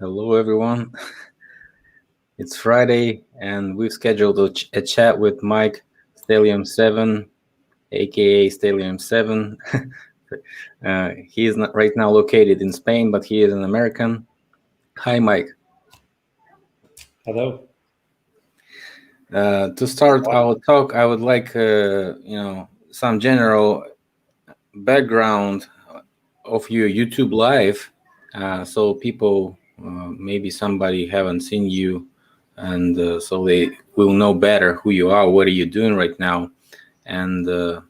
Hello, everyone. It's Friday, and we've scheduled a chat with Mike Stellium7, aka Stellium7. He is not right now located in Spain, but he is an American. Hi, Mike. Hello. To start our talk, I would like, some general background of your YouTube live, so people, maybe somebody haven't seen you, and so they will know better who you are, what are you doing right now, and that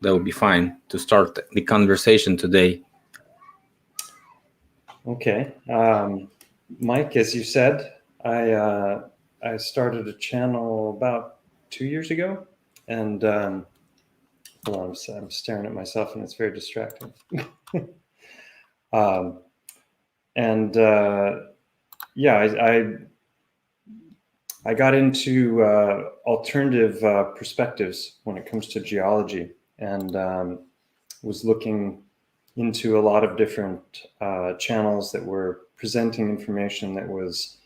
would be fine to start the conversation today. Okay. Mike, as you said, I started a channel about 2 years ago, and hold on, I'm staring at myself, and it's very distracting. Yeah, I got into alternative perspectives when it comes to geology, and was looking into a lot of different channels that were presenting information that was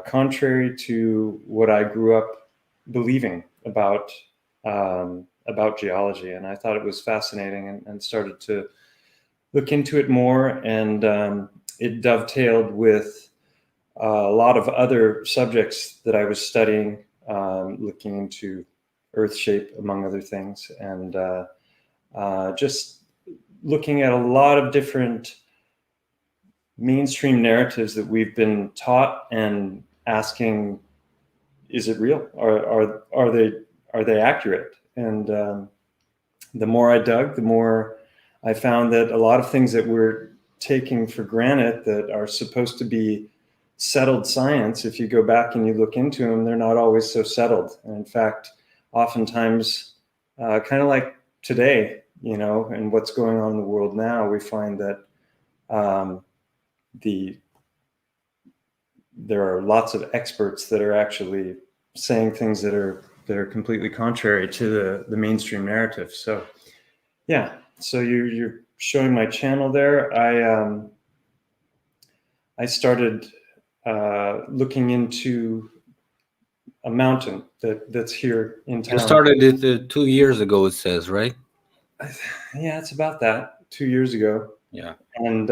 contrary to what I grew up believing about geology. And I thought it was fascinating, and started to look into it more, and it dovetailed with a lot of other subjects that I was studying, looking into Earth shape, among other things, and just looking at a lot of different mainstream narratives that we've been taught, and asking, is it real? Are they accurate? And the more I dug, the more I found that a lot of things that we're taking for granted, that are supposed to be settled science, if you go back and you look into them, they're not always so settled. And in fact, oftentimes, kind of like today, and what's going on in the world now, we find that there are lots of experts that are actually saying things that are completely contrary to the mainstream narrative. So yeah, so you're showing my channel there. I started looking into a mountain that's here in town. You started it 2 years ago, it says, right? Yeah, it's about that, 2 years ago. Yeah. And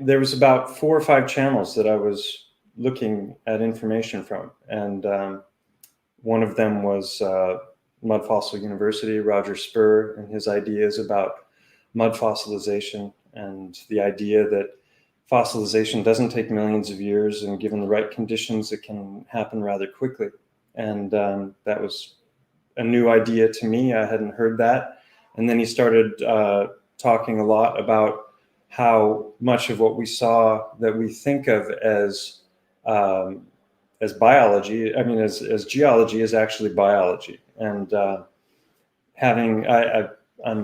there was about 4 or 5 channels that I was looking at information from, and one of them was Mud Fossil University, Roger Spur, and his ideas about mud fossilization, and the idea that fossilization doesn't take millions of years, and given the right conditions, it can happen rather quickly. And that was a new idea to me. I hadn't heard that. And then he started talking a lot about how much of what we saw, that we think of as biology, as geology, is actually biology. And I'm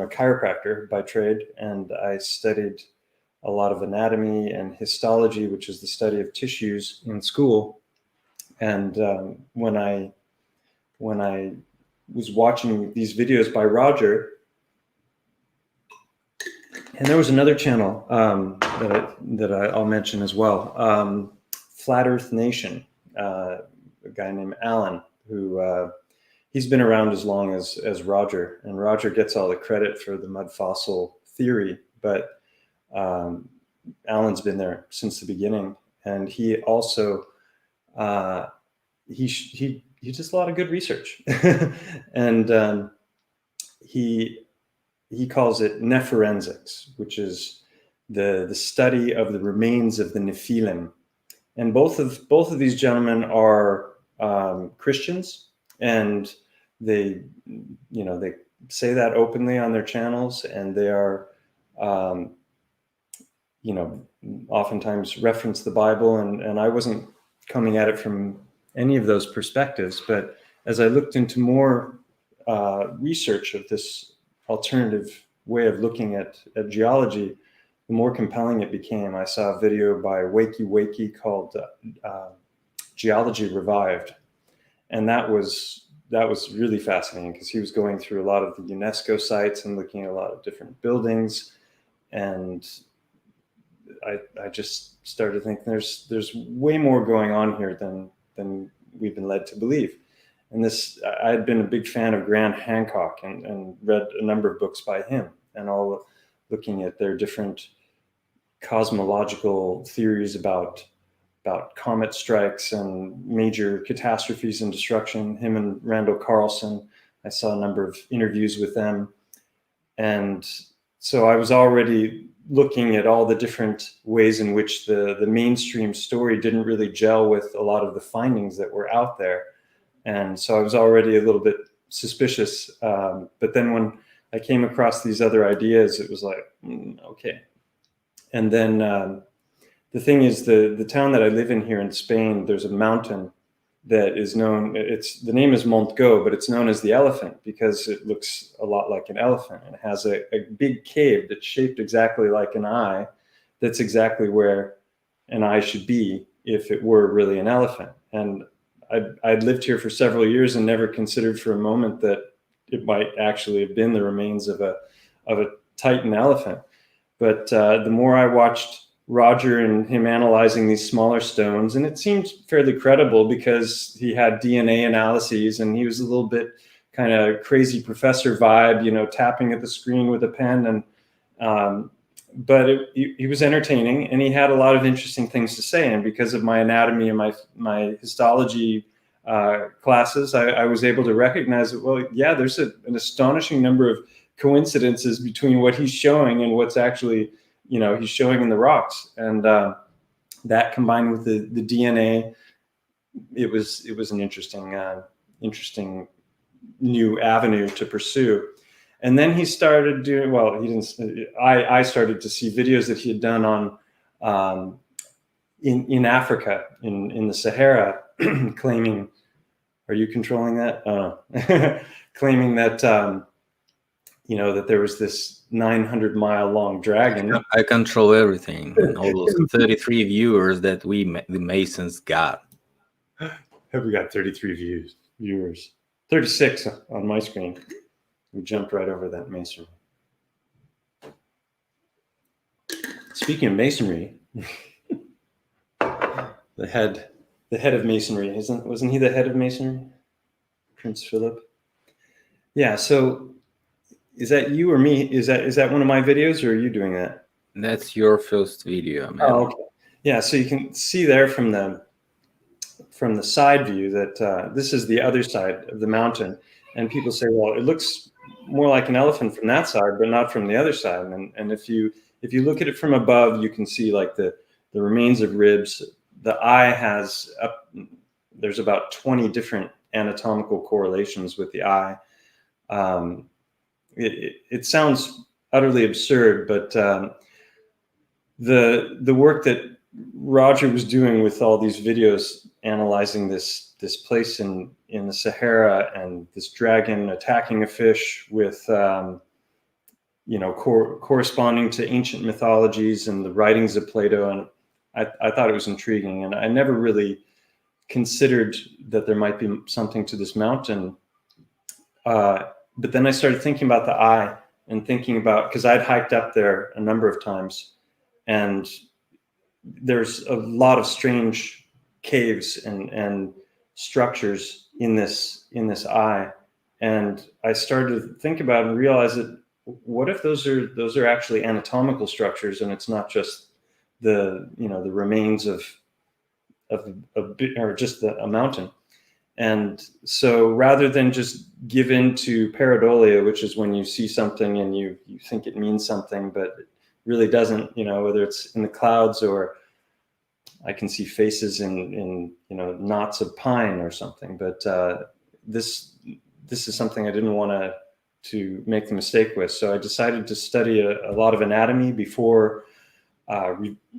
a chiropractor by trade, and I studied a lot of anatomy and histology, which is the study of tissues, in school. And when I was watching these videos by Roger, and there was another channel that I'll mention as well, Flat Earth Nation, a guy named Alan, who he's been around as long as Roger, and Roger gets all the credit for the mud fossil theory, but Alan's been there since the beginning, and he also he does a lot of good research, and he calls it nephorensics, which is the study of the remains of the Nephilim. And both of these gentlemen are Christians, and they say that openly on their channels, and they are oftentimes reference the Bible, and I wasn't coming at it from any of those perspectives, but as I looked into more research of this alternative way of looking at geology, the more compelling it became. I saw a video by Wakey Wakey called Geology Revived, and that was really fascinating, because he was going through a lot of the UNESCO sites and looking at a lot of different buildings, and I just started thinking there's way more going on here than we've been led to believe. And I had been a big fan of Grant Hancock and read a number of books by him, and all looking at their different cosmological theories about comet strikes and major catastrophes and destruction. Him and Randall Carlson, I saw a number of interviews with them. And so I was already looking at all the different ways in which the mainstream story didn't really gel with a lot of the findings that were out there. And so I was already a little bit suspicious. But then when I came across these other ideas, it was like, okay. And then the thing is, the town that I live in here in Spain, there's a mountain that is known, the name is Montgo, but it's known as the elephant because it looks a lot like an elephant. And it has a big cave that's shaped exactly like an eye. That's exactly where an eye should be if it were really an elephant. And I'd lived here for several years and never considered for a moment that it might actually have been the remains of a Titan elephant. But the more I watched Roger and him analyzing these smaller stones, and it seemed fairly credible because he had DNA analyses and he was a little bit kind of crazy professor vibe, tapping at the screen with a pen. And but he was entertaining, and he had a lot of interesting things to say. And because of my anatomy and my histology classes, I was able to recognize that, well, yeah, there's an astonishing number of coincidences between what he's showing and what's actually he's showing in the rocks. And that combined with the DNA, it was an interesting new avenue to pursue. And then he started doing, well, he didn't, I started to see videos that he had done on in Africa, in the Sahara, claiming, are you controlling that? Claiming that that there was this 900-mile long dragon. I control everything. And all those 33 viewers that the Masons got. Have we got 33 viewers? 36 on my screen. We jumped right over that masonry. Speaking of masonry, the head of masonry, wasn't he the head of masonry? Prince Philipp. Yeah, so is that you or me? Is that one of my videos, or are you doing that? That's your first video, man. Oh, okay. Yeah, so you can see there from the side view that this is the other side of the mountain, and people say, well, it looks more like an elephant from that side, but not from the other side. And if you look at it from above, you can see like the remains of ribs. The eye has there's about 20 different anatomical correlations with the eye. It sounds utterly absurd, but the work that Roger was doing with all these videos analyzing this place in the Sahara, and this dragon attacking a fish with corresponding to ancient mythologies and the writings of Plato, and I thought it was intriguing, and I never really considered that there might be something to this mountain. But then I started thinking about the eye and thinking about, because I'd hiked up there a number of times, and there's a lot of strange caves and structures in this eye. And I started to think about it and realize that what if those are actually anatomical structures, and it's not just the remains of or just a mountain. And so rather than just give in to pareidolia, which is when you see something and you think it means something, but it really doesn't, whether it's in the clouds or I can see faces in knots of pine or something. But this is something I didn't want to make the mistake with. So I decided to study a lot of anatomy before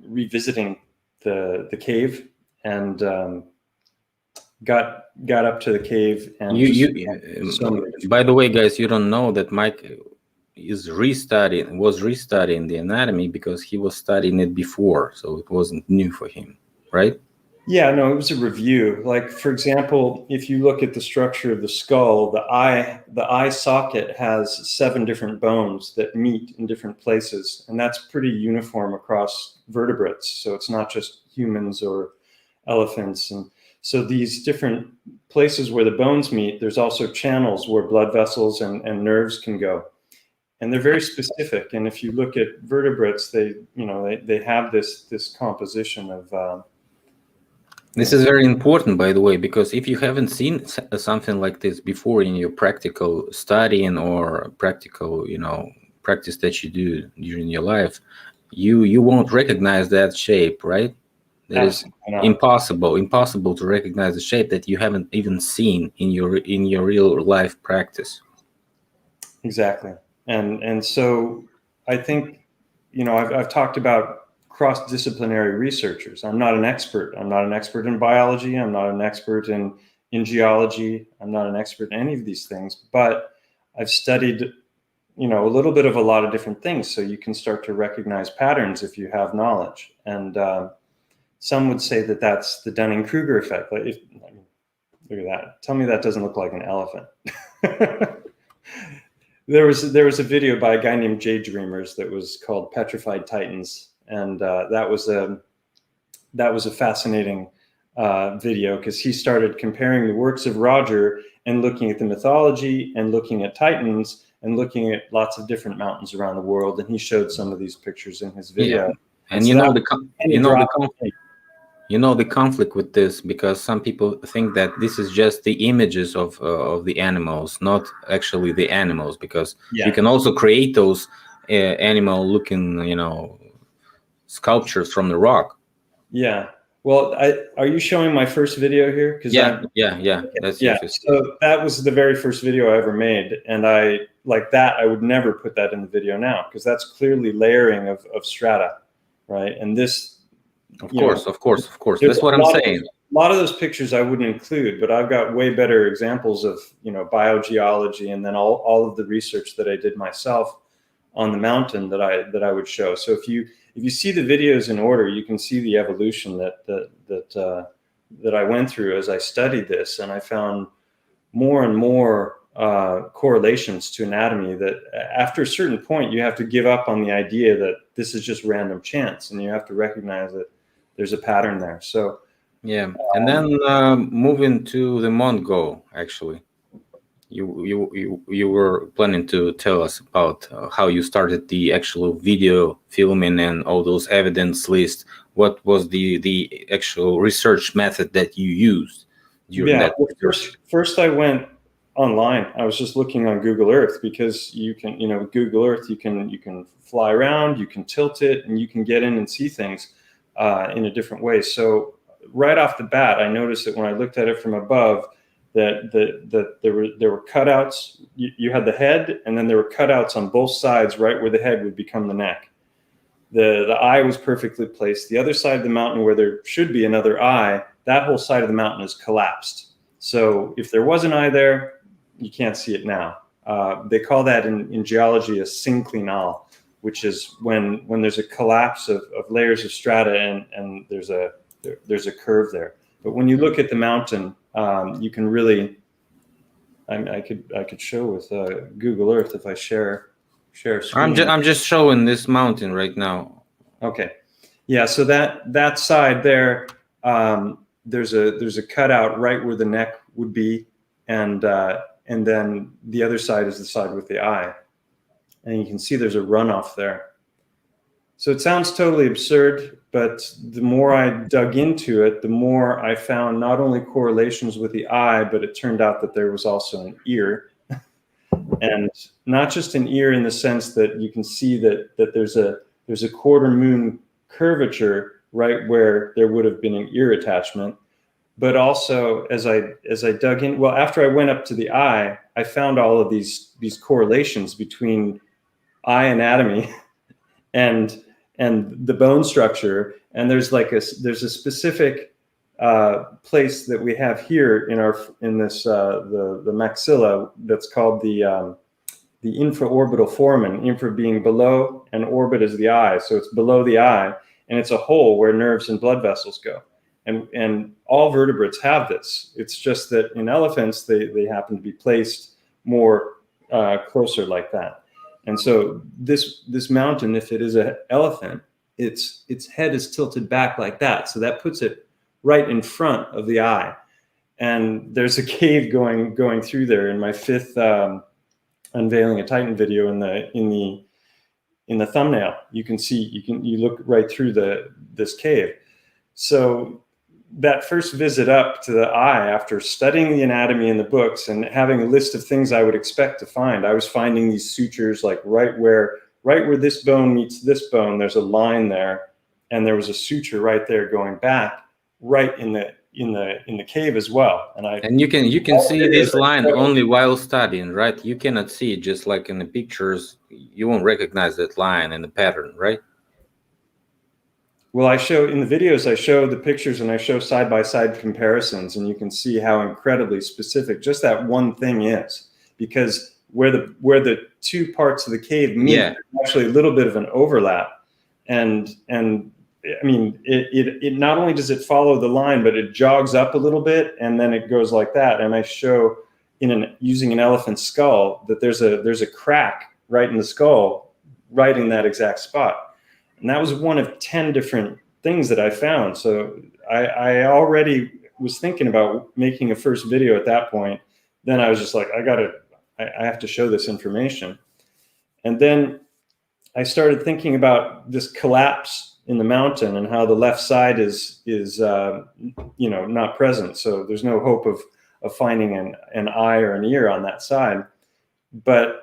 revisiting the cave, and got up to the cave. And by the way, guys, you don't know that Mike was restudying the anatomy because he was studying it before, so it wasn't new for him, right? Yeah, no, it was a review. Like, for example, if you look at the structure of the skull, the eye socket has 7 different bones that meet in different places, and that's pretty uniform across vertebrates. So it's not just humans or elephants. And so these different places where the bones meet, there's also channels where blood vessels and nerves can go. And they're very specific. And if you look at vertebrates, they have this composition of This is very important, by the way, because if you haven't seen something like this before in your practical studying or practical, practice that you do during your life, you won't recognize that shape, right? It is impossible to recognize the shape that you haven't even seen in your real life practice. Exactly. And so I think, I've talked about cross-disciplinary researchers. I'm not an expert. I'm not an expert in biology. I'm not an expert in geology. I'm not an expert in any of these things, but I've studied, a little bit of a lot of different things. So you can start to recognize patterns if you have knowledge. And some would say that that's the Dunning-Kruger effect. Look at that. Tell me that doesn't look like an elephant. There was a video by a guy named Jay Dreamers that was called Petrified Titans, and that was a fascinating video, because he started comparing the works of Roger and looking at the mythology and looking at Titans and looking at lots of different mountains around the world, and he showed some of these pictures in his video. Yeah. And the conflict with this, because some people think that this is just the images of the animals, not actually the animals, because you can also create those animal looking sculptures from the rock. Yeah. Well, are you showing my first video here? Yeah. That's so that was the very first video I ever made, and I would never put that in the video now, because that's clearly layering of strata, right? And this, of course. That's what I'm saying. A lot of those pictures I wouldn't include, but I've got way better examples of biogeology, and then all of the research that I did myself on the mountain that I would show. So if you see the videos in order, you can see the evolution that I went through as I studied this, and I found more and more correlations to anatomy that after a certain point you have to give up on the idea that this is just random chance, and you have to recognize that there's a pattern there. So and then moving to the Mongo, actually. You were planning to tell us about how you started the actual video filming and all those evidence lists. What was the actual research method that you used during that? First I went online. I was just looking on Google Earth, because you can, Google Earth, you can fly around, you can tilt it, and you can get in and see things in a different way. So right off the bat, I noticed that when I looked at it from above, that there were cutouts. You had the head, and then there were cutouts on both sides, right where the head would become the neck. The eye was perfectly placed. The other side of the mountain, where there should be another eye, that whole side of the mountain is collapsed. So if there was an eye there, you can't see it now. They call that in geology a synclinal, which is when there's a collapse of layers of strata, and there's a curve there. But when you look at the mountain, you can really, I could show with Google Earth if I share screen. I'm just showing this mountain right now. Okay, yeah. So that side there, there's a cutout right where the neck would be, and then the other side is the side with the eye, and you can see there's a runoff there. So it sounds totally absurd, but the more I dug into it, the more I found not only correlations with the eye, but it turned out that there was also an ear. And not just an ear in the sense that you can see that there's a quarter moon curvature right where there would have been an ear attachment, but also as I dug in, well, after I went up to the eye, I found all of these correlations between eye anatomy and the bone structure. And there's a specific place that we have here in this the maxilla that's called the infraorbital foramen, infra being below and orbit is the eye. So it's below the eye, and it's a hole where nerves and blood vessels go. And all vertebrates have this. It's just that in elephants, they happen to be placed more closer like that. And so this mountain, if it is an elephant, its head is tilted back like that. So that puts it right in front of the eye. And there's a cave going through there. In my fifth unveiling a Titan video, in the thumbnail, you can see, you look right through this cave. So that first visit up to the eye, after studying the anatomy in the books and having a list of things I would expect to find, I was finding these sutures, like right where this bone meets this bone, there's a line there, and there was a suture right there going back, right in the cave as well. And you can see this line only while studying, right? You cannot see it just like in the pictures. You won't recognize that line and the pattern, right? Well, I show in the videos, I show the pictures and I show side-by-side comparisons, and you can see how incredibly specific just that one thing is. Because where the two parts of the cave meet, there's actually a little bit of an overlap. And I mean, it not only does it follow the line, but it jogs up a little bit and then it goes like that. And I show using an elephant skull that there's a crack right in the skull, right in that exact spot. And that was one of 10 different things that I found. So I already was thinking about making a first video at that point. Then I was just like, I have to show this information. And then I started thinking about this collapse in the mountain and how the left side is not present. So there's no hope of finding an eye or an ear on that side. But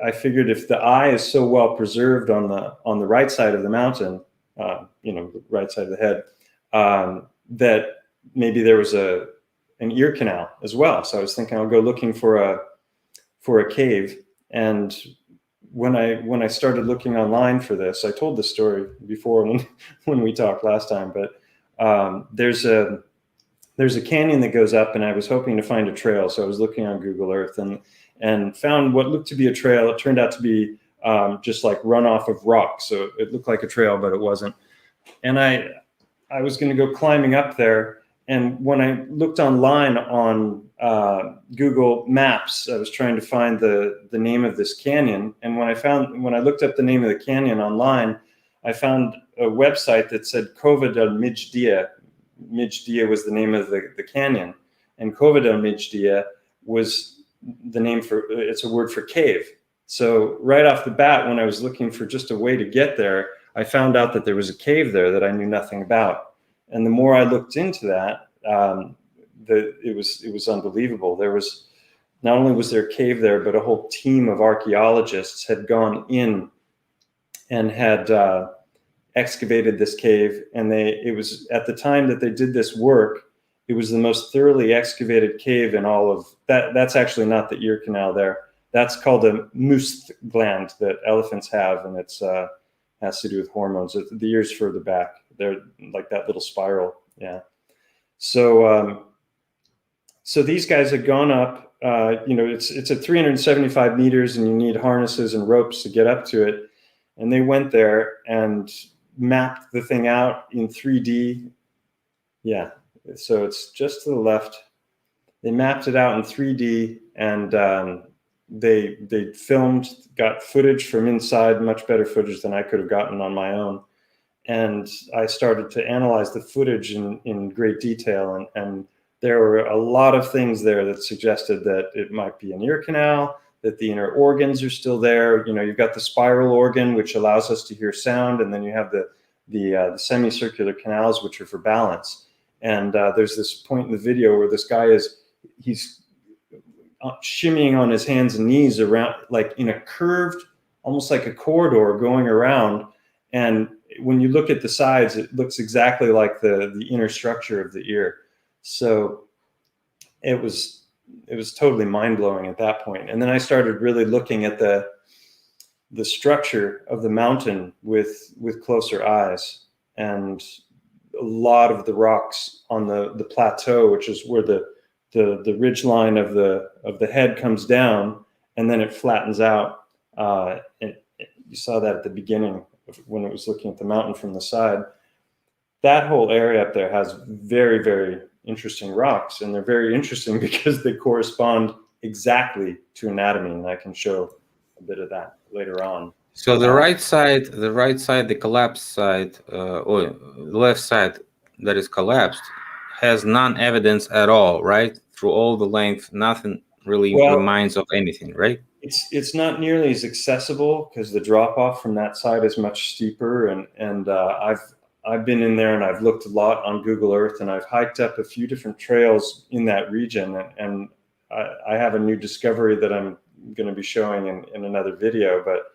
I figured if the eye is so well preserved on the right side of the mountain, right side of the head, that maybe there was an ear canal as well. So I was thinking I'll go looking for a cave. And when I started looking online for this, I told this story before when we talked last time, but there's a canyon that goes up, and I was hoping to find a trail. So I was looking on Google Earth and found what looked to be a trail. It turned out to be just like runoff of rock. So it looked like a trail, but it wasn't. And I was going to go climbing up there. And when I looked online on Google Maps, I was trying to find the name of this canyon. And when I looked up the name of the canyon online, I found a website that said Cova del Migdia. Migdia was the name of the canyon. And Cova del Migdia was the name it's a word for cave. So right off the bat, when I was looking for just a way to get there, I found out that there was a cave there that I knew nothing about. And the more I looked into that, it was unbelievable. There was, not only was there a cave there, but a whole team of archaeologists had gone in and had excavated this cave. And it was at the time that they did this work, it was the most thoroughly excavated cave in all of that. That's actually not the ear canal there. That's called a moose gland that elephants have, and it's has to do with hormones. The ears further back. They're like that little spiral. Yeah. So so these guys had gone up. It's at 375 meters, and you need harnesses and ropes to get up to it. And they went there and mapped the thing out in 3D. Yeah. So it's just to the left. They mapped it out in 3D, and they filmed, got footage from inside, much better footage than I could have gotten on my own. And I started to analyze the footage in great detail. And there were a lot of things there that suggested that it might be an ear canal, that the inner organs are still there. You've got the spiral organ, which allows us to hear sound. And then you have the semicircular canals, which are for balance. And there's this point in the video where this guy he's shimmying on his hands and knees around, like in a curved, almost like a corridor going around. And when you look at the sides, it looks exactly like the inner structure of the ear. So it was totally mind-blowing at that point. And then I started really looking at the structure of the mountain with closer eyes. And a lot of the rocks on the plateau, which is where the ridge line of the head comes down, and then it flattens out. And you saw that at the beginning when it was looking at the mountain from the side. that whole area up there has very, very interesting rocks, and they're very interesting because they correspond exactly to anatomy, and I can show a bit of that later on. So the right side, the collapsed side, or the left side that is collapsed, has none evidence at all, right? Through all the length, nothing really Well, reminds of anything, right? it's not nearly as accessible because the drop off from that side is much steeper, and I've been in there and I've looked a lot on Google Earth, and I've hiked up a few different trails in that region, and I have a new discovery that I'm going to be showing in another video, but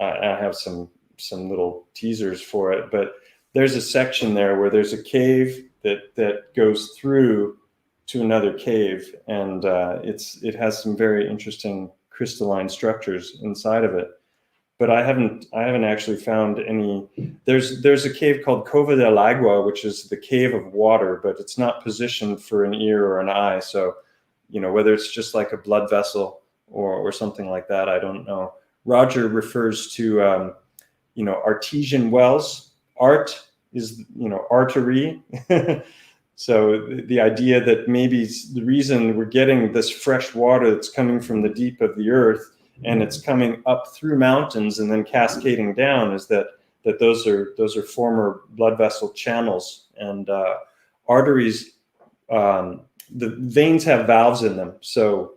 I have some little teasers for it. But there's a section there where there's a cave that goes through to another cave, and it has some very interesting crystalline structures inside of it. But I haven't actually found any. There's a cave called Cova del Agua, which is the cave of water, but it's not positioned for an ear or an eye. So, whether it's just like a blood vessel or something like that, I don't know. Roger refers to artesian wells. Art is artery. So the idea that maybe the reason we're getting this fresh water that's coming from the deep of the earth and it's coming up through mountains and then cascading down is that those are former blood vessel channels, and arteries. The veins have valves in them, so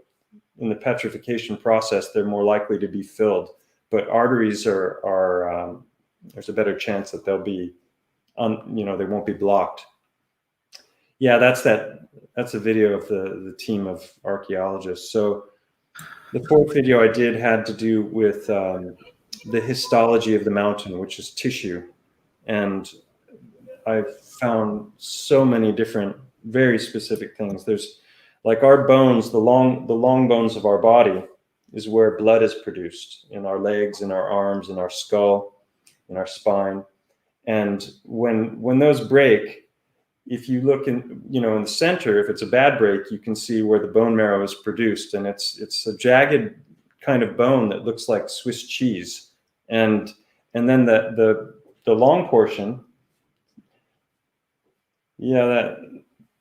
in the petrification process, they're more likely to be filled. But arteries are there's a better chance that they'll be they won't be blocked. Yeah, that's a video of the team of archaeologists. So the fourth video I did had to do with the histology of the mountain, which is tissue. And I've found so many different, very specific things. There's like our bones, the long bones of our body is where blood is produced, in our legs, in our arms, in our skull, in our spine. And when those break, if you look in the center, if it's a bad break, you can see where the bone marrow is produced, and it's a jagged kind of bone that looks like Swiss cheese. And then the long portion, yeah,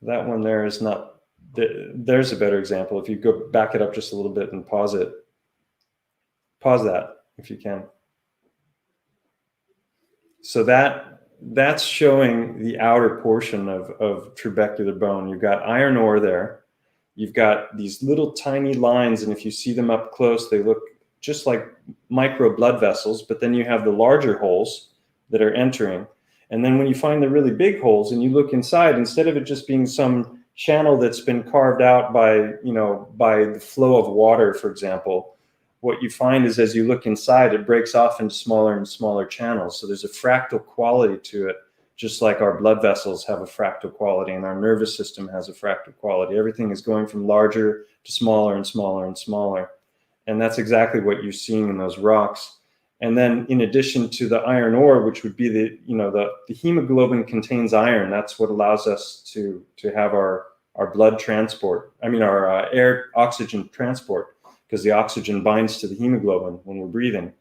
that one there is not. There's a better example. If you go back it up just a little bit and pause it. Pause that if you can. So that's showing the outer portion of trabecular bone. You've got iron ore there. You've got these little tiny lines, and if you see them up close, they look just like micro blood vessels, but then you have the larger holes that are entering. And then when you find the really big holes and you look inside, instead of it just being some channel that's been carved out by the flow of water, for example, what you find is as you look inside, it breaks off into smaller and smaller channels. So there's a fractal quality to it, just like our blood vessels have a fractal quality and our nervous system has a fractal quality. Everything is going from larger to smaller and smaller and smaller. And that's exactly what you're seeing in those rocks. And then in addition to the iron ore, which would be the hemoglobin contains iron. That's what allows us to have our blood transport. Our air oxygen transport, because the oxygen binds to the hemoglobin when we're breathing.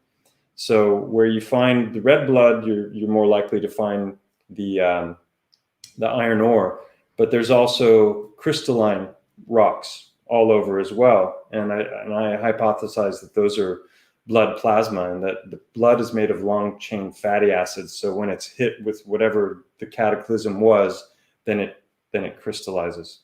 So where you find the red blood, you're more likely to find the iron ore. But there's also crystalline rocks all over as well. And I hypothesize that those are blood plasma, and that the blood is made of long chain fatty acids. So when it's hit with whatever the cataclysm was, then it crystallizes.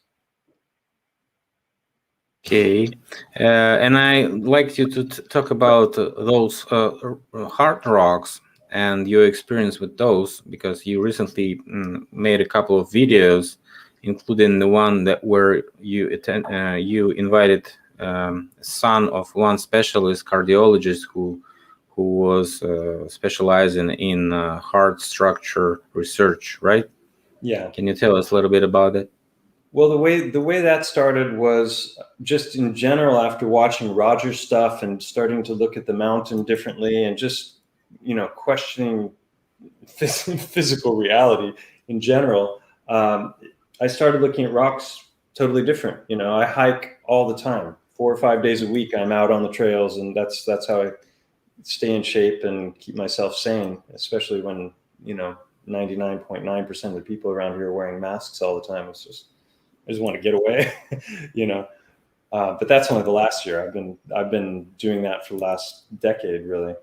Okay, and I'd like you to talk about those hard rocks and your experience with those, because you recently made a couple of videos, including the one where you invited son of one specialist cardiologist who was specializing in heart structure research, right? Yeah. Can you tell us a little bit about it? Well, the way that started was just in general after watching Roger's stuff and starting to look at the mountain differently and just, questioning physical reality in general. I started looking at rocks totally different. I hike all the time, 4 or 5 days a week. I'm out on the trails, and that's how I stay in shape and keep myself sane, especially when, 99.9% of the people around here are wearing masks all the time. It's just, I just want to get away, you know. But that's only the last year. I've been doing that for the last decade, really.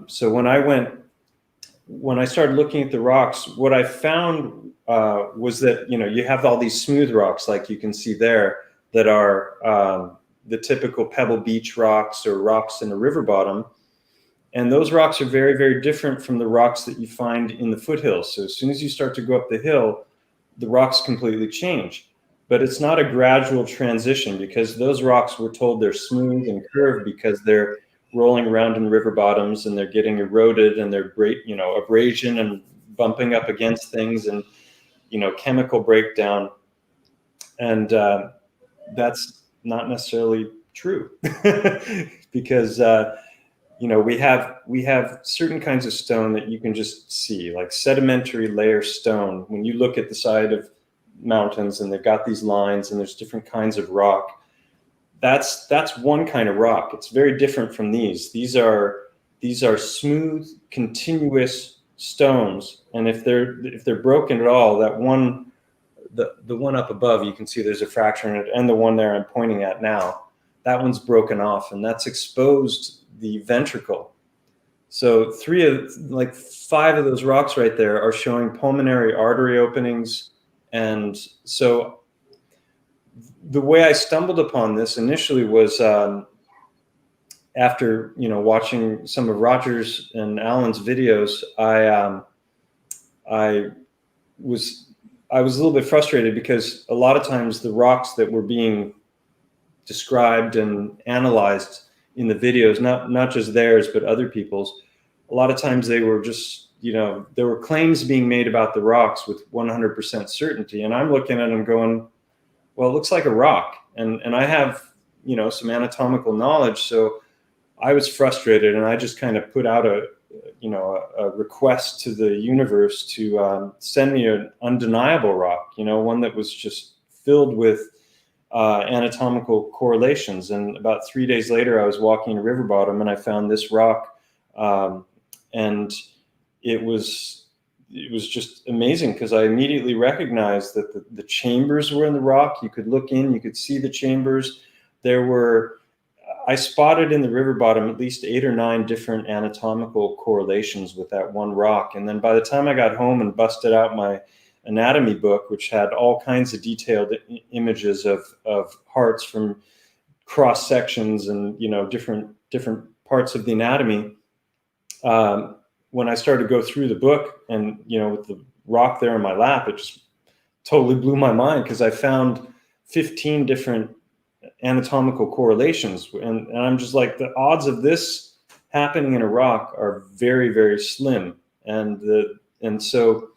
So when I started looking at the rocks, what I found was that, you know, you have all these smooth rocks, like you can see there, that are the typical pebble beach rocks or rocks in a river bottom. And those rocks are very, very different from the rocks that you find in the foothills. So as soon as you start to go up the hill, the rocks completely change. But it's not a gradual transition, because those rocks, we're told, they're smooth and curved because they're rolling around in river bottoms and they're getting eroded, and they're great, you know, abrasion and bumping up against things, and, you know, chemical breakdown. And that's not necessarily true because you know, we have certain kinds of stone that you can just see, like sedimentary layer stone. When you look at the side of mountains and they've got these lines and there's different kinds of rock, that's one kind of rock. It's very different from these. These are smooth, continuous stones, and if they're broken at all, that one, the one up above, you can see there's a fracture in it, and the one there I'm pointing at now, that one's broken off, and that's exposed the ventricle. So 5 of those rocks right there are showing pulmonary artery openings. And so the way I stumbled upon this initially was after, you know, watching some of Roger's and Alan's videos. I was a little bit frustrated because a lot of times the rocks that were being described and analyzed in the videos, not just theirs, but other people's, a lot of times they were just, you know, there were claims being made about the rocks with 100% certainty. And I'm looking at them going, well, it looks like a rock. And I have, you know, some anatomical knowledge. So I was frustrated, and I just kind of put out a request to the universe to send me an undeniable rock, you know, one that was just filled with anatomical correlations. And about 3 days later, I was walking a river bottom and I found this rock, and it was just amazing because I immediately recognized that the chambers were in the rock. You could look in, you could see the chambers. I spotted in the river bottom at least 8 or 9 different anatomical correlations with that one rock. And then by the time I got home and busted out my anatomy book, which had all kinds of detailed images of hearts from cross sections and, you know, different parts of the anatomy, when I started to go through the book and, you know, with the rock there in my lap, it just totally blew my mind because I found 15 different anatomical correlations, and I'm just like, the odds of this happening in a rock are very, very slim. And so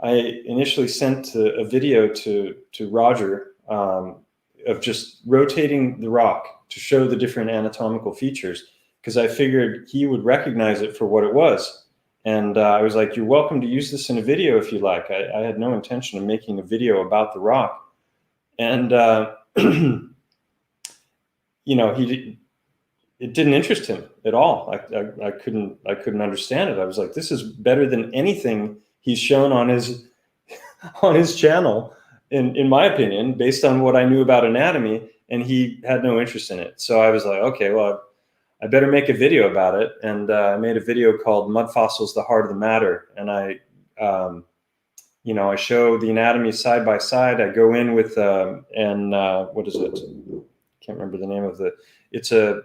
I initially sent a video to Roger of just rotating the rock to show the different anatomical features, because I figured he would recognize it for what it was. And I was like, you're welcome to use this in a video if you like. I had no intention of making a video about the rock. And you know, it didn't interest him at all. I couldn't understand it. I was like, this is better than anything he's shown on his channel, in my opinion, based on what I knew about anatomy, and he had no interest in it. So I was like, okay, well, I better make a video about it. And I made a video called Mud Fossils, the Heart of the Matter. And I show the anatomy side by side. I go in with, what is it? Can't remember the name of it's a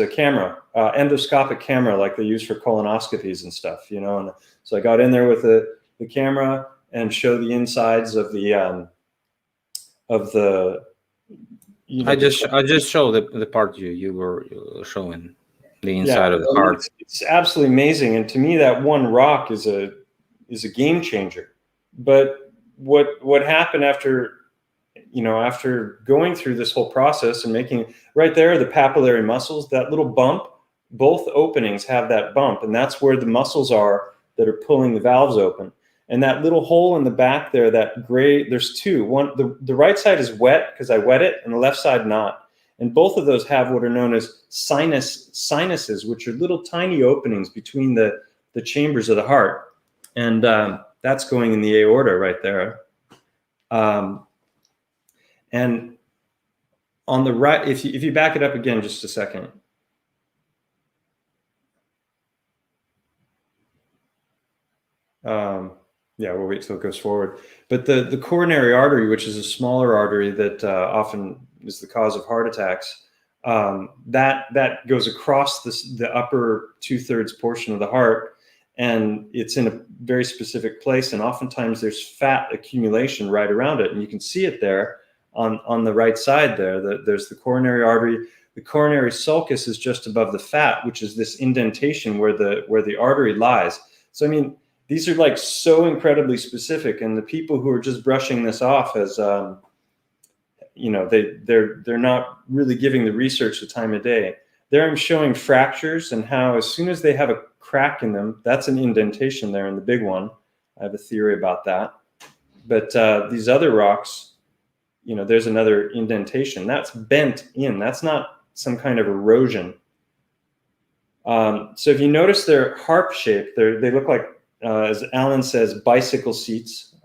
camera, endoscopic camera, like they use for colonoscopies and stuff, you know. And so I got in there with the camera and show the insides of the you know, I just show the part you were showing, the inside of the heart. It's absolutely amazing, and to me that one rock is a game changer. But what happened after going through this whole process and making, right there, the papillary muscles, that little bump, both openings have that bump, and that's where the muscles are that are pulling the valves open. And that little hole in the back there, that gray, there's two. One, the right side is wet because I wet it, and the left side not. And both of those have what are known as sinuses, which are little tiny openings between the chambers of the heart. And that's going in the aorta right there. And on the right, if you back it up again just a second. Yeah, we'll wait till it goes forward. But the coronary artery, which is a smaller artery that often is the cause of heart attacks, that goes across the upper 2/3 portion of the heart, and it's in a very specific place. And oftentimes there's fat accumulation right around it, and you can see it there on the right side there. There's the coronary artery. The coronary sulcus is just above the fat, which is this indentation where the artery lies. So I mean, these are like so incredibly specific, and the people who are just brushing this off as you know, they're not really giving the research the time of day. There I'm showing fractures and how as soon as they have a crack in them, that's an indentation there in the big one. I have a theory about that. But these other rocks, you know, there's another indentation. That's bent in. That's not some kind of erosion. So if you notice their harp shape, they look like, as Alan says, bicycle seats.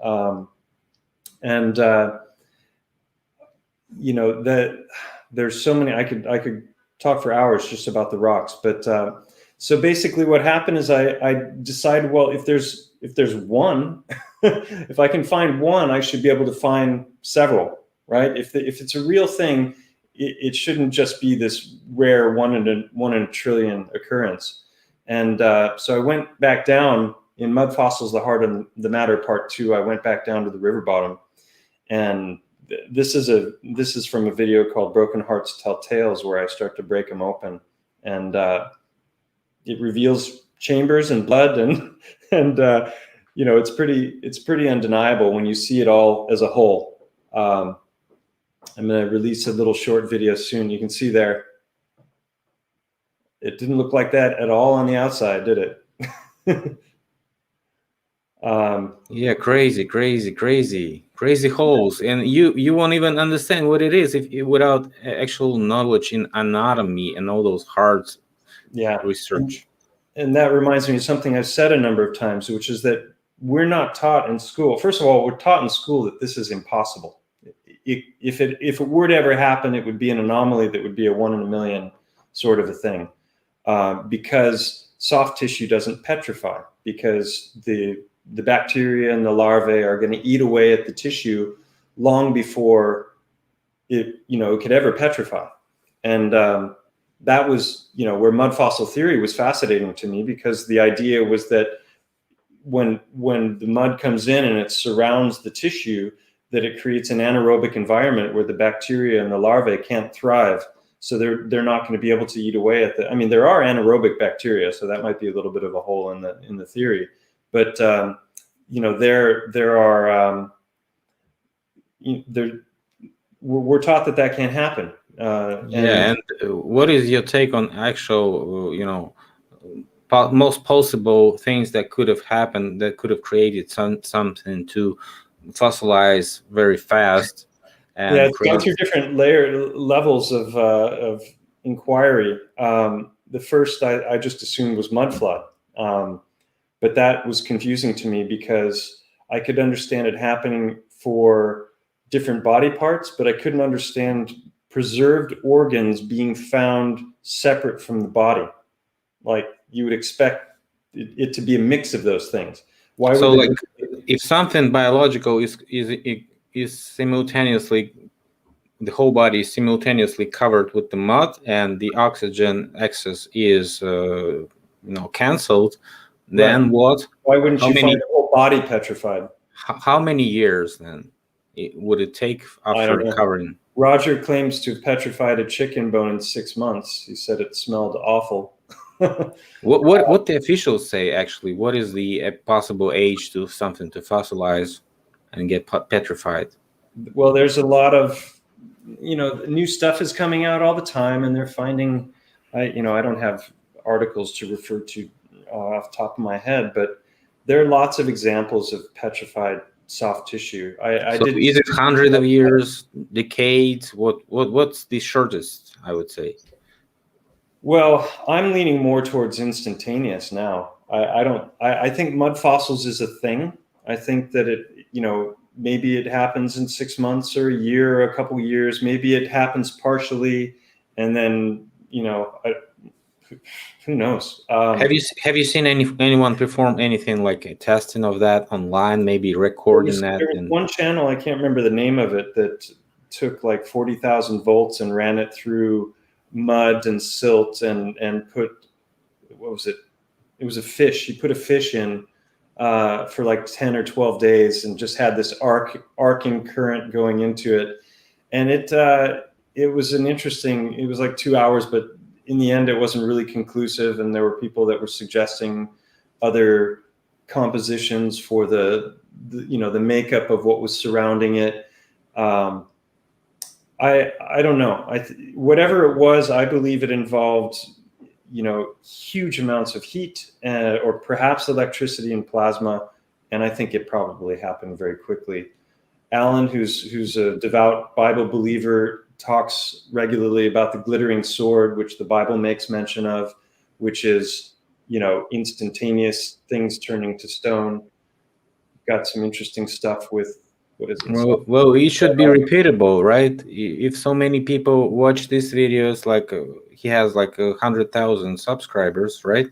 You know, that there's so many, I could talk for hours just about the rocks. But so basically what happened is I decided, well, if there's one, if I can find one, I should be able to find several, right? If it's a real thing, it shouldn't just be this rare one in a trillion occurrence. And so I went back down in Mud Fossils, the Heart and the Matter Part 2. I went back down to the river bottom, and this is from a video called Broken Hearts Tell Tales, where I start to break them open, and it reveals chambers and blood, and you know, it's pretty undeniable when you see it all as a whole. I'm going to release a little short video soon. You can see there, it didn't look like that at all on the outside, did it? Yeah, crazy holes, and you won't even understand what it is without actual knowledge in anatomy and all those hard research. And that reminds me of something I've said a number of times, which is that we're not taught in school. First of all, we're taught in school that this is impossible. If it were to ever happen, it would be an anomaly that would be a 1 in a million sort of a thing, because soft tissue doesn't petrify, because the bacteria and the larvae are going to eat away at the tissue long before it could ever petrify. And that was, you know, where mud fossil theory was fascinating to me, because the idea was that when the mud comes in and it surrounds the tissue, that it creates an anaerobic environment where the bacteria and the larvae can't thrive. So they're not going to be able to eat away at I mean, there are anaerobic bacteria, so that might be a little bit of a hole in the theory. But you know, we're taught that can't happen. And what is your take on actual, you know, most possible things that could have happened, that could have created something to fossilize very fast? And yeah, it's gone through different levels of inquiry. The first I just assumed was mud flood. But that was confusing to me, because I could understand it happening for different body parts, but I couldn't understand preserved organs being found separate from the body. Like, you would expect it to be a mix of those things. Why would like, if something biological is simultaneously, the whole body is simultaneously covered with the mud, and the oxygen excess is canceled, then right. What? Why wouldn't you find the whole body petrified? How many years then would it take after recovering? Roger claims to have petrified a chicken bone in 6 months. He said it smelled awful. What the officials say, actually? What is the possible age to something to fossilize and get petrified? Well, there's a lot of, new stuff is coming out all the time, and they're finding, I don't have articles to refer to off the top of my head, but there are lots of examples of petrified soft tissue. Is it hundreds of years, decades? What's the shortest, I would say? Well, I'm leaning more towards instantaneous now. I think mud fossils is a thing. I think that it, maybe it happens in 6 months or a year or a couple of years. Maybe it happens partially, and then who knows? Have you seen anyone perform anything like a testing of that online, maybe recording that? There was one channel, I can't remember the name of it, that took like 40,000 volts and ran it through mud and silt and put, what was it? It was a fish. He put a fish in for like 10 or 12 days and just had this arcing current going into it. And it was it was like 2 hours, but in the end, it wasn't really conclusive. And there were people that were suggesting other compositions for the makeup of what was surrounding it. I don't know. Whatever it was, I believe it involved huge amounts of heat or perhaps electricity and plasma, and I think it probably happened very quickly. Alan, who's a devout Bible believer, talks regularly about the glittering sword, which the Bible makes mention of, which is instantaneous things turning to stone. Got some interesting stuff with what is it? Well, it should be repeatable, right? If so many people watch these videos, like he has like 100,000 subscribers, right?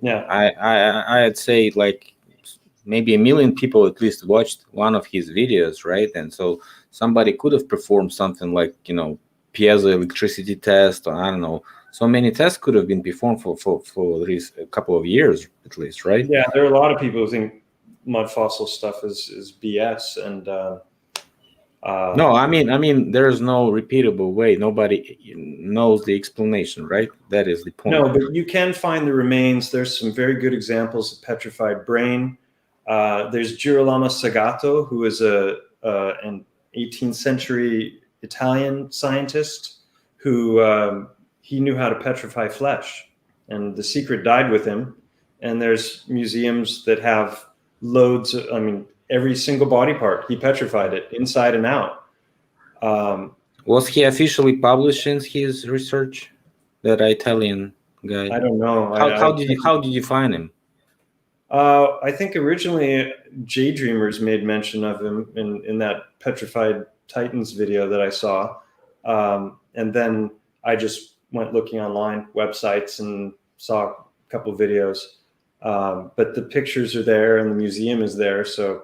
Yeah. I'd say like maybe 1 million people at least watched one of his videos, right? And so somebody could have performed something like piezoelectricity test, or I don't know. So many tests could have been performed for at least a couple of years, at least, right? Yeah, there are a lot of people who think mud fossil stuff is BS, and no, I mean there's no repeatable way. Nobody knows the explanation, right? That is the point. No, but you can find the remains. There's some very good examples of petrified brain. There's Girolamo Sagato, who is an 18th century Italian scientist who he knew how to petrify flesh, and the secret died with him. And there's museums that have loads of, every single body part, he petrified it inside and out. Was he officially publishing his research, that Italian guy? I don't know. How did you find him? I think originally J Dreamers made mention of him in that Petrified Titans video that I saw. And then I just went looking online, websites, and saw a couple of videos. But the pictures are there and the museum is there. So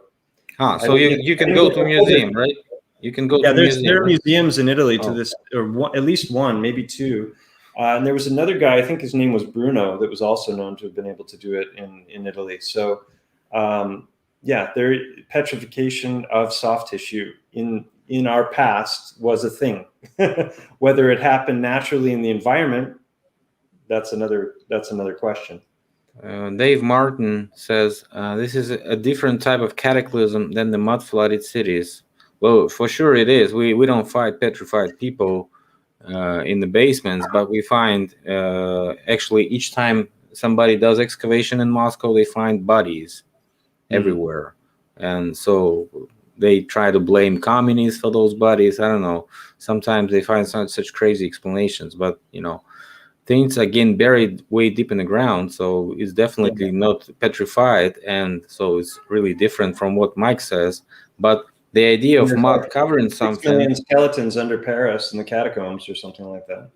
you can go to a museum, right? You can go to museum. There are museums in Italy to this, or at least one, maybe two. And there was another guy, I think his name was Bruno, that was also known to have been able to do it in Italy. So petrification of soft tissue in our past was a thing. Whether it happened naturally in the environment, that's another question. Dave Martin says this is a different type of cataclysm than the mud flooded cities. Well, for sure it is. We don't find petrified people in the basements, but we find actually each time somebody does excavation in Moscow, they find bodies everywhere, and so they try to blame communists for those bodies. I don't know. Sometimes they find such crazy explanations, but things are getting buried way deep in the ground, so it's definitely not petrified, and so it's really different from what Mike says. But the idea of mud covering something. 6 million skeletons under Paris in the catacombs or something like that.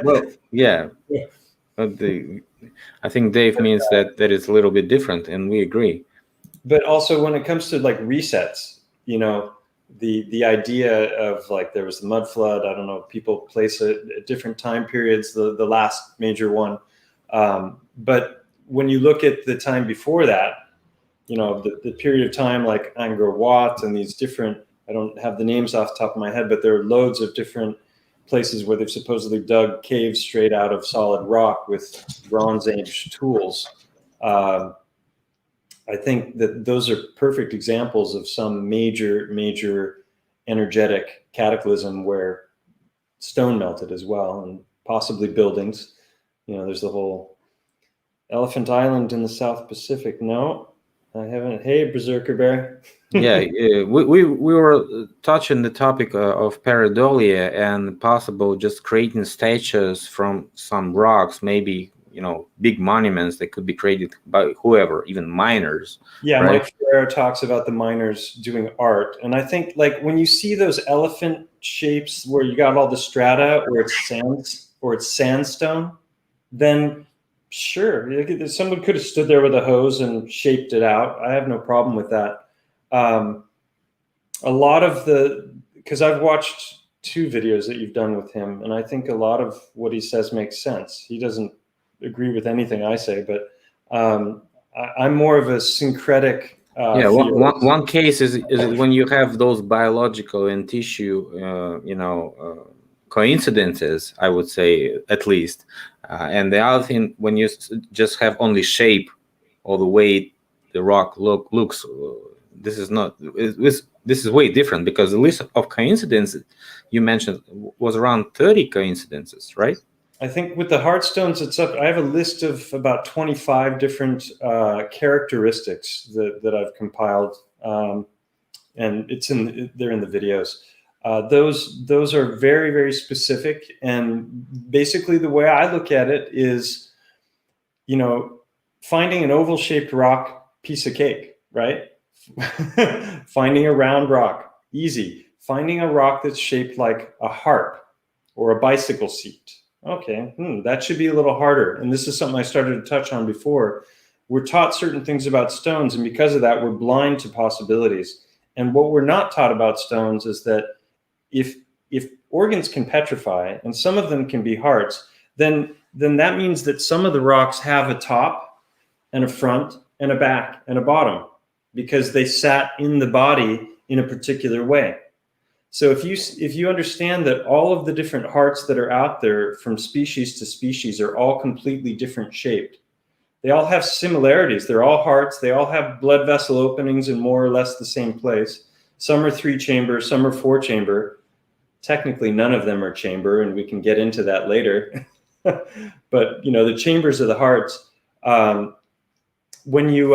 Well, yeah. But I think Dave means that is a little bit different, and we agree. But also when it comes to like resets, the idea of like there was the mud flood, I don't know, people place it at different time periods, the last major one. But when you look at the time before that, the period of time like Angkor Wat and these different, I don't have the names off the top of my head, but there are loads of different places where they've supposedly dug caves straight out of solid rock with Bronze Age tools. I think that those are perfect examples of some major energetic cataclysm where stone melted as well, and possibly buildings. There's the whole Elephant Island in the South Pacific. No, I haven't. Hey, Berserker Bear. Yeah, we were touching the topic of pareidolia and possible just creating statues from some rocks, maybe big monuments that could be created by whoever, even miners. Yeah, right? Mike Ferrer talks about the miners doing art, and I think like when you see those elephant shapes where you got all the strata, or it's sandstone, then sure, someone could have stood there with a hose and shaped it out. I have no problem with that. A lot of because I've watched 2 videos that you've done with him, and I think a lot of what he says makes sense. He doesn't agree with anything I say, but I'm more of a syncretic. One case is when you have those biological and tissue, coincidences, I would say, at least. And the other thing, when you just have only shape or the way the rock looks, this is way different, because the list of coincidences you mentioned was around 30 coincidences, right? I think with the Heartstones, I have a list of about 25 different characteristics that I've compiled, and they're in the videos. Those are very, very specific, and basically the way I look at it is, finding an oval-shaped rock, piece of cake, right? Finding a round rock, easy. Finding a rock that's shaped like a harp or a bicycle seat. Okay, that should be a little harder. And this is something I started to touch on before. We're taught certain things about stones, and because of that, we're blind to possibilities. And what we're not taught about stones is that if organs can petrify, and some of them can be hearts, then that means that some of the rocks have a top and a front and a back and a bottom, because they sat in the body in a particular way. So if you understand that all of the different hearts that are out there from species to species are all completely different shaped, they all have similarities. They're all hearts. They all have blood vessel openings in more or less the same place. Some are 3-chamber, some are 4-chamber. Technically, none of them are chamber, and we can get into that later. But the chambers of the hearts. When you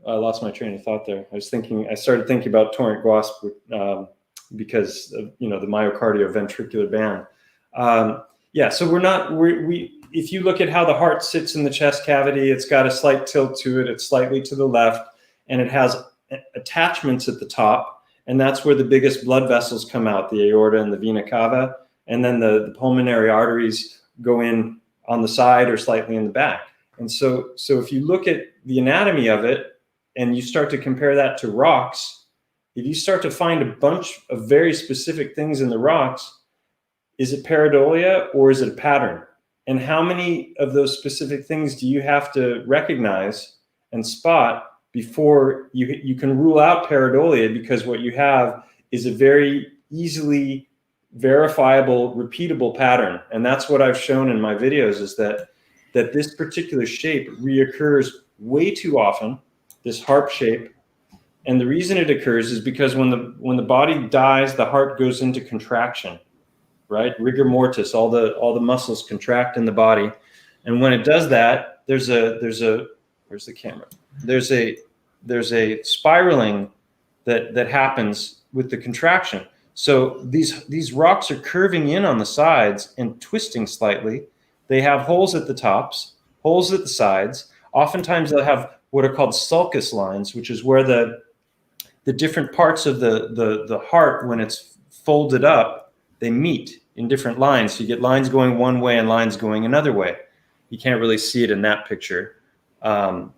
I lost my train of thought there. I started thinking about torrent guasp because of, the myocardio-ventricular band. So if you look at how the heart sits in the chest cavity, it's got a slight tilt to it. It's slightly to the left, and it has attachments at the top, and that's where the biggest blood vessels come out, the aorta and the vena cava, and then the pulmonary arteries go in on the side or slightly in the back. And so if you look at the anatomy of it and you start to compare that to rocks, if you start to find a bunch of very specific things in the rocks, is it pareidolia or is it a pattern? And how many of those specific things do you have to recognize and spot before you can rule out pareidolia? Because what you have is a very easily verifiable, repeatable pattern. And that's what I've shown in my videos, is that this particular shape reoccurs way too often, this harp shape. And the reason it occurs is because when the body dies, the heart goes into contraction, right? Rigor mortis, all the muscles contract in the body. And when it does that, where's the camera? There's a spiraling that happens with the contraction. So these rocks are curving in on the sides and twisting slightly. They have holes at the tops, holes at the sides. Oftentimes they'll have what are called sulcus lines, which is where the different parts of the heart, when it's folded up, they meet in different lines. So you get lines going one way and lines going another way. You can't really see it in that picture. And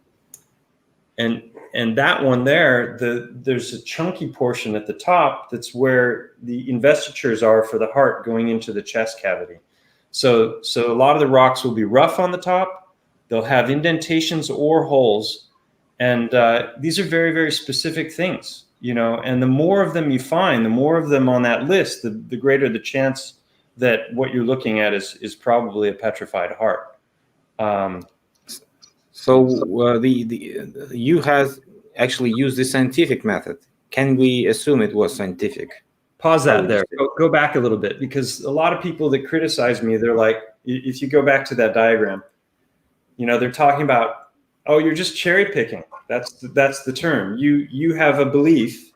that one there, there's a chunky portion at the top that's where the investitures are for the heart going into the chest cavity. So a lot of the rocks will be rough on the top. They'll have indentations or holes. And these are very, very specific things, and the more of them you find, the more of them on that list, the greater the chance that what you're looking at is probably a petrified heart. You have actually used the scientific method. Can we assume it was scientific? Pause that there. Go back a little bit, because a lot of people that criticize me, they're like, if you go back to that diagram, they're talking about, oh, you're just cherry picking. That's the term. You have a belief,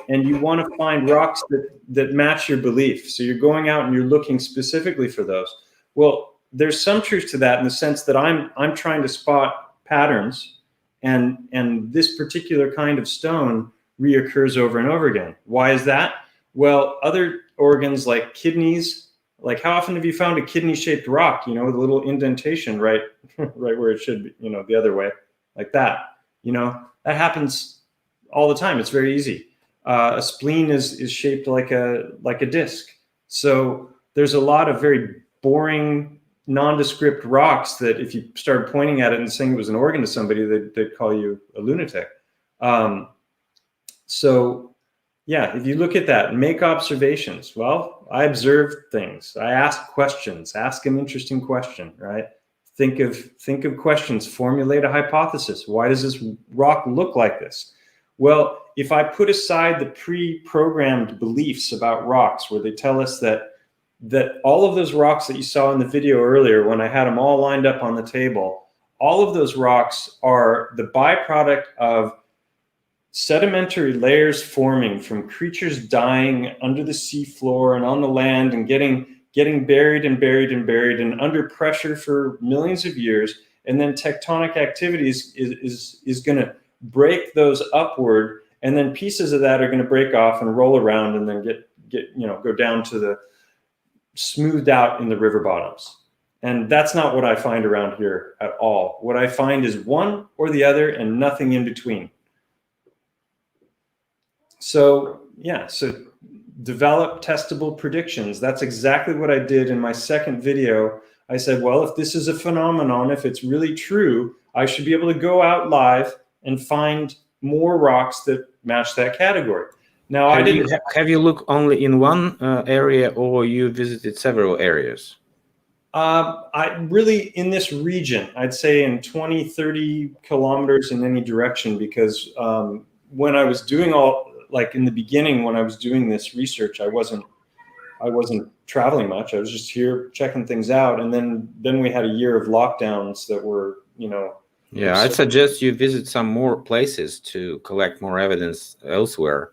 and you want to find rocks that match your belief. So you're going out and you're looking specifically for those. Well, there's some truth to that in the sense that I'm trying to spot patterns, and this particular kind of stone reoccurs over and over again. Why is that? Well, other organs like kidneys, like how often have you found a kidney-shaped rock, with a little indentation right where it should be, the other way, like that? That happens all the time. It's very easy. A spleen is shaped like a disc. So there's a lot of very boring, nondescript rocks that if you started pointing at it and saying it was an organ to somebody, they'd call you a lunatic. So yeah, if you look at that and make observations, well, I observe things. I ask questions, ask an interesting question, right? Think of questions, formulate a hypothesis. Why does this rock look like this? Well, if I put aside the pre-programmed beliefs about rocks where they tell us that all of those rocks that you saw in the video earlier, when I had them all lined up on the table, all of those rocks are the byproduct of sedimentary layers forming from creatures dying under the seafloor and on the land and getting buried and buried and buried and under pressure for millions of years. And then tectonic activities is going to break those upward, and then pieces of that are going to break off and roll around and then go down to the smoothed out in the river bottoms. And that's not what I find around here at all. What I find is one or the other and nothing in between. So yeah, so develop testable predictions. That's exactly what I did in my second video. I said, well, if this is a phenomenon, if it's really true, I should be able to go out live and find more rocks that match that category. Now, have you looked only in one area, or you visited several areas? I really, in this region, I'd say in 20, 30 kilometers in any direction, because when I was doing like in the beginning, when I was doing this research, I wasn't traveling much. I was just here checking things out. And then we had a year of lockdowns that were, Yeah, I'd suggest you visit some more places to collect more evidence elsewhere.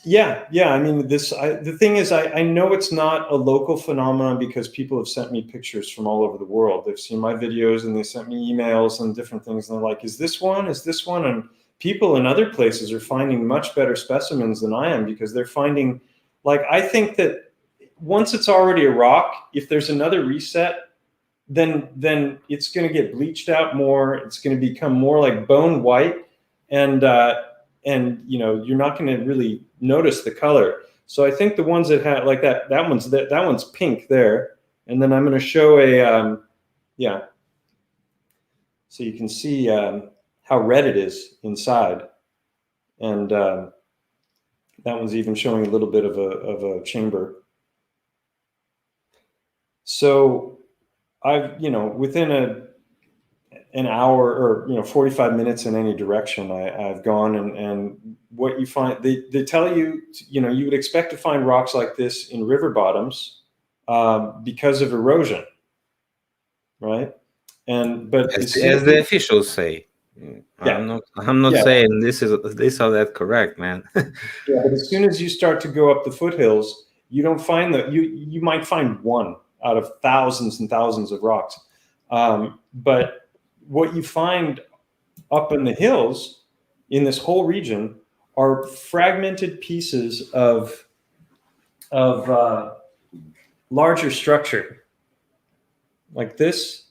Yeah. I mean, the thing is, I know it's not a local phenomenon because people have sent me pictures from all over the world. They've seen my videos and they sent me emails and different things. And they're like, is this one? Is this one? And people in other places are finding much better specimens than I am, because they're finding, like, I think that once it's already a rock, if there's another reset, then it's going to get bleached out more. It's going to become more like bone white, and you're not going to really notice the color. So I think the ones that have like that one's pink there, and then I'm going to show so you can see how red it is inside, and that one's even showing a little bit of a chamber. So I've, within an hour or 45 minutes in any direction, I've gone, and what you find, they tell you, you would expect to find rocks like this in river bottoms because of erosion, right? But as the officials say. Yeah. I'm not saying this or that correct, man. Yeah, but as soon as you start to go up the foothills, you don't find that. You might find one out of thousands and thousands of rocks. But what you find up in the hills in this whole region are fragmented pieces of larger structure like this.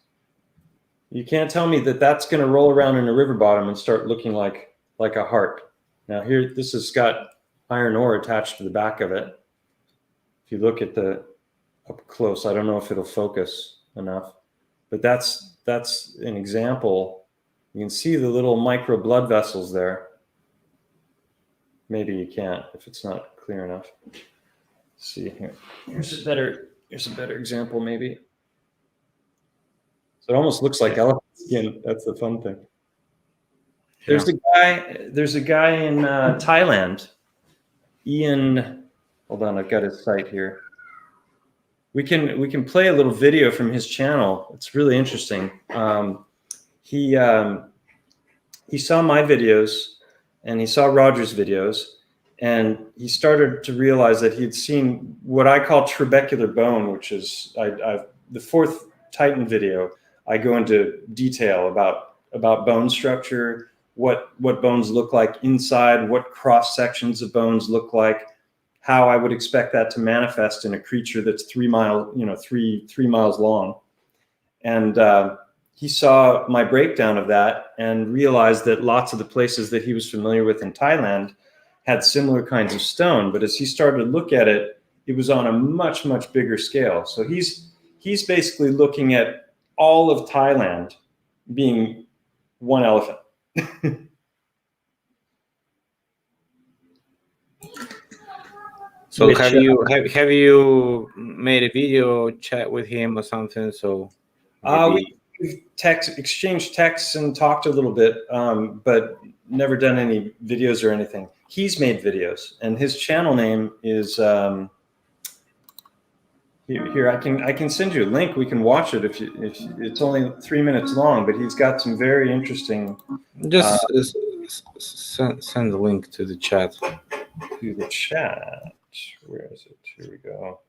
You can't tell me that that's going to roll around in a river bottom and start looking like a heart. Now here, this has got iron ore attached to the back of it. If you look at up close, I don't know if it'll focus enough, but that's an example. You can see the little micro blood vessels there. Maybe you can't if it's not clear enough. Let's see here. Here's a better example, maybe. So it almost looks like elephant skin. That's the fun thing. Yeah. There's a guy in Thailand, Ian. Hold on, I've got his site here. We can play a little video from his channel. It's really interesting. He saw my videos and he saw Roger's videos, and he started to realize that he had seen what I call trabecular bone, which is the fourth Titan video, I go into detail about bone structure, what bones look like inside, what cross sections of bones look like, how I would expect that to manifest in a creature that's 3 miles long. And he saw my breakdown of that and realized that lots of the places that he was familiar with in Thailand had similar kinds of stone. But as he started to look at it, it was on a much, much bigger scale. So he's basically looking at all of Thailand being one elephant. So have you made a video chat with him or something? So maybe... we've exchanged texts and talked a little bit, but never done any videos or anything. He's made videos, and his channel name is here. I can send you a link. We can watch it if it's only 3 minutes long, but he's got some very interesting. Just send the link to the chat. To the chat. Where is it? Here we go.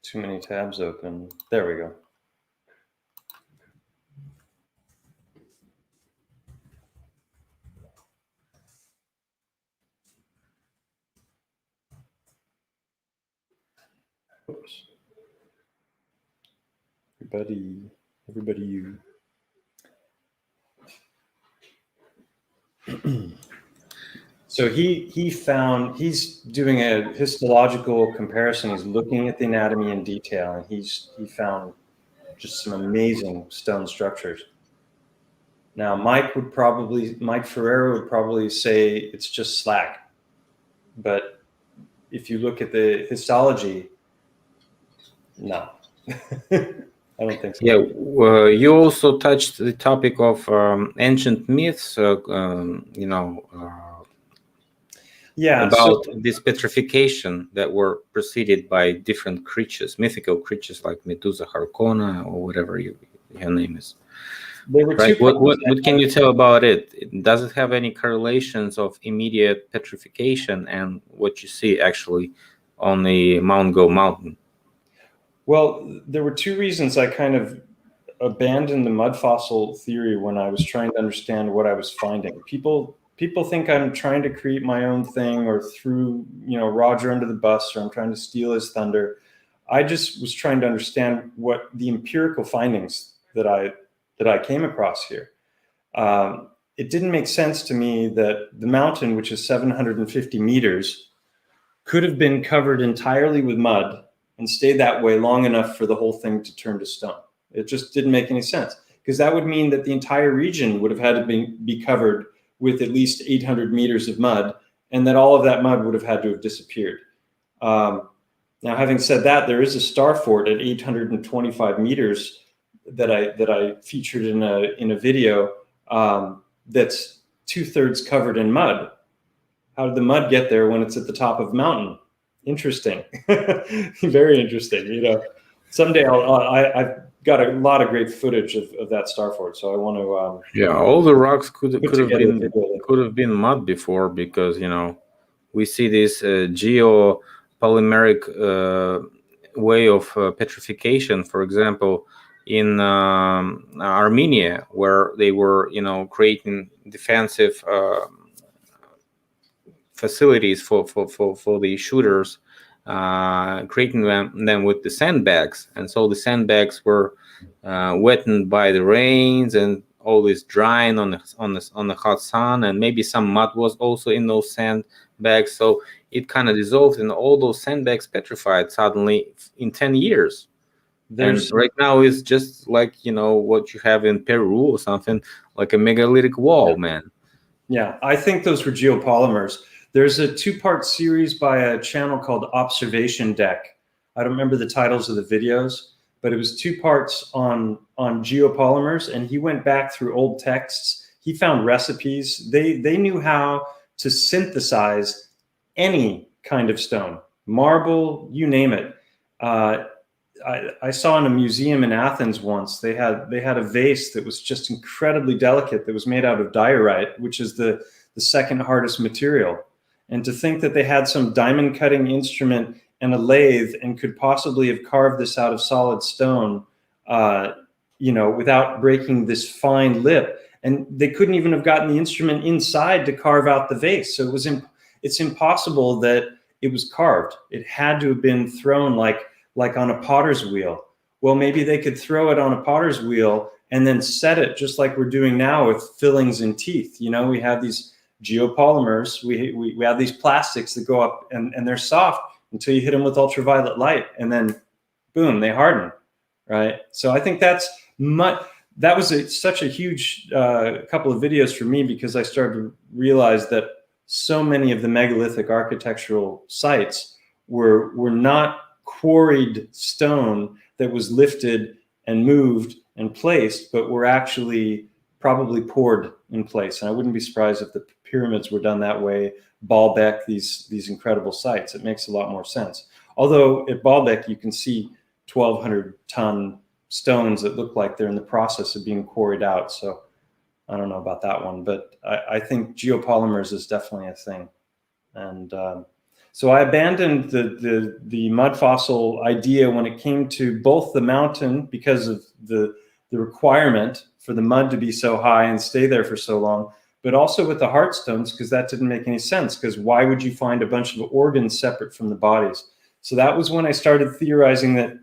Too many tabs open. There we go. Oops. Everybody, you. So he's doing a histological comparison. He's looking at the anatomy in detail, and he found just some amazing stone structures. Now, Mike Ferrero would probably say it's just slag, but if you look at the histology, no, I don't think so. Yeah, you also touched the topic of ancient myths. Yeah, about this petrification that were preceded by different creatures, mythical creatures like Medusa, Harkona, or whatever your name is. There were right. What can you tell about it? Does it have any correlations of immediate petrification and what you see actually on the Mount Go mountain? Well, there were two reasons I kind of abandoned the mud fossil theory when I was trying to understand what I was finding. People think I'm trying to create my own thing or threw Roger under the bus, or I'm trying to steal his thunder. I just was trying to understand what the empirical findings that I came across here. It didn't make sense to me that the mountain, which is 750 meters, could have been covered entirely with mud and stayed that way long enough for the whole thing to turn to stone. It just didn't make any sense, because that would mean that the entire region would have had to be covered with at least 800 meters of mud, and that all of that mud would have had to have disappeared. Now, having said that, there is a star fort at 825 meters that I featured in a video that's 2/3 covered in mud. How did the mud get there when it's at the top of the mountain? Interesting, very interesting. Someday I've got a lot of great footage of that star fort, so I want to. Yeah, all the rocks could have been mud before, because we see this geopolymeric way of petrification. For example, in Armenia, where they were creating defensive facilities for the shooters, creating them with the sandbags, and so the sandbags were wetted by the rains and always drying on the hot sun, and maybe some mud was also in those sandbags, so it kind of dissolved, and all those sandbags petrified suddenly in 10 years. And right now it's just like what you have in Peru or something, like a megalithic wall, man. Yeah, I think those were geopolymers. There's a 2-part series by a channel called Observation Deck. I don't remember the titles of the videos, but it was 2 parts on geopolymers, and he went back through old texts. He found recipes. They knew how to synthesize any kind of stone, marble, you name it. I saw in a museum in Athens once, they had a vase that was just incredibly delicate, that was made out of diorite, which is the second hardest material. And to think that they had some diamond cutting instrument and a lathe and could possibly have carved this out of solid stone, without breaking this fine lip. And they couldn't even have gotten the instrument inside to carve out the vase. So it's impossible that it was carved. It had to have been thrown like on a potter's wheel. Well, maybe they could throw it on a potter's wheel and then set it just like we're doing now with fillings and teeth. We have these geopolymers. We have these plastics that go up and they're soft until you hit them with ultraviolet light, and then boom, they harden, right? So I think that was such a huge couple of videos for me, because I started to realize that so many of the megalithic architectural sites were not quarried stone that was lifted and moved and placed, but were actually probably poured in place. And I wouldn't be surprised if the pyramids were done that way. Baalbek, these incredible sites, it makes a lot more sense. Although at Baalbek, you can see 1,200-ton stones that look like they're in the process of being quarried out. So I don't know about that one, but I think geopolymers is definitely a thing. And so I abandoned the mud fossil idea when it came to both the mountain, because of the requirement for the mud to be so high and stay there for so long, but also with the heart stones, because that didn't make any sense, because why would you find a bunch of organs separate from the bodies? So that was when I started theorizing that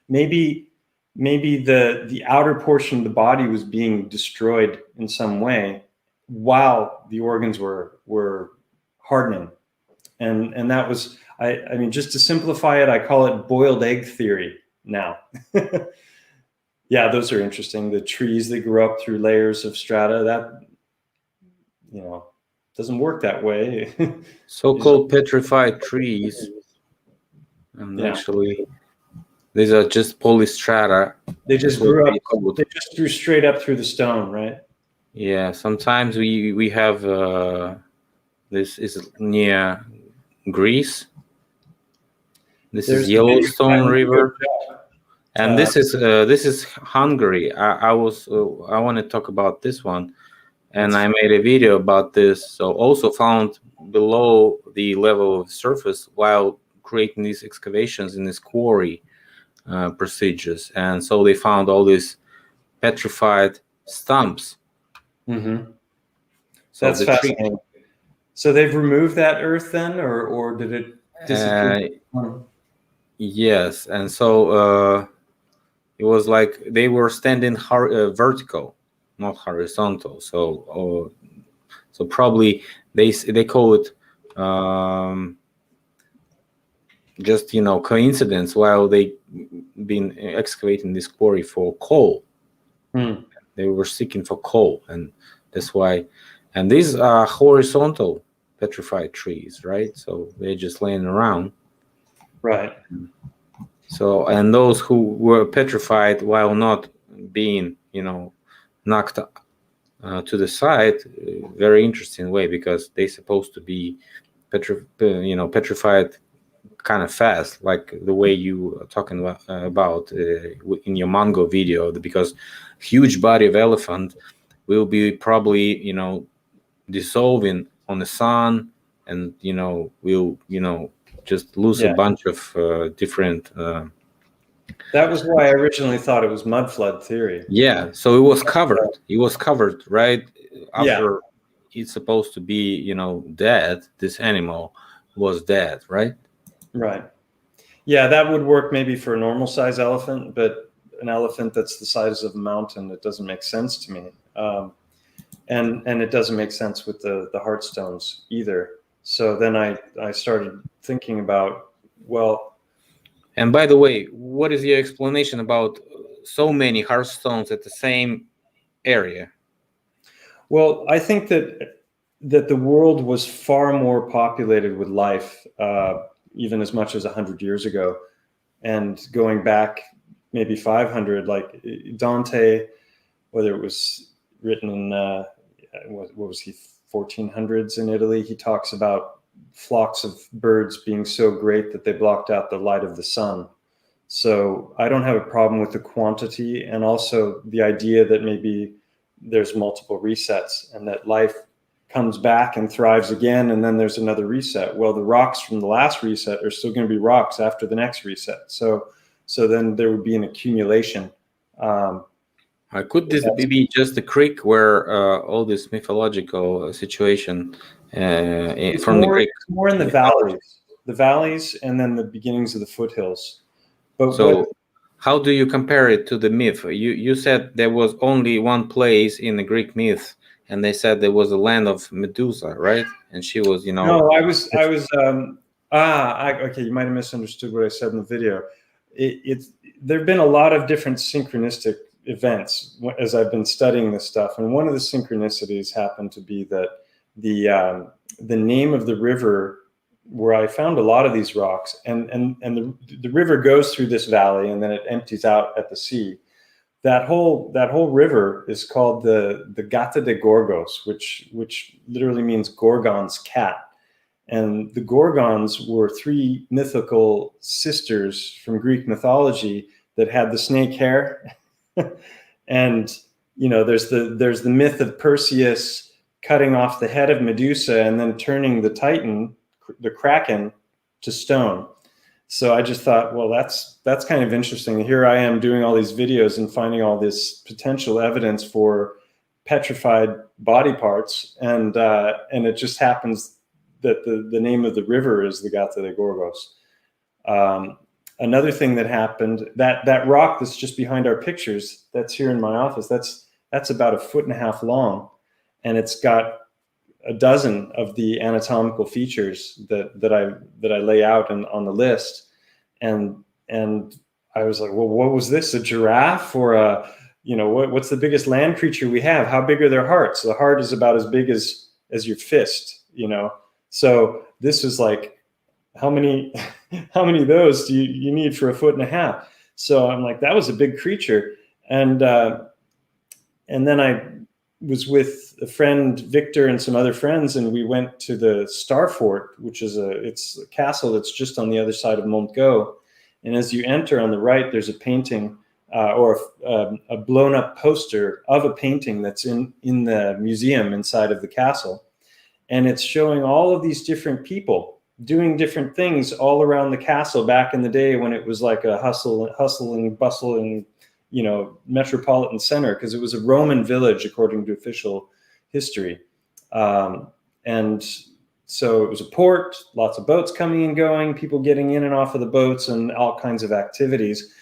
maybe the outer portion of the body was being destroyed in some way while the organs were hardening. And that was, I mean, just to simplify it, I call it boiled egg theory now. Yeah, those are interesting. The trees that grow up through layers of strata, that, doesn't work that way. So-called petrified trees. And actually, these are just polystrata. They just grew up. They just grew straight up through the stone, right? Yeah. Sometimes we have this is near Greece. There's Yellowstone River, and this is Hungary. I want to talk about this one, and I made a video about this. So also found below the level of surface while creating these excavations in this quarry procedures, and so they found all these petrified stumps. Mm-hmm. So that's fascinating. So they've removed that earth then, or did it disappear? Yes, and so it was like they were standing vertical, not horizontal. So probably they call it just coincidence while they been excavating this quarry for coal. They were seeking for coal, and that's why. And these are horizontal petrified trees, right? So they're just laying around, right? So, and those who were petrified while not being knocked to the side, very interesting way, because they're supposed to be petrified kind of fast, like the way you are talking about in your Mongo video, because huge body of elephant will be probably dissolving on the sun, and will just lose a bunch of different. That was why I originally thought it was mud flood theory. Yeah, so it was covered. It was covered right after it's supposed to be dead. This animal was dead, right? Right. Yeah, that would work maybe for a normal size elephant, but an elephant that's the size of a mountain, it doesn't make sense to me. And it doesn't make sense with the heart stones either. So then I started thinking about, well. And by the way, what is your explanation about so many heart stones at the same area? Well, I think that the world was far more populated with life, even as much as 100 years ago. And going back maybe 500, like Dante, whether it was written in, what was he, 1400s in Italy, he talks about flocks of birds being so great that they blocked out the light of the sun. So I don't have a problem with the quantity, and also the idea that maybe there's multiple resets and that life comes back and thrives again, and then there's another reset. Well, the rocks from the last reset are still going to be rocks after the next reset. So then there would be an accumulation. Could this be just the creek where all this mythological situation from the Greek? It's more in the valleys, and then the beginnings of the foothills. But so, how do you compare it to the myth? You said there was only one place in the Greek myth, and they said there was a land of Medusa, right? And she was, No, I was. Okay, you might have misunderstood what I said in the video. There have been a lot of different synchronistic events as I've been studying this stuff, and one of the synchronicities happened to be that the name of the river where I found a lot of these rocks, and the river goes through this valley and then it empties out at the sea. That whole river is called the Gata de Gorgos, which literally means Gorgon's cat. And the Gorgons were three mythical sisters from Greek mythology that had the snake hair. And there's the myth of Perseus cutting off the head of Medusa and then turning the Titan, the Kraken, to stone. So I just thought, well, that's kind of interesting. Here I am doing all these videos and finding all this potential evidence for petrified body parts, and it just happens that the name of the river is the Gata de Gorgos. Another thing that happened, that rock that's just behind our pictures, that's here in my office, that's about 1.5 feet long, and it's got a dozen of the anatomical features that I lay out on the list, and I was like, well, what was this? A giraffe or a what's the biggest land creature we have? How big are their hearts? The heart is about as big as your fist, So this is like, how many of those do you need for 1.5 feet? So I'm like, that was a big creature, and then I was with a friend, Victor, and some other friends, and we went to the Star Fort, which is it's a castle that's just on the other side of Montgo. And as you enter on the right, there's a painting or a blown up poster of a painting that's in the museum inside of the castle. And it's showing all of these different people doing different things all around the castle back in the day when it was like a hustling, bustling, metropolitan center, because it was a Roman village according to official history. And so it was a port, lots of boats coming and going, people getting in and off of the boats, and all kinds of activities.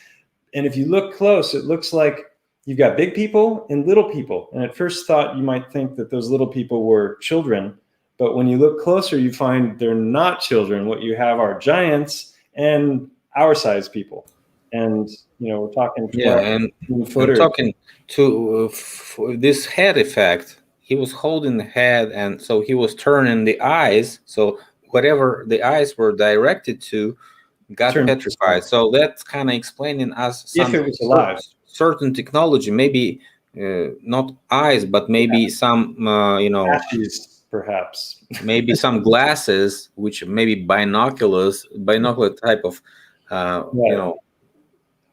And if you look close, it looks like you've got big people and little people. And at first thought, you might think that those little people were children, but when you look closer, you find they're not children. What you have are giants and our size people. And we're talking. And we're talking to this head effect. He was holding the head, and so he was turning the eyes. So whatever the eyes were directed to got petrified. So that's kind of explaining us some, if it was alive, certain technology, maybe not eyes, but maybe some perhaps maybe some glasses, which maybe binocular type of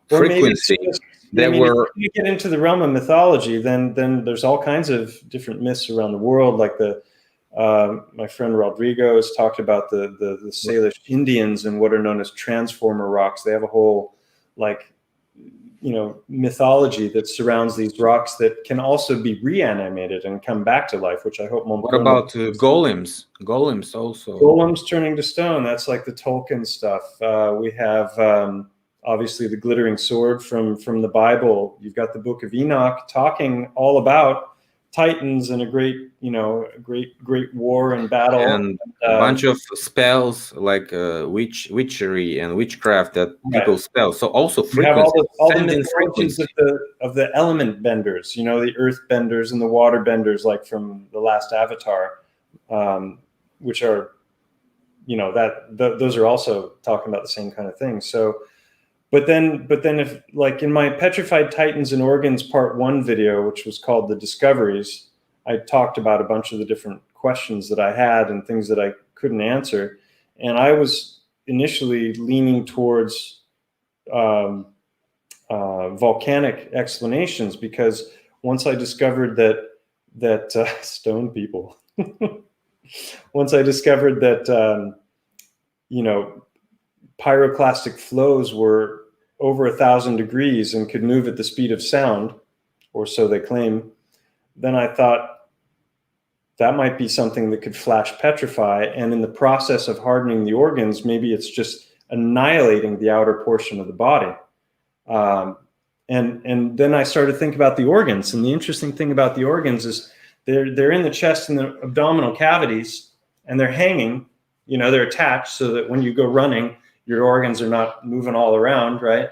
frequency. If you get into the realm of mythology, then there's all kinds of different myths around the world. Like my friend Rodrigo has talked about the Salish Indians and what are known as transformer rocks. They have a whole mythology that surrounds these rocks that can also be reanimated and come back to life, which I hope. What about golems? Golems also. Golems turning to stone. That's like the Tolkien stuff. We have obviously the glittering sword from the Bible. You've got the Book of Enoch talking all about Titans and a great war and battle, and a bunch of spells like witchery and witchcraft that people spell. So also frequency. You have all the mythologies of the element benders, the earth benders and the water benders, like from the last Avatar, which are, those are also talking about the same kind of thing. So. But then if, like in my Petrified Titans and Organs Part 1 video, which was called The Discoveries, I talked about a bunch of the different questions that I had and things that I couldn't answer. And I was initially leaning towards volcanic explanations, because once I discovered that stone people, once I discovered that, pyroclastic flows were over 1,000 degrees and could move at the speed of sound, or so they claim, then I thought that might be something that could flash petrify. And in the process of hardening the organs, maybe it's just annihilating the outer portion of the body. And then I started to think about the organs. And the interesting thing about the organs is they're in the chest and the abdominal cavities, and they're hanging, they're attached so that when you go running, your organs are not moving all around, right?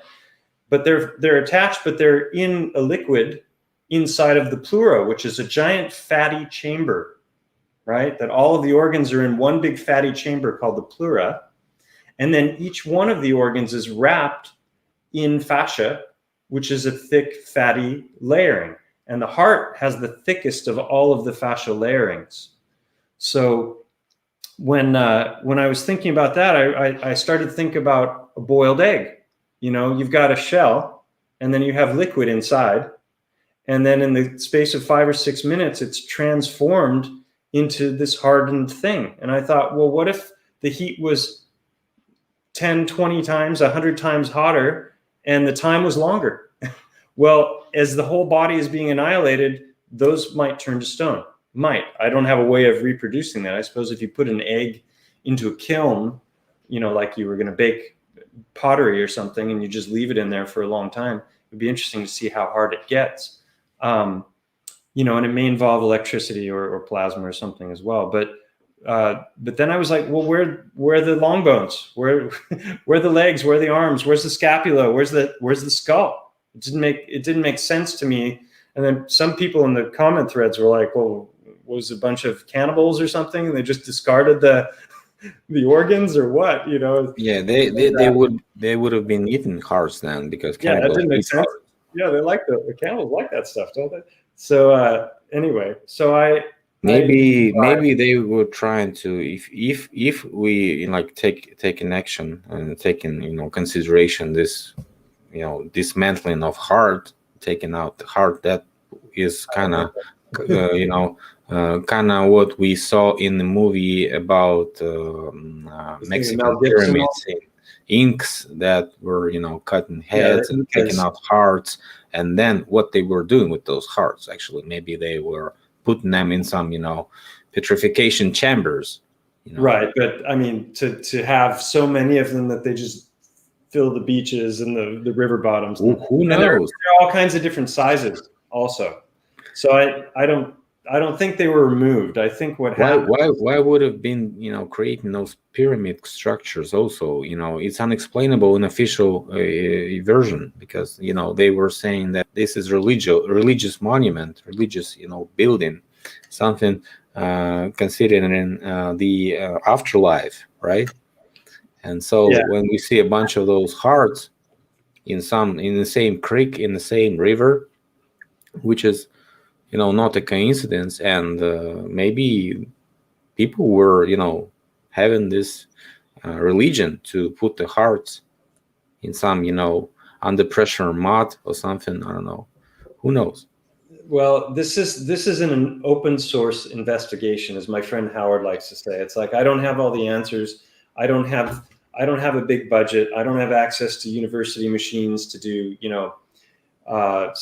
But they're attached, but they're in a liquid inside of the pleura, which is a giant fatty chamber, right? That all of the organs are in one big fatty chamber called the pleura. And then each one of the organs is wrapped in fascia, which is a thick, fatty layering. And the heart has the thickest of all of the fascia layerings. So when I was thinking about that, I started to think about a boiled egg. You've got a shell, and then you have liquid inside. And then in the space of 5 or 6 minutes, it's transformed into this hardened thing. And I thought, well, what if the heat was 10, 20 times, 100 times hotter, and the time was longer? Well, as the whole body is being annihilated, those might turn to stone. Might. I don't have a way of reproducing that. I suppose if you put an egg into a kiln, like you were going to bake pottery or something, and you just leave it in there for a long time, it'd be interesting to see how hard it gets. And it may involve electricity or plasma or something as well. But then I was like, well, where are the long bones? Where are the legs? Where are the arms? Where's the scapula? Where's the skull? It didn't make sense to me. And then some people in the comment threads were like, well, was a bunch of cannibals or something, and they just discarded the organs, or what? Yeah, they would have been eating hearts then, because that didn't make sense. Hearts. Yeah, they like the cannibals like that stuff, don't they? So anyway, so maybe they were trying to, if we take an action and take in consideration this dismantling of heart, taking out the heart, that is kind of kind of what we saw in the movie about Mexican pyramids in inks that were cutting heads and taking out hearts, and then what they were doing with those hearts. Actually, maybe they were putting them in some petrification chambers, right? But I mean, to have so many of them that they just fill the beaches and the river bottoms. Who knows? And there are all kinds of different sizes also. So I don't think they were removed. I think what happened. Why would have been creating those pyramid structures also? It's unexplainable in official version, because they were saying that this is religious monument, religious building, something considering the afterlife, right? And so when we see a bunch of those hearts in the same creek, in the same river, which is not a coincidence, and maybe people were having this religion to put the hearts in some under pressure mud or something. I don't know. Who knows? Well, this is an open source investigation, as my friend Howard likes to say. It's like, I don't have all the answers. I don't have a big budget. I don't have access to university machines to do, I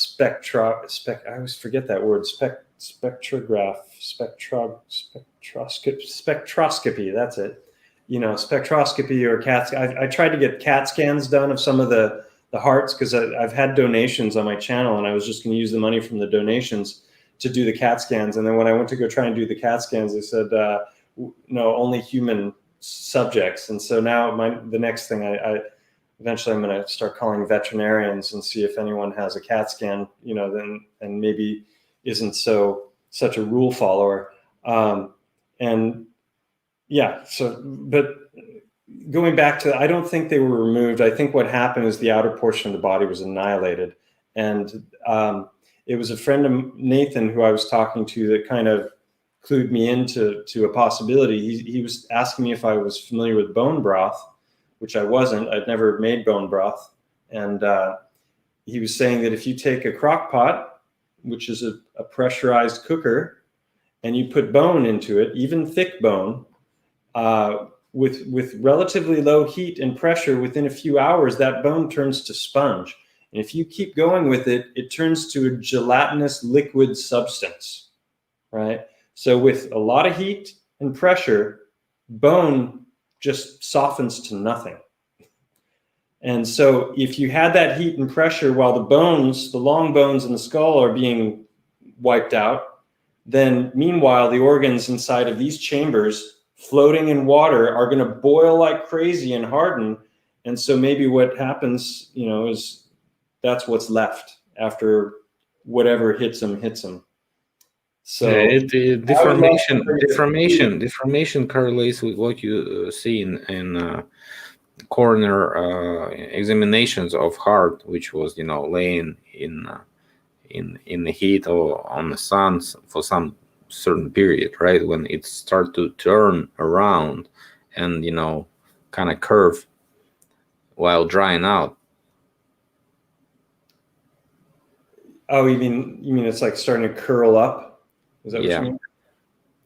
always forget that word, spectroscopy. That's it. Spectroscopy or CAT. I tried to get CAT scans done of some of the hearts, because I've had donations on my channel, and I was just going to use the money from the donations to do the CAT scans. And then when I went to go try and do the CAT scans, they said, no, only human subjects. And so now the next thing eventually I'm going to start calling veterinarians and see if anyone has a CAT scan, then, and maybe isn't such a rule follower. But going back to, I don't think they were removed. I think what happened is the outer portion of the body was annihilated. And it was a friend of Nathan who I was talking to that kind of clued me into a possibility. He was asking me if I was familiar with bone broth, which I wasn't. I'd never made bone broth. And he was saying that if you take a crock pot, which is a pressurized cooker, and you put bone into it, even thick bone, with relatively low heat and pressure, within a few hours, that bone turns to sponge. And if you keep going with it, it turns to a gelatinous liquid substance, right? So with a lot of heat and pressure, bone just softens to nothing. And so if you had that heat and pressure while the bones, the long bones in the skull, are being wiped out, then meanwhile, the organs inside of these chambers floating in water are going to boil like crazy and harden. And so maybe what happens, is that's what's left after whatever hits them. So deformation correlates with what you see in coroner examinations of heart, which was laying in the heat or on the sun for some certain period, right? When it starts to turn around and kind of curve while drying out. Oh, you mean it's like starting to curl up? Is that what you mean?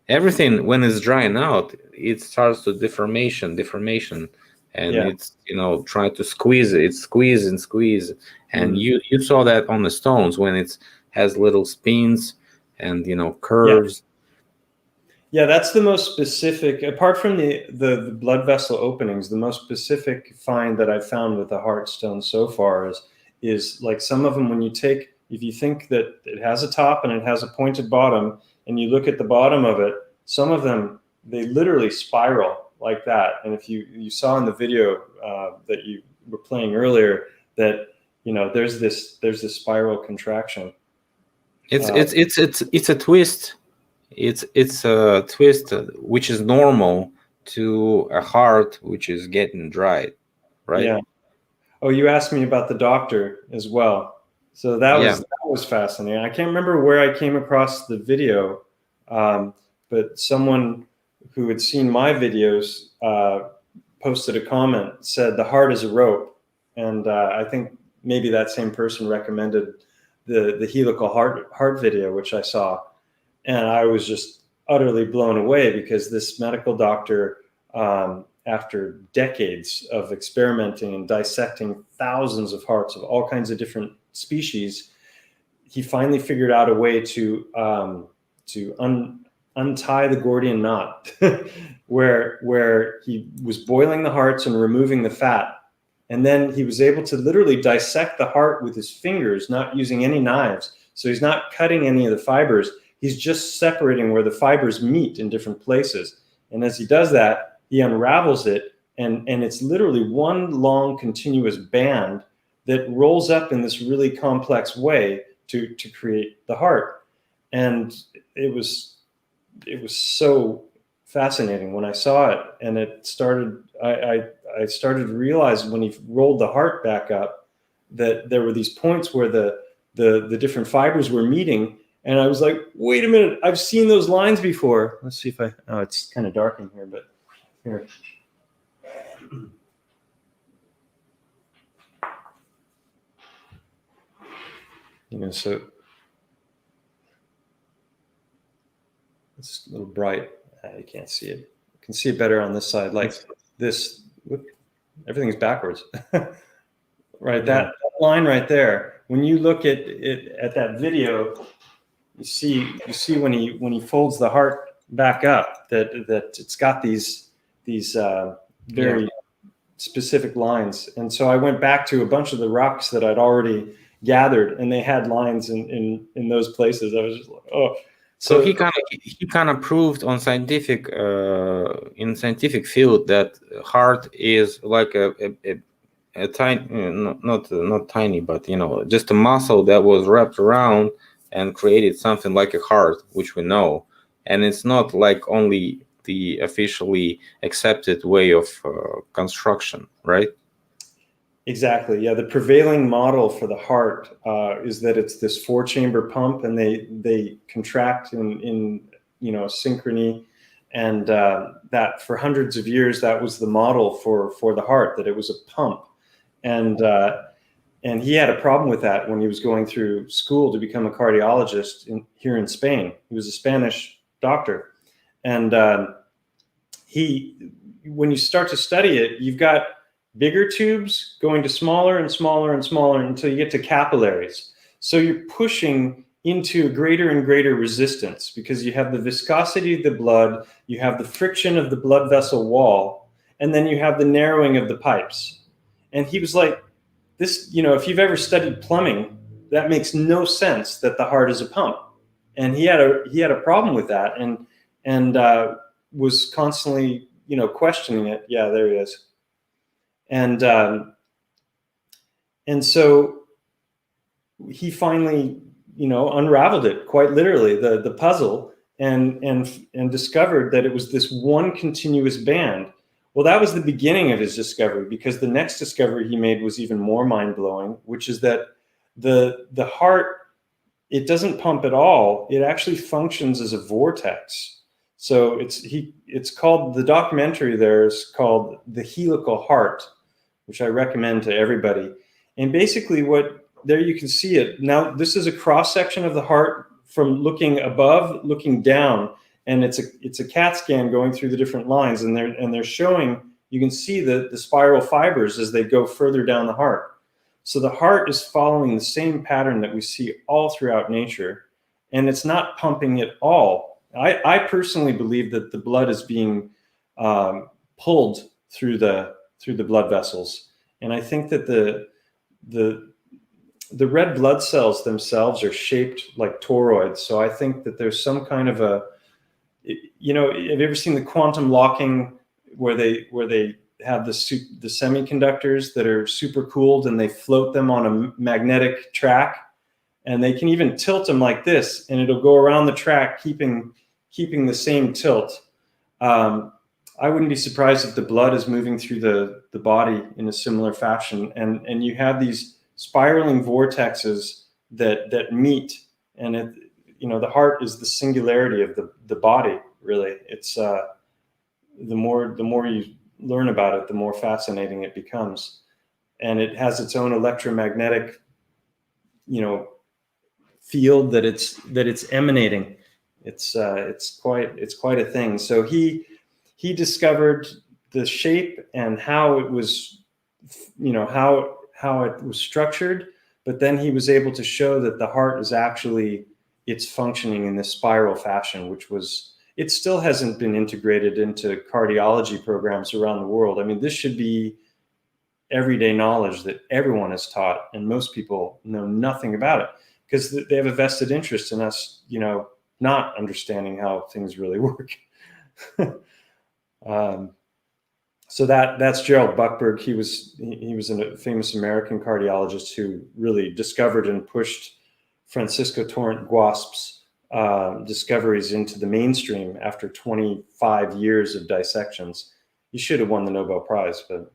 Everything, when it's drying out, it starts to deformation, and it's trying to squeeze it. It's squeeze, and you saw that on the stones when it has little spins and curves. Yeah, that's the most specific, apart from the blood vessel openings, the most specific find that I've found with the heart stone so far is like some of them, if you think that it has a top and it has a pointed bottom, and you look at the bottom of it, some of them, they literally spiral like that. And if you saw in the video that you were playing earlier, that there's this spiral contraction. It's a twist. It's a twist which is normal to a heart which is getting dried, right? Yeah. Oh, you asked me about the doctor as well. So that was fascinating. I can't remember where I came across the video, but someone who had seen my videos posted a comment, said the heart is a rope. And I think maybe that same person recommended the helical heart video, which I saw. And I was just utterly blown away, because this medical doctor, after decades of experimenting and dissecting thousands of hearts of all kinds of different species, he finally figured out a way to untie the Gordian knot, where he was boiling the hearts and removing the fat. And then he was able to literally dissect the heart with his fingers, not using any knives. So he's not cutting any of the fibers. He's just separating where the fibers meet in different places. And as he does that, he unravels it, and it's literally one long continuous band that rolls up in this really complex way to create the heart. And it was so fascinating when I saw it. And it started, I started to realize when he rolled the heart back up that there were these points where the different fibers were meeting. And I was like, wait a minute, I've seen those lines before. Let's see if it's kind of dark in here, but here. So it's a little bright. You can't see it. You can see it better on this side. Like this, everything's backwards. Right, that line right there. When you look at it at that video, you see when he folds the heart back up that it's got these very specific lines. And so I went back to a bunch of the rocks that I'd already gathered, and they had lines in those places. I was just like, oh. So he kind of proved on scientific in scientific field that heart is like a tiny, not tiny, but just a muscle that was wrapped around and created something like a heart, which we know, and it's not like only the officially accepted way of construction, right? Exactly. Yeah, the prevailing model for the heart is that it's this 4-chamber pump, and they contract in synchrony, and that for hundreds of years that was the model for the heart, that it was a pump, and he had a problem with that when he was going through school to become a cardiologist here in Spain. He was a Spanish doctor. And when you start to study it, you've got bigger tubes going to smaller and smaller and smaller until you get to capillaries. So you're pushing into a greater and greater resistance because you have the viscosity of the blood, you have the friction of the blood vessel wall, and then you have the narrowing of the pipes. And he was like, this, if you've ever studied plumbing, that makes no sense that the heart is a pump. And he had a problem with that, and was constantly, questioning it. Yeah, there he is. And so he finally, unraveled it, quite literally, the puzzle, and discovered that it was this one continuous band. Well, that was the beginning of his discovery, because the next discovery he made was even more mind-blowing, which is that the heart, it doesn't pump at all. It actually functions as a vortex. So it's called, the documentary there is called The Helical Heart, which I recommend to everybody. And basically there you can see it. Now, this is a cross-section of the heart from looking above, looking down, and it's a CAT scan going through the different lines, and they're showing, you can see the spiral fibers as they go further down the heart. So the heart is following the same pattern that we see all throughout nature, and it's not pumping at all. I personally believe that the blood is being pulled through the blood vessels, and I think that the red blood cells themselves are shaped like toroids. So I think that there's some kind of have you ever seen the quantum locking where they have the semiconductors that are super cooled and they float them on a magnetic track, and they can even tilt them like this and it'll go around the track, keeping the same tilt. I wouldn't be surprised if the blood is moving through the body in a similar fashion, and you have these spiraling vortexes that meet, and the heart is the singularity of the body, really. It's the more you learn about it, the more fascinating it becomes, and it has its own electromagnetic field that it's emanating. It's quite a thing. So he discovered the shape and how it was, how it was structured, but then he was able to show that the heart is actually, it's functioning in this spiral fashion, it still hasn't been integrated into cardiology programs around the world. I mean, this should be everyday knowledge that everyone is taught, and most people know nothing about it because they have a vested interest in us, not understanding how things really work. So that's Gerald Buchberg. He was a famous American cardiologist who really discovered and pushed Francisco Torrent Guasp's discoveries into the mainstream after 25 years of dissections. He should have won the Nobel Prize, but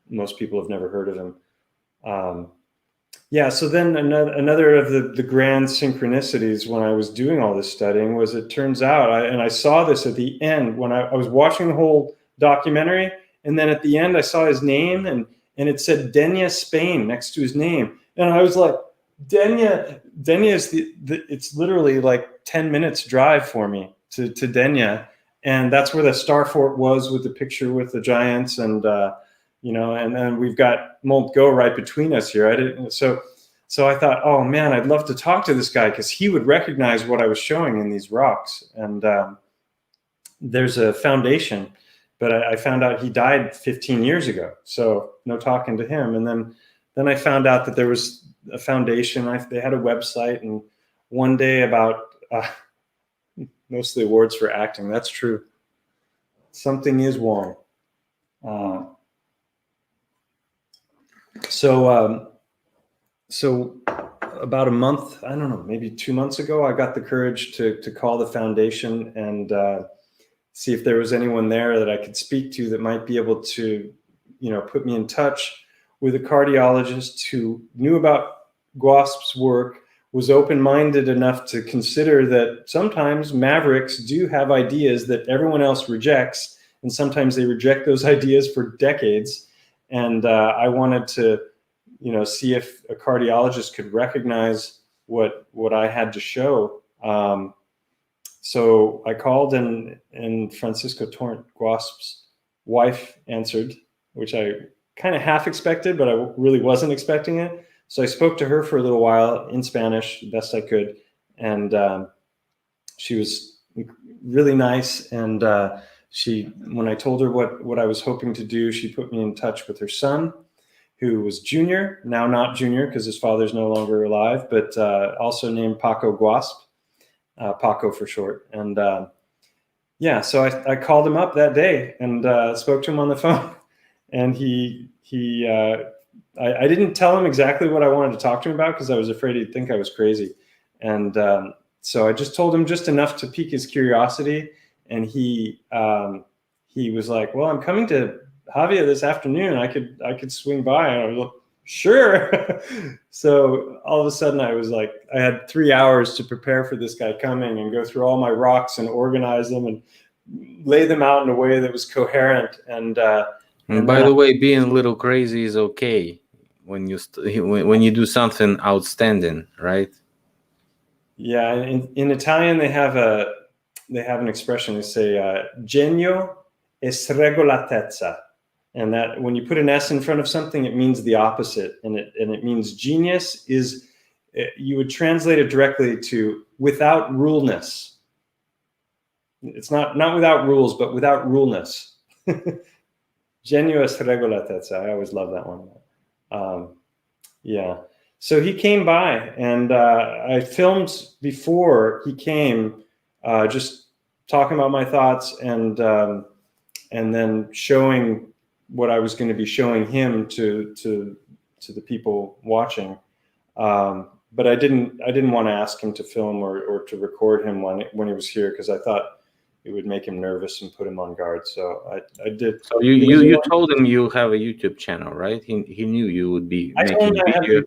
most people have never heard of him. So then another of the grand synchronicities when I was doing all this studying was, it turns out, I saw this at the end when I was watching the whole documentary, and then at the end I saw his name and it said Denia, Spain next to his name, and I was like, Denia is it's literally like 10 minutes drive for me to Denia, and that's where the star fort was with the picture with the giants, and and then we've got Montgo right between us here. So I thought, oh man, I'd love to talk to this guy because he would recognize what I was showing in these rocks. And there's a foundation, but I found out he died 15 years ago, so no talking to him. And then I found out that there was a foundation. They had a website, and one day about mostly awards for acting. That's true. Something is wrong. So about a month, I don't know, maybe 2 months ago, I got the courage to call the foundation and see if there was anyone there that I could speak to that might be able to, put me in touch with a cardiologist who knew about Guasp's work, was open-minded enough to consider that sometimes mavericks do have ideas that everyone else rejects, and sometimes they reject those ideas for decades. And I wanted to, see if a cardiologist could recognize what I had to show, So I called, and Francisco Torrent Guasp's wife answered, which I kind of half expected, but I really wasn't expecting it. So I spoke to her for a little while in Spanish, the best I could, and she was really nice. And when I told her what I was hoping to do, she put me in touch with her son, who was Junior, now not Junior because his father's no longer alive, but also named Paco Guasp, Paco for short. And yeah, so I called him up that day and spoke to him on the phone. And I didn't tell him exactly what I wanted to talk to him about because I was afraid he'd think I was crazy. And so I just told him just enough to pique his curiosity. And he was like, well, I'm coming to Javier this afternoon. I could swing by. And I was like, sure. So all of a sudden I was like, I had 3 hours to prepare for this guy coming and go through all my rocks and organize them and lay them out in a way that was coherent. And by the way, being a little crazy is okay when you do something outstanding, right? Yeah, in Italian they have an expression. They say genio è sregolatezza, and that when you put an S in front of something, it means the opposite, and it means genius is, you would translate it directly to without ruleness. It's not without rules, but without ruleness. Genio è sregolatezza. I always love that one. Yeah. So he came by, and I filmed before he came, just talking about my thoughts, and then showing what I was going to be showing him to the people watching. But I didn't want to ask him to film or to record him when he was here, because I thought it would make him nervous and put him on guard. So I did. So you told him you have a YouTube channel, right? He knew you would be making a video.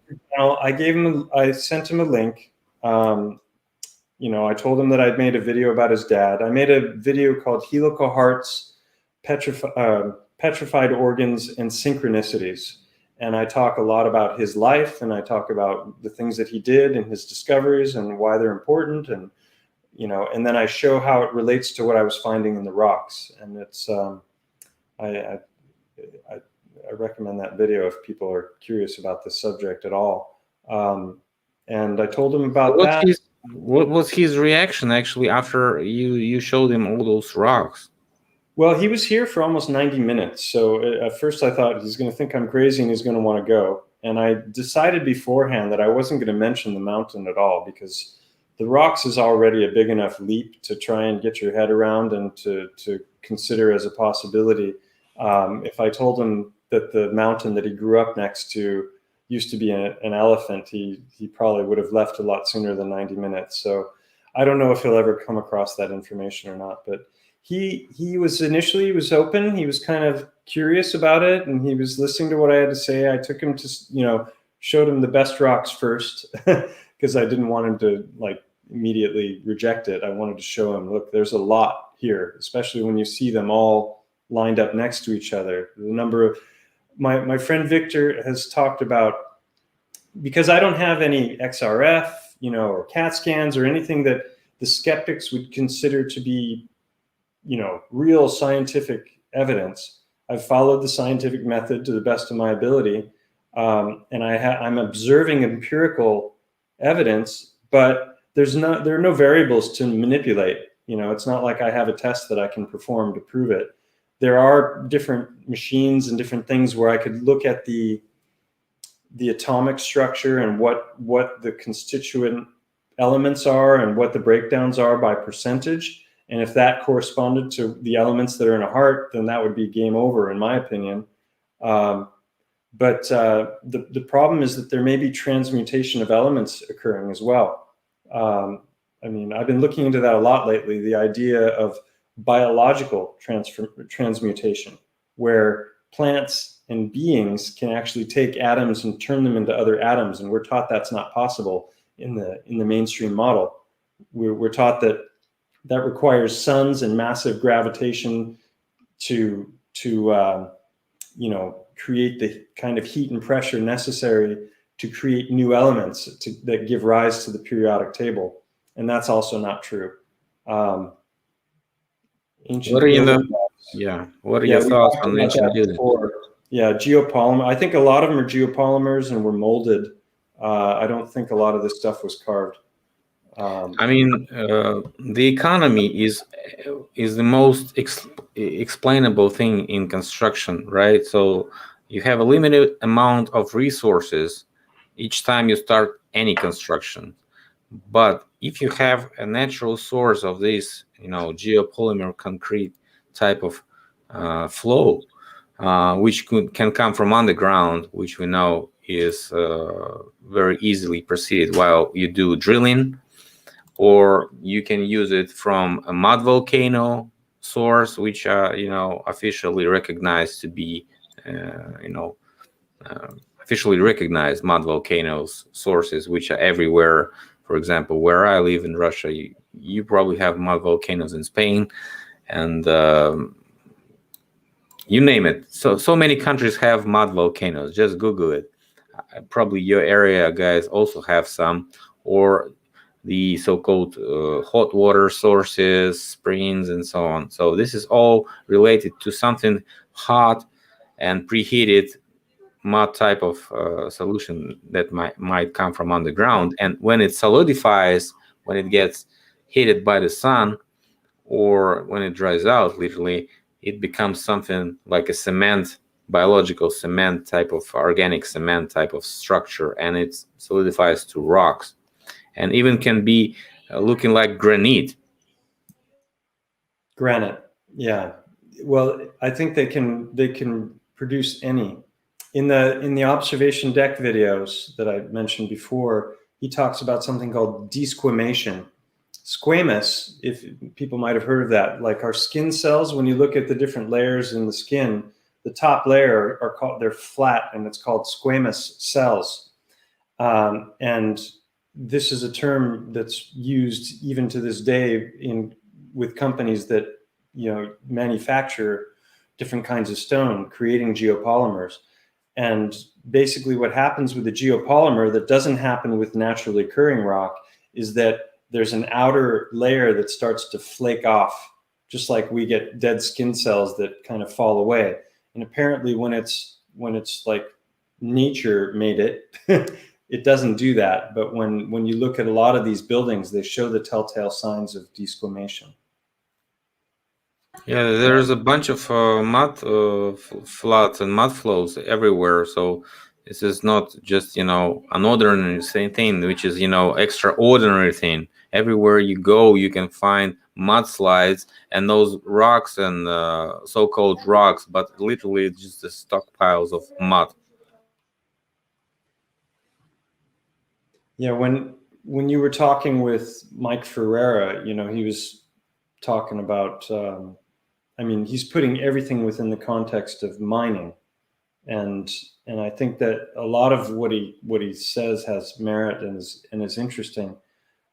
I sent him a link. I told him that I'd made a video about his dad. I made a video called Helical Hearts, Petrified Organs, and Synchronicities. And I talk a lot about his life, and I talk about the things that he did and his discoveries and why they're important. And and then I show how it relates to what I was finding in the rocks. And it's, I recommend that video if people are curious about this subject at all. And I told him about that. What was his reaction actually after you showed him all those rocks? Well, he was here for almost 90 minutes. So at first I thought he's going to think I'm crazy and he's going to want to go. And I decided beforehand that I wasn't going to mention the mountain at all, because the rocks is already a big enough leap to try and get your head around and to consider as a possibility. If I told him that the mountain that he grew up next to used to be an elephant, he probably would have left a lot sooner than 90 minutes. So I don't know if he'll ever come across that information or not. But he was open. He was kind of curious about it, and he was listening to what I had to say. I took him to, showed him the best rocks first, because I didn't want him to immediately reject it. I wanted to show him, look, there's a lot here, especially when you see them all lined up next to each other. The number of my friend Victor has talked about, because I don't have any XRF, or CAT scans or anything that the skeptics would consider to be, real scientific evidence. I've followed the scientific method to the best of my ability. And I'm observing empirical evidence, but there are no variables to manipulate. It's not like I have a test that I can perform to prove it. There are different machines and different things where I could look at the atomic structure and what the constituent elements are and what the breakdowns are by percentage. And if that corresponded to the elements that are in a heart, then that would be game over, in my opinion. But the problem is that there may be transmutation of elements occurring as well. I've been looking into that a lot lately, the idea of biological transmutation, where plants and beings can actually take atoms and turn them into other atoms. And we're taught that's not possible in the mainstream model. We're taught that requires suns and massive gravitation to create the kind of heat and pressure necessary to create new elements that give rise to the periodic table. And that's also not true. Ancient What are you building. What are Yeah, your we thoughts talked on about ancient that buildings? before. Yeah, geopolymer. I think a lot of them are geopolymers and were molded. I don't think a lot of this stuff was carved. I mean, the economy is the most explainable thing in construction, right? So you have a limited amount of resources each time you start any construction. But if you have a natural source of this, geopolymer concrete type of flow, which can come from underground, which we know is very easily proceeded while you do drilling, or you can use it from a mud volcano source, which are officially recognized to be officially recognized mud volcanoes sources, which are everywhere. For example, where I live in Russia, you probably have mud volcanoes in Spain, and you name it. So many countries have mud volcanoes. Just Google it. Probably your area guys also have some, or the so-called hot water sources, springs, and so on. So this is all related to something hot and preheated mud type of solution that might come from underground. And when it solidifies, when it gets heated by the sun, or when it dries out, literally, it becomes something like a cement, biological cement type of organic cement type of structure, and it solidifies to rocks, and even can be looking like granite. Granite. Yeah. Well, I think they can produce any. In the observation deck videos that I mentioned before, he talks about something called desquamation. Squamous, if people might have heard of that, like our skin cells, when you look at the different layers in the skin, the top layer are called, they're flat, and it's called squamous cells. And this is a term that's used even to this day with companies that manufacture different kinds of stone, creating geopolymers. And basically what happens with the geopolymer that doesn't happen with naturally occurring rock is that there's an outer layer that starts to flake off, just like we get dead skin cells that kind of fall away. And apparently when it's like nature made it, it doesn't do that. But when you look at a lot of these buildings, they show the telltale signs of desquamation. Yeah, there's a bunch of mud floods and mud flows everywhere. So this is not just an ordinary same thing, which is extraordinary thing. Everywhere you go, you can find mudslides and those rocks and so-called rocks, but literally it's just the stockpiles of mud. Yeah, when you were talking with Mike Ferreira, he was talking about. I mean, he's putting everything within the context of mining, and I think that a lot of what he says has merit and is interesting.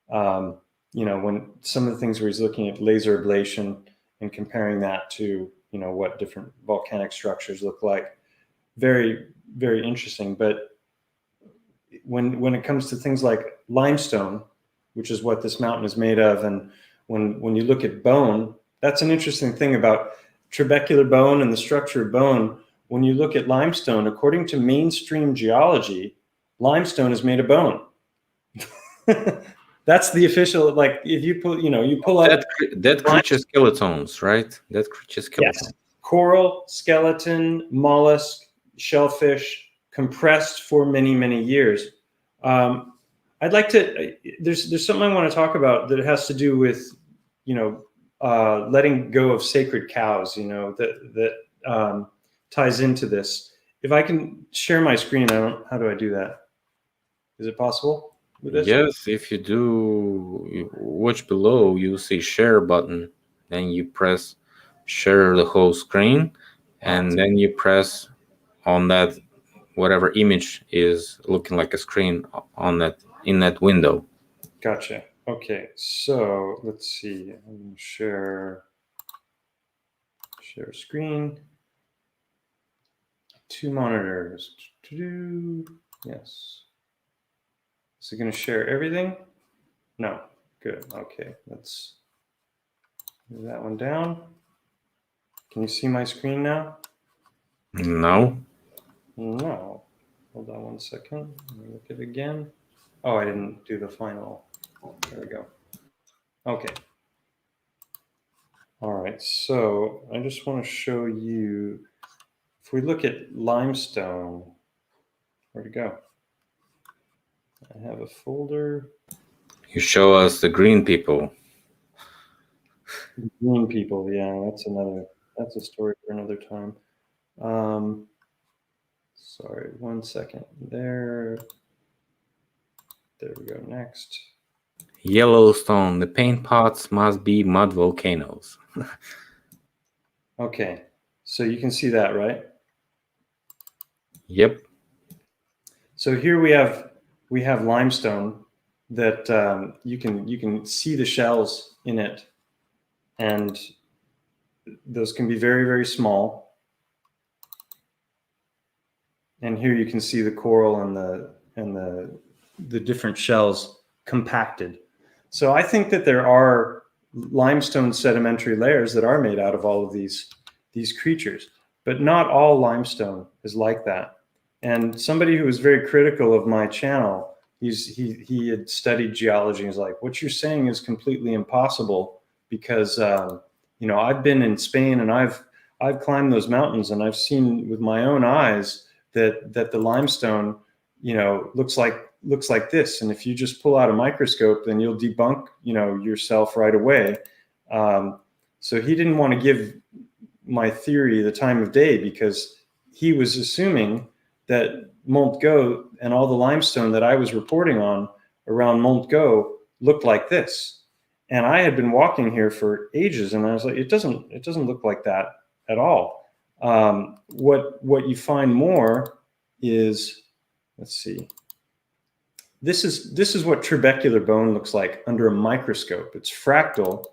When some of the things where he's looking at laser ablation and comparing that to what different volcanic structures look like, very, very interesting. But when it comes to things like limestone, which is what this mountain is made of, and when you look at bone, that's an interesting thing about trabecular bone and the structure of bone. When you look at limestone, according to mainstream geology, limestone is made of bone. That's the official, like, if you pull up That creature skeletons, right? That creature skeleton. yes, coral, skeleton, mollusk, shellfish, compressed for many, many years. I'd like to. There's something I want to talk about that has to do with letting go of sacred cows. That ties into this. If I can share my screen, how do I do that? Is it possible with this? Yes, if you watch below, you see share button. Then you press share the whole screen, and then you press on that whatever image is looking like a screen on that in that window. Gotcha. Okay, so let's see. I'm going to share screen. 2 monitors. Yes. Is it going to share everything? No. Good. Okay. Move that one down. Can you see my screen now? No. No. Hold on 1 second. Let me look at it again. Oh, I didn't do the final. There we go. Okay. All right. So I just want to show you, if we look at limestone, where'd it go? I have a folder. You show us the green people. Green people, yeah, that's a story for another time. Sorry, 1 second. There we go. Next. Yellowstone. The paint pots must be mud volcanoes. Okay, so you can see that, right? Yep. So here we have limestone that you can see the shells in it, and those can be very, very small. And here you can see the coral and the different shells compacted. So I think that there are limestone sedimentary layers that are made out of all of these creatures, but not all limestone is like that. And somebody who was very critical of my channel, he had studied geology, and he's like, what you're saying is completely impossible, because I've been in Spain and I've climbed those mountains, and I've seen with my own eyes that the limestone looks like this, and if you just pull out a microscope, then you'll debunk yourself right away. So he didn't want to give my theory the time of day, because he was assuming that Mont Go and all the limestone that I was reporting on around Mont Go looked like this. And I had been walking here for ages, and I was like, it doesn't look like that at all. What you find more is, let's see. This is what trabecular bone looks like under a microscope. It's fractal.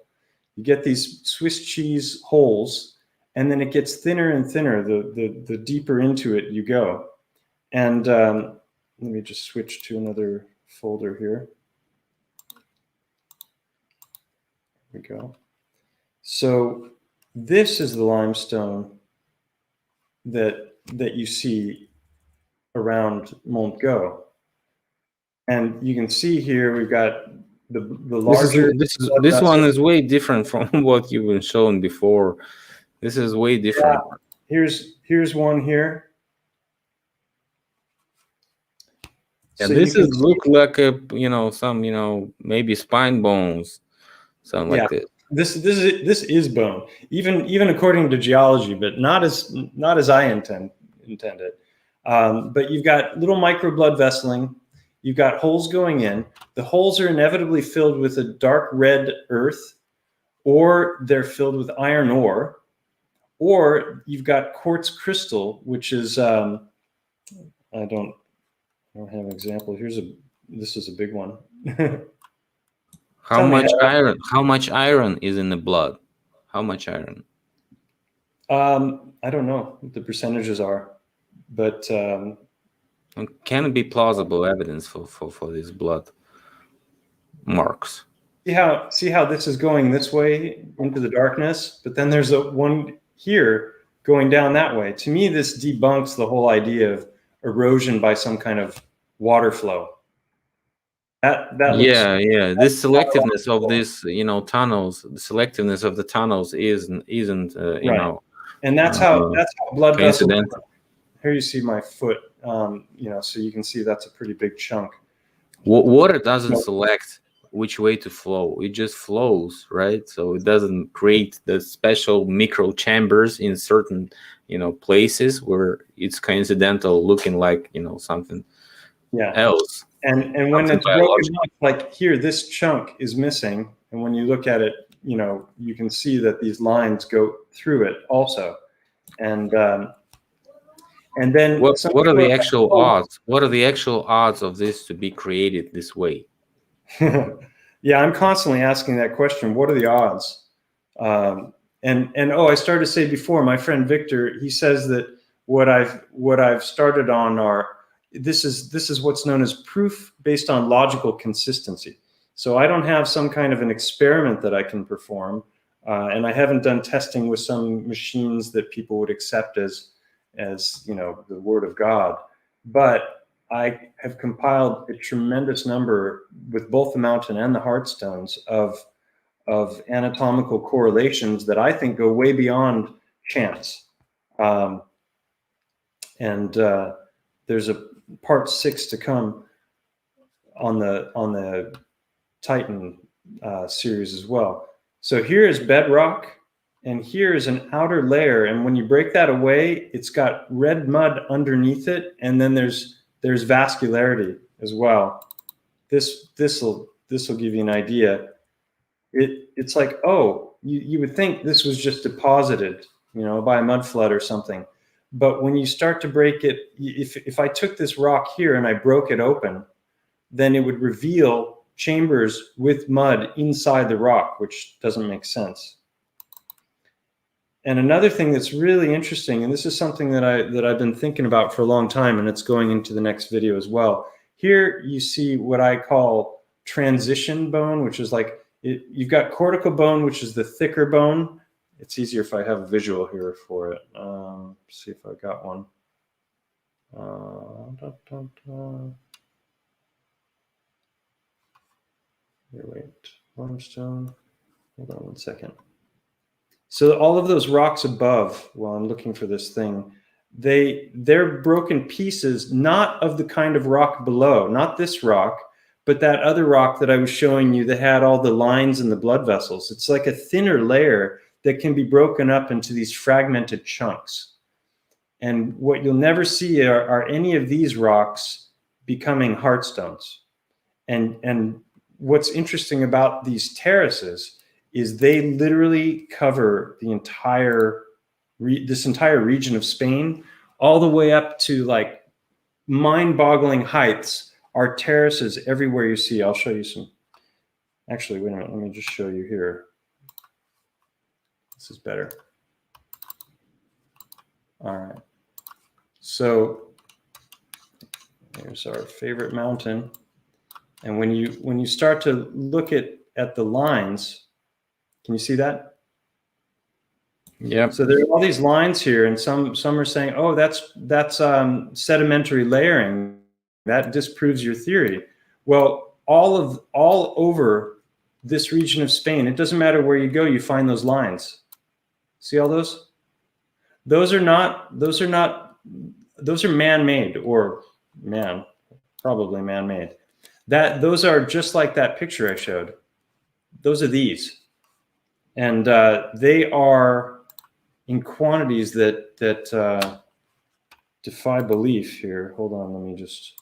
You get these Swiss cheese holes, and then it gets thinner and thinner the deeper into it you go. And let me just switch to another folder here. There we go. So this is the limestone that you see around Mont Go. And you can see here we've got the larger. This one is way different from what you've been shown before. This is way different. Yeah. Here's one here. Yeah, so this is look like a some maybe spine bones, something like this. This is bone, even according to geology, but not as I intend it. But you've got little micro blood vesseling. You've got holes going in. The holes are inevitably filled with a dark red earth, or they're filled with iron ore, or you've got quartz crystal, which is I don't have an example. This is a big one. How much iron? How much iron is in the blood? How much iron? I don't know what the percentages are, but can it be plausible evidence for these blood marks? See how this is going this way into the darkness, but then there's one here going down that way. To me, this debunks the whole idea of erosion by some kind of water flow. That This selectiveness of this tunnels, the selectiveness of the tunnels isn't and that's how blood vessels. Here you see my foot, so you can see that's a pretty big chunk. Water doesn't select which way to flow; it just flows, right? So it doesn't create the special micro chambers in certain places where it's coincidental, looking like something else. And when it's broken up, like here, this chunk is missing, and when you look at it, you can see that these lines go through it also, and then what are the actual odds? What are the actual odds of this to be created this way? Yeah, I'm constantly asking that question. What are the odds? I started to say before, my friend Victor, he says that what I've started on are. This is what's known as proof based on logical consistency. So I don't have some kind of an experiment that I can perform. And I haven't done testing with some machines that people would accept as the word of God. But I have compiled a tremendous number with both the mountain and the hard stones of anatomical correlations that I think go way beyond chance. And there's a part 6 to come on the Titan series as well. So here is bedrock, and here is an outer layer. And when you break that away, it's got red mud underneath it, and then there's vascularity as well. This will give you an idea. It's like, oh, you would think this was just deposited, by a mud flood or something. But when you start to break it, if I took this rock here and I broke it open, then it would reveal chambers with mud inside the rock, which doesn't make sense. And another thing that's really interesting, and this is something that I've been thinking about for a long time, and it's going into the next video as well. Here you see what I call transition bone, which is like, you've got cortical bone, which is the thicker bone. It's easier if I have a visual here for it. See if I got one. Here, wait, limestone. Hold on one second. So all of those rocks above, while I'm looking for this thing, they're broken pieces, not of the kind of rock below, not this rock, but that other rock that I was showing you that had all the lines and the blood vessels. It's like a thinner layer that can be broken up into these fragmented chunks. And what you'll never see are any of these rocks becoming hard stones. And what's interesting about these terraces is they literally cover the entire this entire region of Spain, all the way up to like mind-boggling heights are terraces everywhere you see. I'll show you some. Actually, wait a minute. Let me just show you here. This is better. All right. So here's our favorite mountain. And when you start to look at the lines, can you see that? Yeah. So there are all these lines here, and some are saying, "Oh, that's sedimentary layering. That disproves your theory." Well, all over this region of Spain, it doesn't matter where you go, you find those lines. See all those? Those are man-made, or probably man-made. Those are just like that picture I showed. Those are these, and they are in quantities that defy belief. Here, hold on, let me just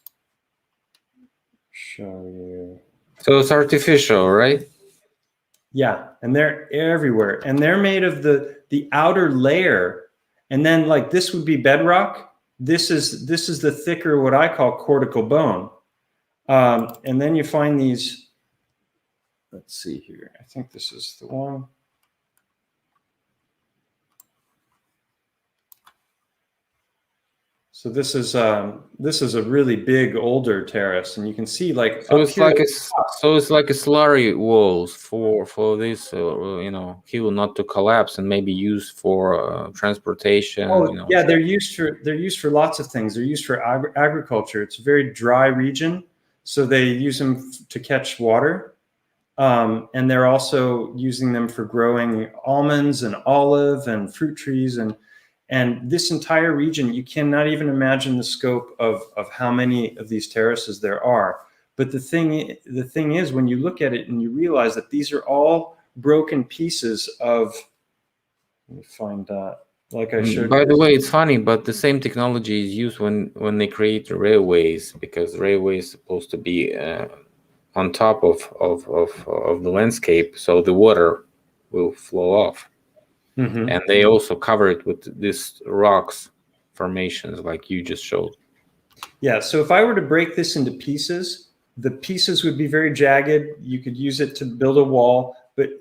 show you. So it's artificial, right? Yeah, and they're everywhere, and they're made of the outer layer, and then like this would be bedrock. This is the thicker, what I call cortical bone, and then you find these. Let's see here. I think this is the one. So this is a really big older terrace, and you can see like so it's like a slurry walls for this hill not to collapse and maybe used for transportation. Oh, yeah, they're used for lots of things. They're used for agriculture. It's a very dry region, so they use them to catch water, and they're also using them for growing almonds and olive and fruit trees and this entire region. You cannot even imagine the scope of how many of these terraces there are. But the thing is, when you look at it and you realize that these are all broken pieces of, let me find that, like I showed. By the way, it's funny, but the same technology is used when they create railways, because railway is supposed to be on top of the landscape, so the water will flow off. Mm-hmm. And they also cover it with these rocks formations like you just showed. Yeah, so if I were to break this into pieces, the pieces would be very jagged. You could use it to build a wall, but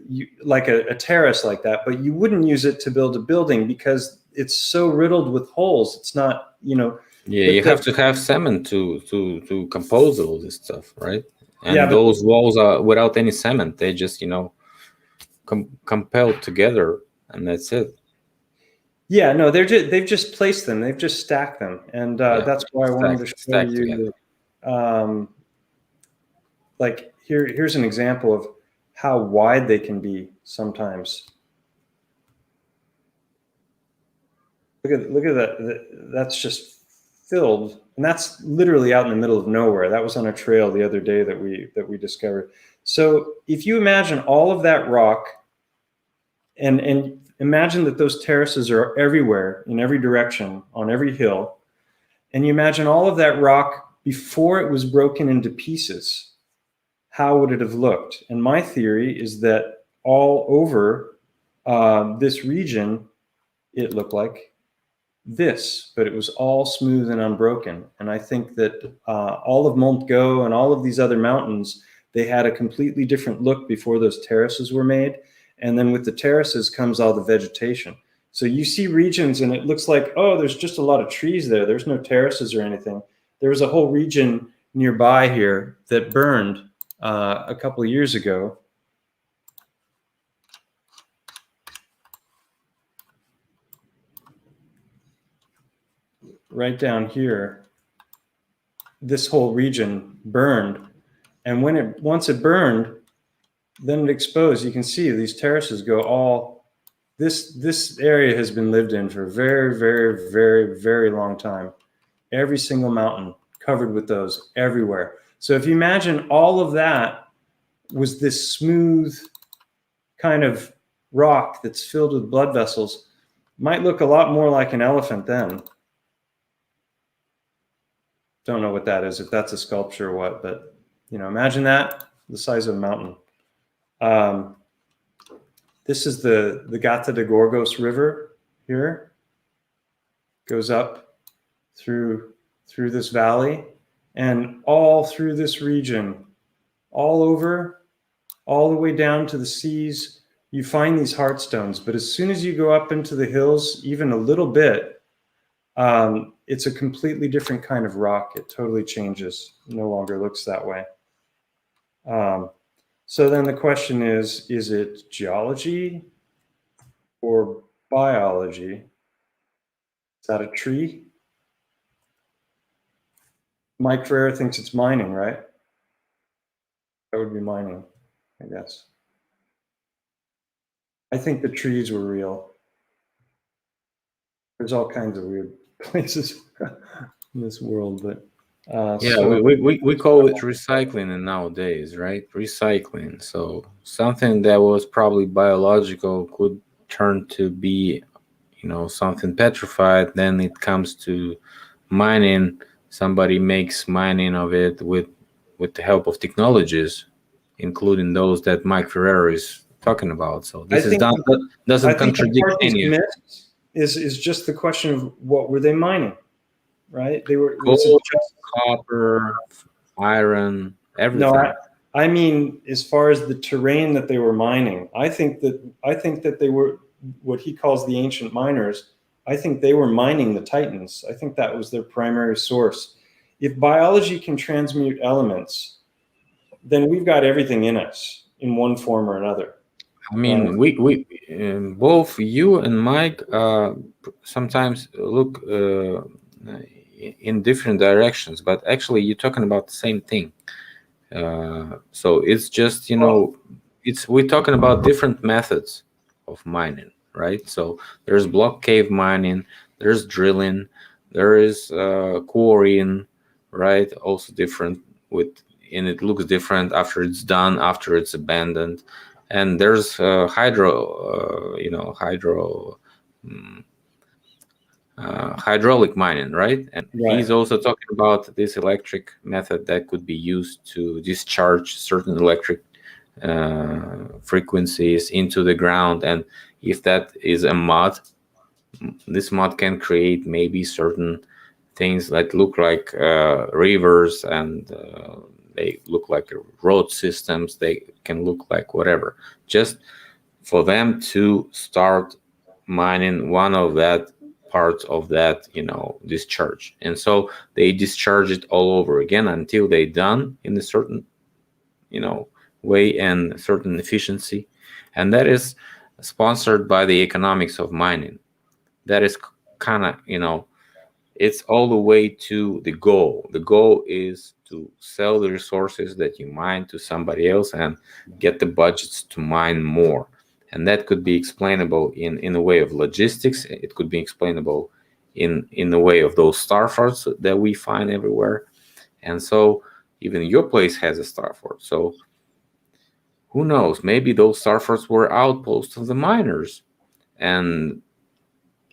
like a terrace like that, but you wouldn't use it to build a building because it's so riddled with holes. It's not, Yeah, you have to have cement to compose all this stuff, right? And those walls are without any cement. They just, compelled together, and that's it. Yeah, no, they've just placed them. They've just stacked them, and that's why I wanted to show Stacked you. together. Like here's an example of how wide they can be sometimes. Look at that. That's just filled, and that's literally out in the middle of nowhere. That was on a trail the other day that we discovered. So if you imagine all of that rock, and imagine that those terraces are everywhere, in every direction, on every hill, and you imagine all of that rock before it was broken into pieces, how would it have looked? And my theory is that all over this region, it looked like this, but it was all smooth and unbroken. And I think that all of Montgo and all of these other mountains, they had a completely different look before those terraces were made. And then with the terraces comes all the vegetation. So you see regions and it looks like, oh, there's just a lot of trees there. There's no terraces or anything. There was a whole region nearby here that burned a couple of years ago. Right down here, this whole region burned. And once it burned, then it exposed. You can see these terraces go all, this area has been lived in for a very, very, very, very long time. Every single mountain covered with those everywhere. So if you imagine all of that was this smooth kind of rock that's filled with blood vessels, might look a lot more like an elephant then. Don't know what that is, if that's a sculpture or what, but you know, imagine that, the size of a mountain. This is the Gata de Gorgos River here. Goes up through this valley and all through this region, all over, all the way down to the seas. You find these heartstones, but as soon as you go up into the hills, even a little bit, it's a completely different kind of rock. It totally changes. It no longer looks that way. So then the question is it geology or biology? Is that a tree? Mike Ferrer thinks it's mining, right? That would be mining, I guess. I think the trees were real. There's all kinds of weird places in this world, but yeah, so we call it recycling nowadays, right? Recycling. So something that was probably biological could turn to be, you know, something petrified. Then it comes to mining. Somebody makes mining of it with the help of technologies, including those that Mike Ferrer is talking about. So this doesn't contradict any of it. Is just the question of what were they mining, right? They were gold, copper, iron, everything. No, I mean as far as the terrain that they were mining. I think that they were what he calls the ancient miners. I think they were mining the Titans. I think that was their primary source. If biology can transmute elements, then we've got everything in us in one form or another. I mean, we both you and Mike sometimes look in different directions, but actually you're talking about the same thing. So it's just, you know, we're talking about different methods of mining, right? So there's block cave mining, there's drilling, there is quarrying, right? Also different and it looks different after it's done, after it's abandoned. And there's hydraulic mining, right? And he's also talking about this electric method that could be used to discharge certain electric frequencies into the ground. And if that is a mud, this mud can create maybe certain things that look like rivers, and they look like road systems. They can look like whatever. Just for them to start mining one of that parts of that, you know, discharge. And so they discharge it all over again until they're done in a certain way and certain efficiency, and that is sponsored by the economics of mining. That is kind of, it's all the way to the goal. The goal is to sell the resources that you mine to somebody else and get the budgets to mine more. And that could be explainable in the way of logistics. It could be explainable in the way of those star forts that we find everywhere. And so even your place has a star fort. So who knows? Maybe those star forts were outposts of the miners. And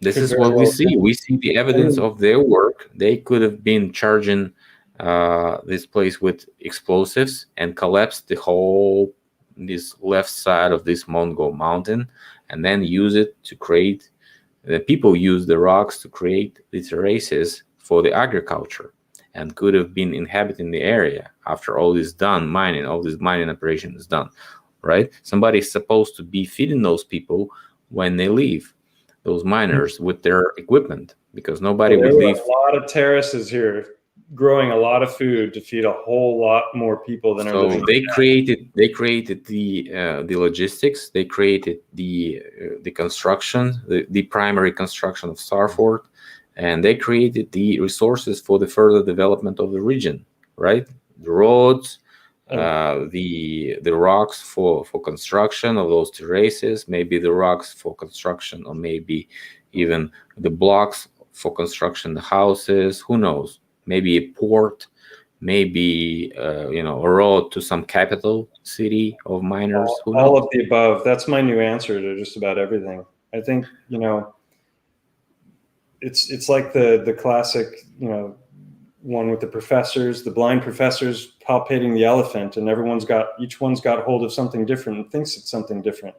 this Could is very what we well see. We see the evidence be. of their work. They could have been charging this place with explosives and collapsed this left side of this Mongol mountain, and then use it to create. The people use the rocks to create the terraces for the agriculture, and could have been inhabiting the area after all this mining operation is done, right? Somebody is supposed to be feeding those people when they leave, those miners, with their equipment, because nobody There would were leave. a lot of terraces here, growing a lot of food to feed a whole lot more people than are So living. they created the logistics. They created the construction, the primary construction of Starfort, and they created the resources for the further development of the region, right? The roads, the rocks for construction of those terraces, maybe the rocks for construction, or maybe even the blocks for construction, the houses. Who knows? Maybe a port, maybe a road to some capital city of miners. Who All knows? of the above. That's my new answer to just about everything. I think it's like the classic one with the professors, the blind professors palpating the elephant, and each one's got hold of something different and thinks it's something different.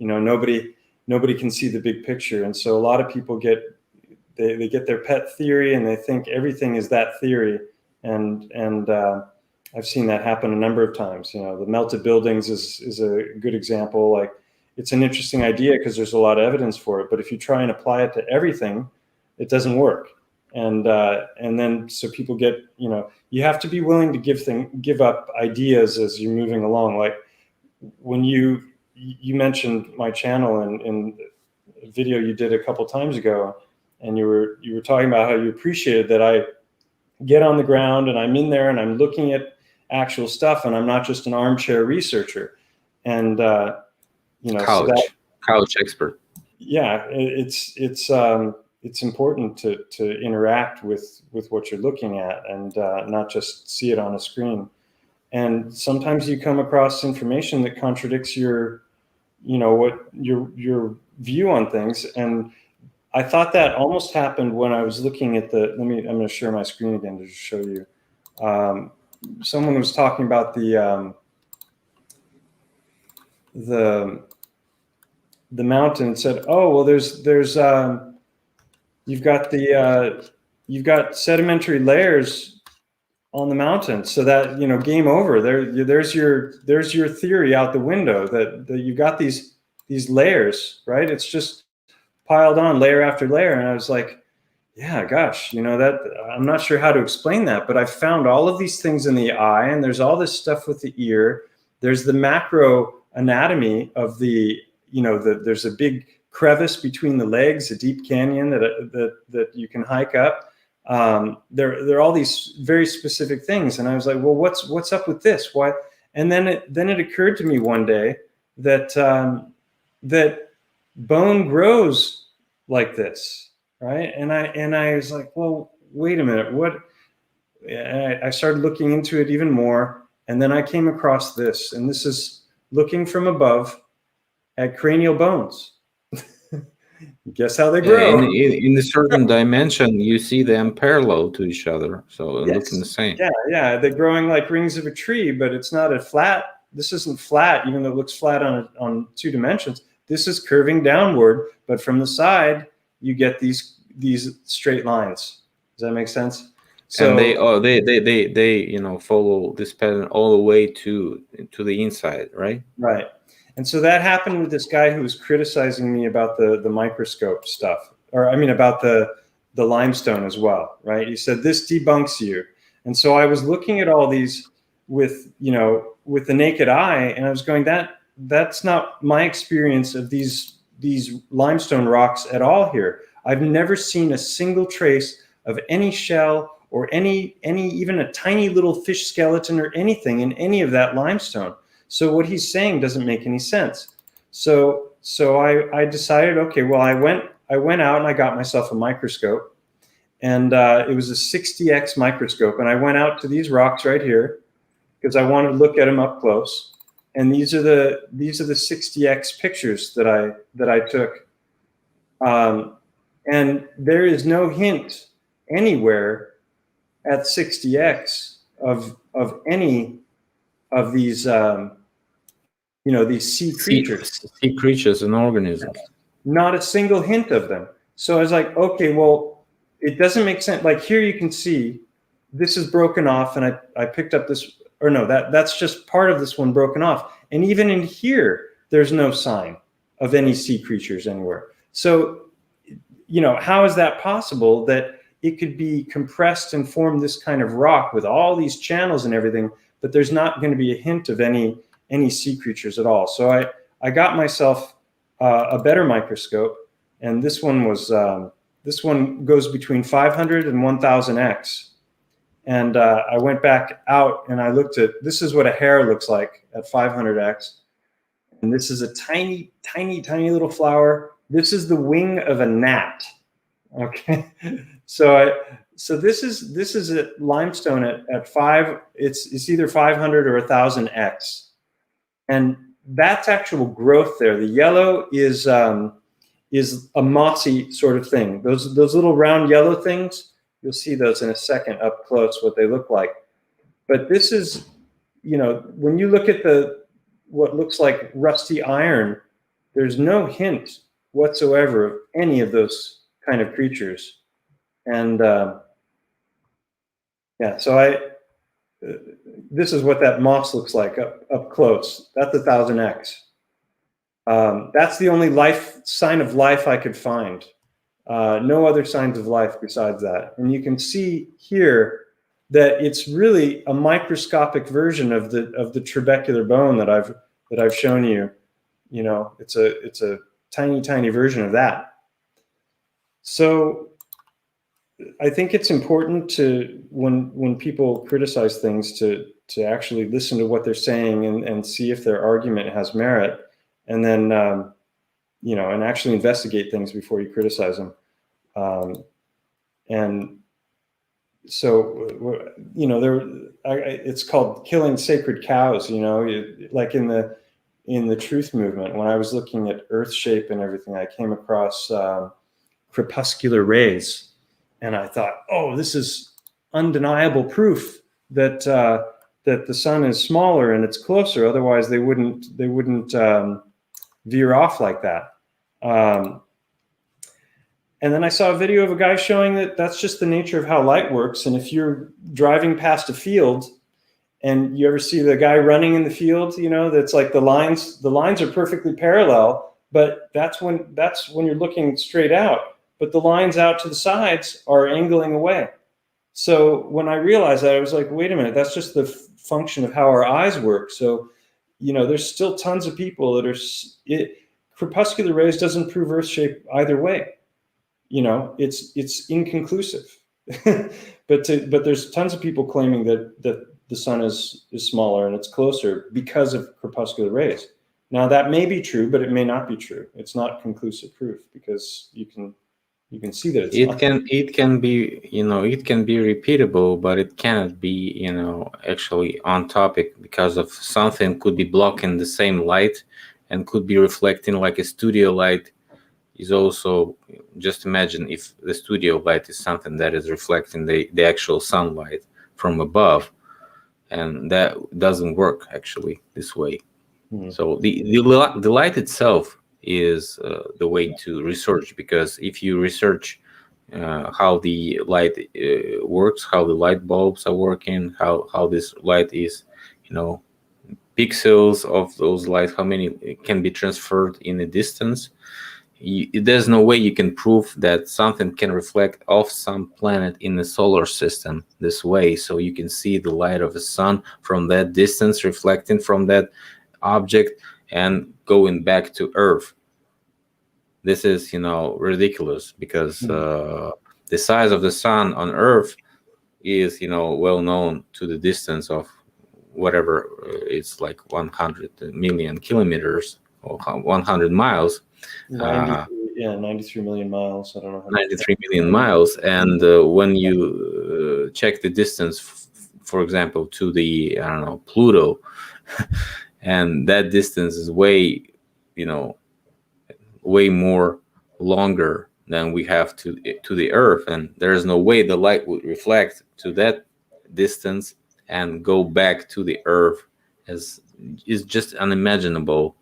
Nobody can see the big picture, and so a lot of people get their pet theory and they think everything is that theory. And I've seen that happen a number of times. The melted buildings is a good example. Like, it's an interesting idea because there's a lot of evidence for it, but if you try and apply it to everything, it doesn't work. And then so people get, you have to be willing to give up ideas as you're moving along. Like when you mentioned my channel in a video you did a couple times ago, and you were talking about how you appreciated that I get on the ground and I'm in there and I'm looking at actual stuff and I'm not just an armchair researcher. And couch expert. Yeah, it's important to interact with what you're looking at and not just see it on a screen. And sometimes you come across information that contradicts your view on things. And I thought that almost happened when I was looking at I'm going to share my screen again to show you. Someone was talking about the mountain and said, "Oh, well, there's you've got sedimentary layers on the mountain, so that game over. There's your theory out the window that you've got these layers, right? It's just piled on layer after layer." And I was like, yeah, gosh, that I'm not sure how to explain that, but I found all of these things in the eye, and there's all this stuff with the ear. There's the macro anatomy of there's a big crevice between the legs, a deep canyon that you can hike up. There are all these very specific things, and I was like, well, what's up with this? Why? And then it occurred to me one day that that bone grows like this, right? And I was like, well, wait a minute, what? I started looking into it even more, and then I came across this, and this is looking from above at cranial bones. Guess how they grow? In a certain dimension, you see them parallel to each other, so Yes. looking the same. Yeah, they're growing like rings of a tree, but it's not a flat. This isn't flat, even though it looks flat on 2 dimensions. This is curving downward, but from the side, you get these straight lines. Does that make sense? So, and they follow this pattern all the way to the inside, right? Right. And so that happened with this guy who was criticizing me about the microscope stuff, or I mean about the limestone as well, right? He said, this debunks you. And so I was looking at all these with with the naked eye, and I was going, that's not my experience of these limestone rocks at all here. I've never seen a single trace of any shell or any even a tiny little fish skeleton or anything in any of that limestone. So what he's saying doesn't make any sense. So I decided, okay, well, I went out and I got myself a microscope, and it was a 60x microscope, and I went out to these rocks right here because I wanted to look at them up close. And these are the 60x pictures that I took, and there is no hint anywhere at 60x of any of these these sea creatures. Sea creatures and organisms. Not a single hint of them. So I was like, okay, well, it doesn't make sense. Like here you can see this is broken off, and I picked up this, or no, that's just part of this one broken off. And even in here, there's no sign of any sea creatures anywhere. So, how is that possible that it could be compressed and form this kind of rock with all these channels and everything, but there's not going to be a hint of any sea creatures at all? So I got myself a better microscope, and this one goes between 500 and 1000x. And I went back out and I looked at, this is what a hair looks like at 500x. And this is a tiny, tiny, tiny little flower. This is the wing of a gnat. Okay. So this is a limestone at 5, it's either 500 or 1000x. And that's actual growth there. The yellow is a mossy sort of thing. Those little round yellow things, you'll see those in a second up close, what they look like. But this is, when you look at what looks like rusty iron, there's no hint whatsoever of any of those kind of creatures. And so this is what that moss looks like up close. That's 1000x. That's the only sign of life I could find. No other signs of life besides that. And you can see here that it's really a microscopic version of the trabecular bone that I've shown you. It's a tiny, tiny version of that. So I think it's important to, when people criticize things, to actually listen to what they're saying and see if their argument has merit, and then and actually investigate things before you criticize them. And so it's called killing sacred cows. Like in the truth movement, when I was looking at earth shape and everything, I came across crepuscular rays, and I thought, oh, this is undeniable proof that the sun is smaller and it's closer. Otherwise, they wouldn't veer off like that. And then I saw a video of a guy showing that that's just the nature of how light works. And if you're driving past a field and you ever see the guy running in the field, that's like the lines are perfectly parallel, but that's when you're looking straight out. But the lines out to the sides are angling away. So when I realized that, I was like, wait a minute, that's just the function of how our eyes work. So, there's still tons of people that crepuscular rays doesn't prove Earth shape either way. It's inconclusive. but there's tons of people claiming that the sun is smaller and it's closer because of crepuscular rays. Now that may be true, but it may not be true. It's not conclusive proof, because you can see that it can be it can be repeatable, but it cannot be actually on topic, because of something could be blocking the same light and could be reflecting, like a studio light is also, just imagine if the studio light is something that is reflecting the actual sunlight from above, and that doesn't work actually this way. So the light itself is the way to research, because if you research how the light works, how the light bulbs are working, how this light is, pixels of those light, how many can be transferred in a distance, there's no way you can prove that something can reflect off some planet in the solar system this way. So you can see the light of the sun from that distance reflecting from that object and going back to Earth. This is, ridiculous, because the size of the sun on Earth is, well known to the distance of whatever, it's like 100 million kilometers or 100 miles. 93 million miles. I don't know how 93 million miles. And when you check the distance, for example, to the, I don't know, Pluto, and that distance is way, way more longer than we have to the Earth, and there is no way the light would reflect to that distance and go back to the Earth. As is just unimaginable,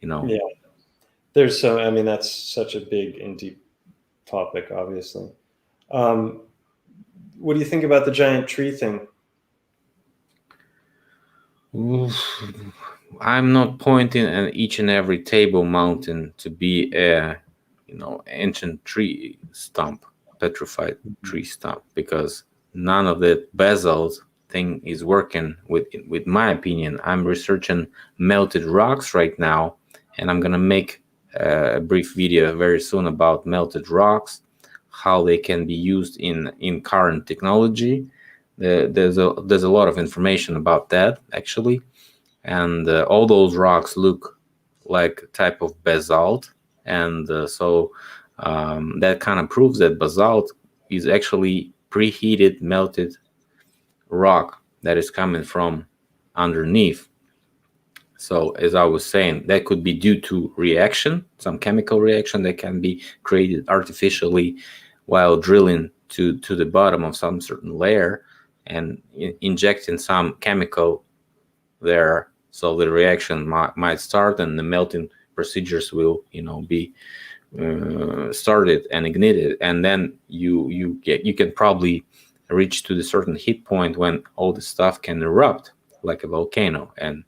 Yeah, there's so. I mean, that's such a big and deep topic, obviously. What do you think about the giant tree thing? I'm not pointing at each and every Table Mountain to be a, ancient tree stump, petrified tree stump, because none of that basalt thing is working with my opinion. I'm researching melted rocks right now, and I'm gonna make a brief video very soon about melted rocks, how they can be used in current technology. There's a lot of information about that, actually, and all those rocks look like a type of basalt, and so that kind of proves that basalt is actually preheated melted rock that is coming from underneath. So as I was saying, that could be due to reaction, some chemical reaction that can be created artificially while drilling to the bottom of some certain layer and injecting some chemical there, so the reaction might start and the melting procedures will, be started and ignited, and then you can probably reach to the certain heat point when all the stuff can erupt like a volcano. And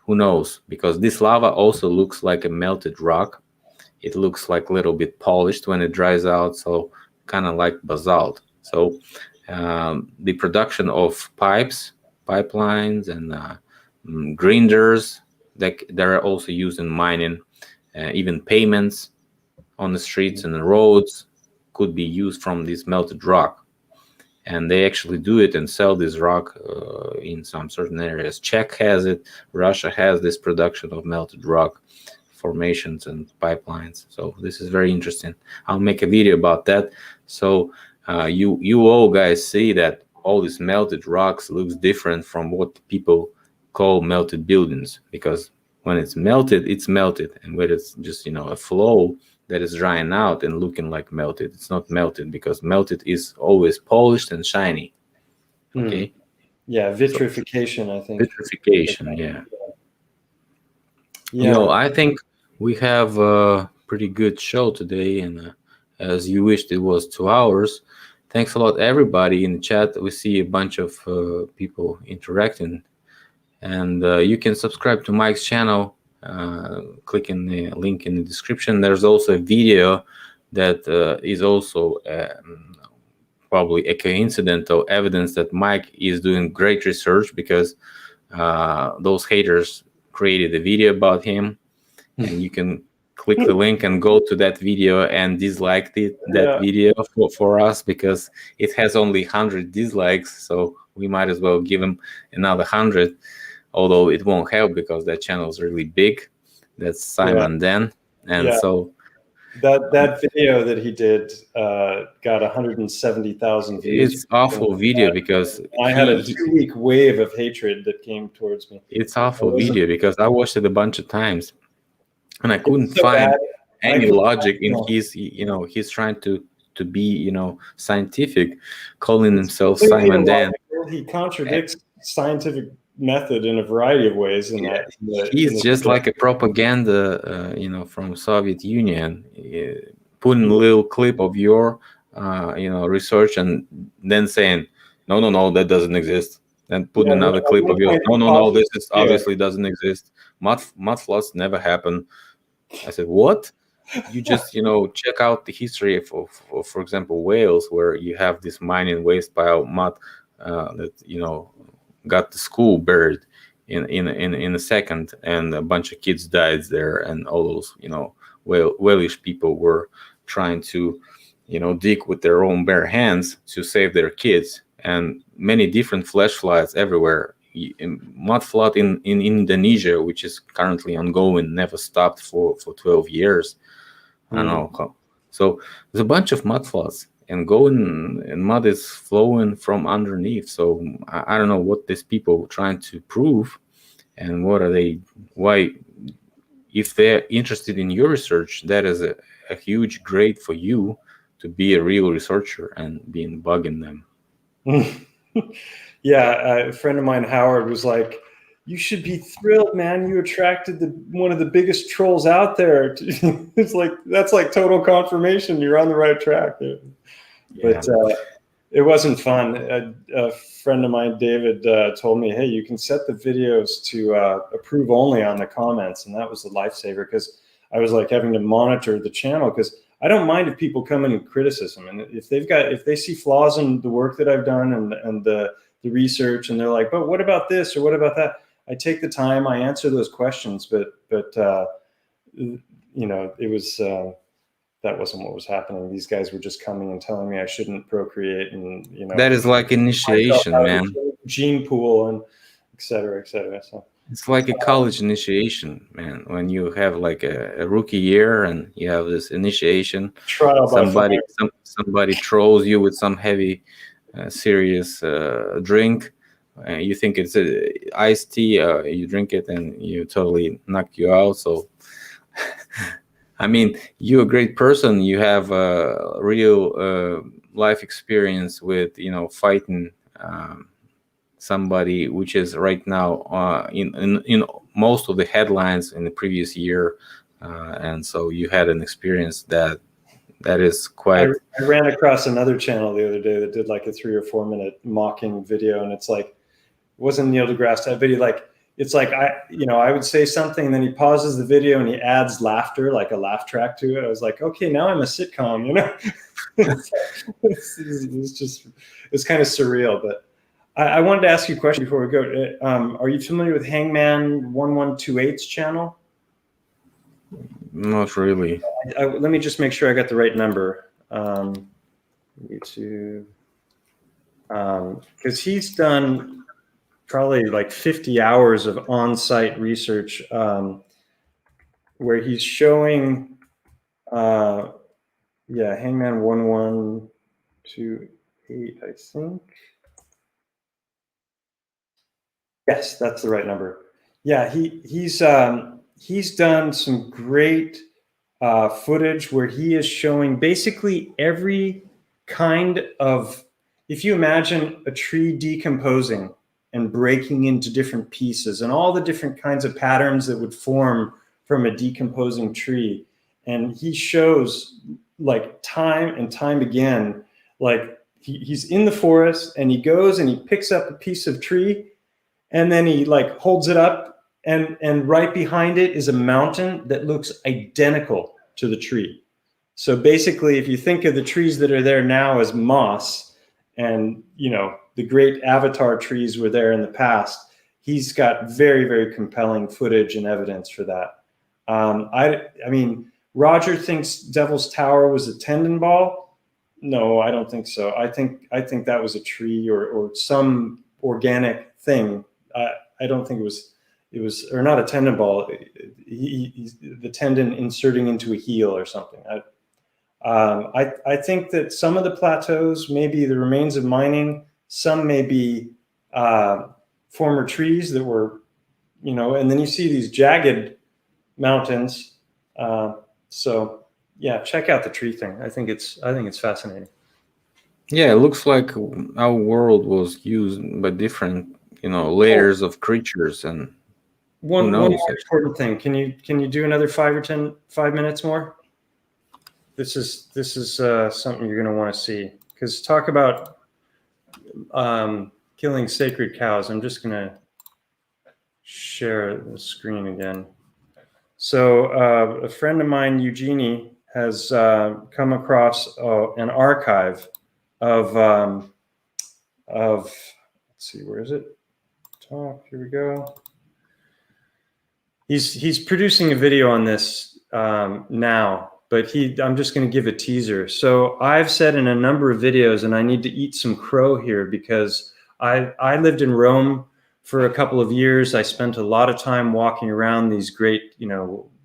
who knows, because this lava also looks like a melted rock. It looks like a little bit polished when it dries out, so kind of like basalt. So the production of pipelines and grinders that are also used in mining, even payments on the streets and the roads could be used from this melted rock. And they actually do it and sell this rock in some certain areas. Czech has it, Russia has this production of melted rock formations and pipelines. So this is very interesting. I'll make a video about that. So you all guys see that all these melted rocks looks different from what people call melted buildings, because when it's melted, and when it's just a flow that is drying out and looking like melted, it's not melted, because melted is always polished and shiny. Okay. Yeah, vitrification, I think. Vitrification, yeah. I think we have a pretty good show today, and as you wished, it was 2 hours. Thanks a lot, everybody in the chat. We see a bunch of people interacting, and you can subscribe to Mike's channel, clicking the link in the description. There's also a video that is also probably a coincidental evidence that Mike is doing great research, because those haters created a video about him, and you can click the link and go to that video and dislike that video for us, because it has only 100 dislikes, so we might as well give him another 100, although it won't help because that channel is really big. That's Simon Den, and so that video that he did got 170,000 views. It's awful video, because I had a 2-week wave of hatred that came towards me. It's awful video because I watched it a bunch of times, and I couldn't find any logic in his. He's trying to be scientific, calling himself Simon Den. He contradicts scientific method in a variety of ways. He's just like a propaganda, from Soviet Union, putting a little clip of your, research, and then saying, no, that doesn't exist. Then putting another clip of yours. No, this is obviously doesn't exist. Mud floods never happen. I said, what? you just check out the history of, for example, Wales, where you have this mining waste pile mud that got the school buried in a second, and a bunch of kids died there, and all those Walish people were trying to dig with their own bare hands to save their kids, and many different flash floods everywhere. Mud flood in Indonesia, which is currently ongoing, never stopped for 12 years. I don't know how. So there's a bunch of mud floods, and mud is flowing from underneath. So I don't know what these people trying to prove, and what are they? Why, if they're interested in your research, that is a huge grade for you to be a real researcher and being bugging them. Yeah, a friend of mine, Howard, was like, "You should be thrilled, man. You attracted one of the biggest trolls out there." It's like, that's like total confirmation you're on the right track. Yeah. But it wasn't fun. A friend of mine, David, told me, "Hey, you can set the videos to approve only on the comments," and that was a lifesaver, because I was like having to monitor the channel, because I don't mind if people come in with criticism, and if they see flaws in the work that I've done and the research, and they're like, "But what about this or what about that?" I take the time, I answer those questions, but it was that wasn't what was happening. These guys were just coming and telling me I shouldn't procreate, and that is like initiation, man. Gene pool and et cetera, et cetera. So it's like a college initiation, man. When you have like a rookie year and you have this initiation, trial somebody trolls you with some heavy, serious drink. You think it's iced tea. You drink it and you totally knock you out. So, I mean, you're a great person. You have a real life experience with fighting. Somebody which is right now in most of the headlines in the previous year, and so you had an experience that is quite. I ran across another channel the other day that did like a 3 or 4 minute mocking video, and it's like, it wasn't Neil deGrasse type video. Like, it's like I would say something, and then he pauses the video and he adds laughter, like a laugh track to it. I was like, okay, now I'm a sitcom, it's kind of surreal. But I wanted to ask you a question before we go. Are you familiar with Hangman 1128's channel? Not really. Let me just make sure I got the right number. YouTube, because he's done probably like 50 hours of on-site research, where he's showing, Hangman 1128, I think. Yes, that's the right number. Yeah, he's done some great footage where he is showing basically every kind of, if you imagine a tree decomposing and breaking into different pieces and all the different kinds of patterns that would form from a decomposing tree. And he shows like time and time again, like he's in the forest and he goes and he picks up a piece of tree, and then he like holds it up, and right behind it is a mountain that looks identical to the tree. So basically, if you think of the trees that are there now as moss, and the great avatar trees were there in the past, he's got very, very compelling footage and evidence for that. I mean, Roger thinks Devil's Tower was a tendon ball. No, I don't think so. I think that was a tree or some organic thing. I don't think it was, or not a tendon ball. The tendon inserting into a heel or something. I think that some of the plateaus may be the remains of mining. Some may be former trees that were, and then you see these jagged mountains. So yeah, check out the tree thing. I think it's fascinating. Yeah, it looks like our world was used by different layers of creatures, and one more important thing. Can you do another 5 minutes more? This is something you're going to want to see, because talk about killing sacred cows. I'm just going to share the screen again. So a friend of mine, Eugenie, has come across an archive of let's see, where is it? Talk. Here we go. He's producing a video on this now, but I'm just going to give a teaser. So I've said in a number of videos, and I need to eat some crow here because I lived in Rome for a couple of years. I spent a lot of time walking around these great,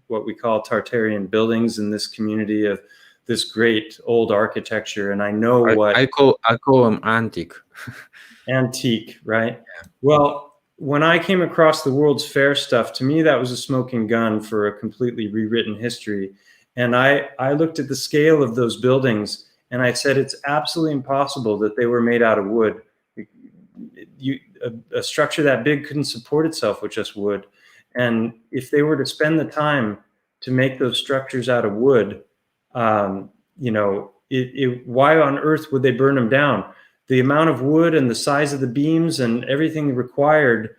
what we call Tartarian buildings in this community of this great old architecture, and I know what I call them antique. Antique, right? Well, when I came across the World's Fair stuff, to me that was a smoking gun for a completely rewritten history. And I looked at the scale of those buildings, and I said it's absolutely impossible that they were made out of wood. A structure that big couldn't support itself with just wood. And if they were to spend the time to make those structures out of wood, why on earth would they burn them down? The amount of wood and the size of the beams and everything required,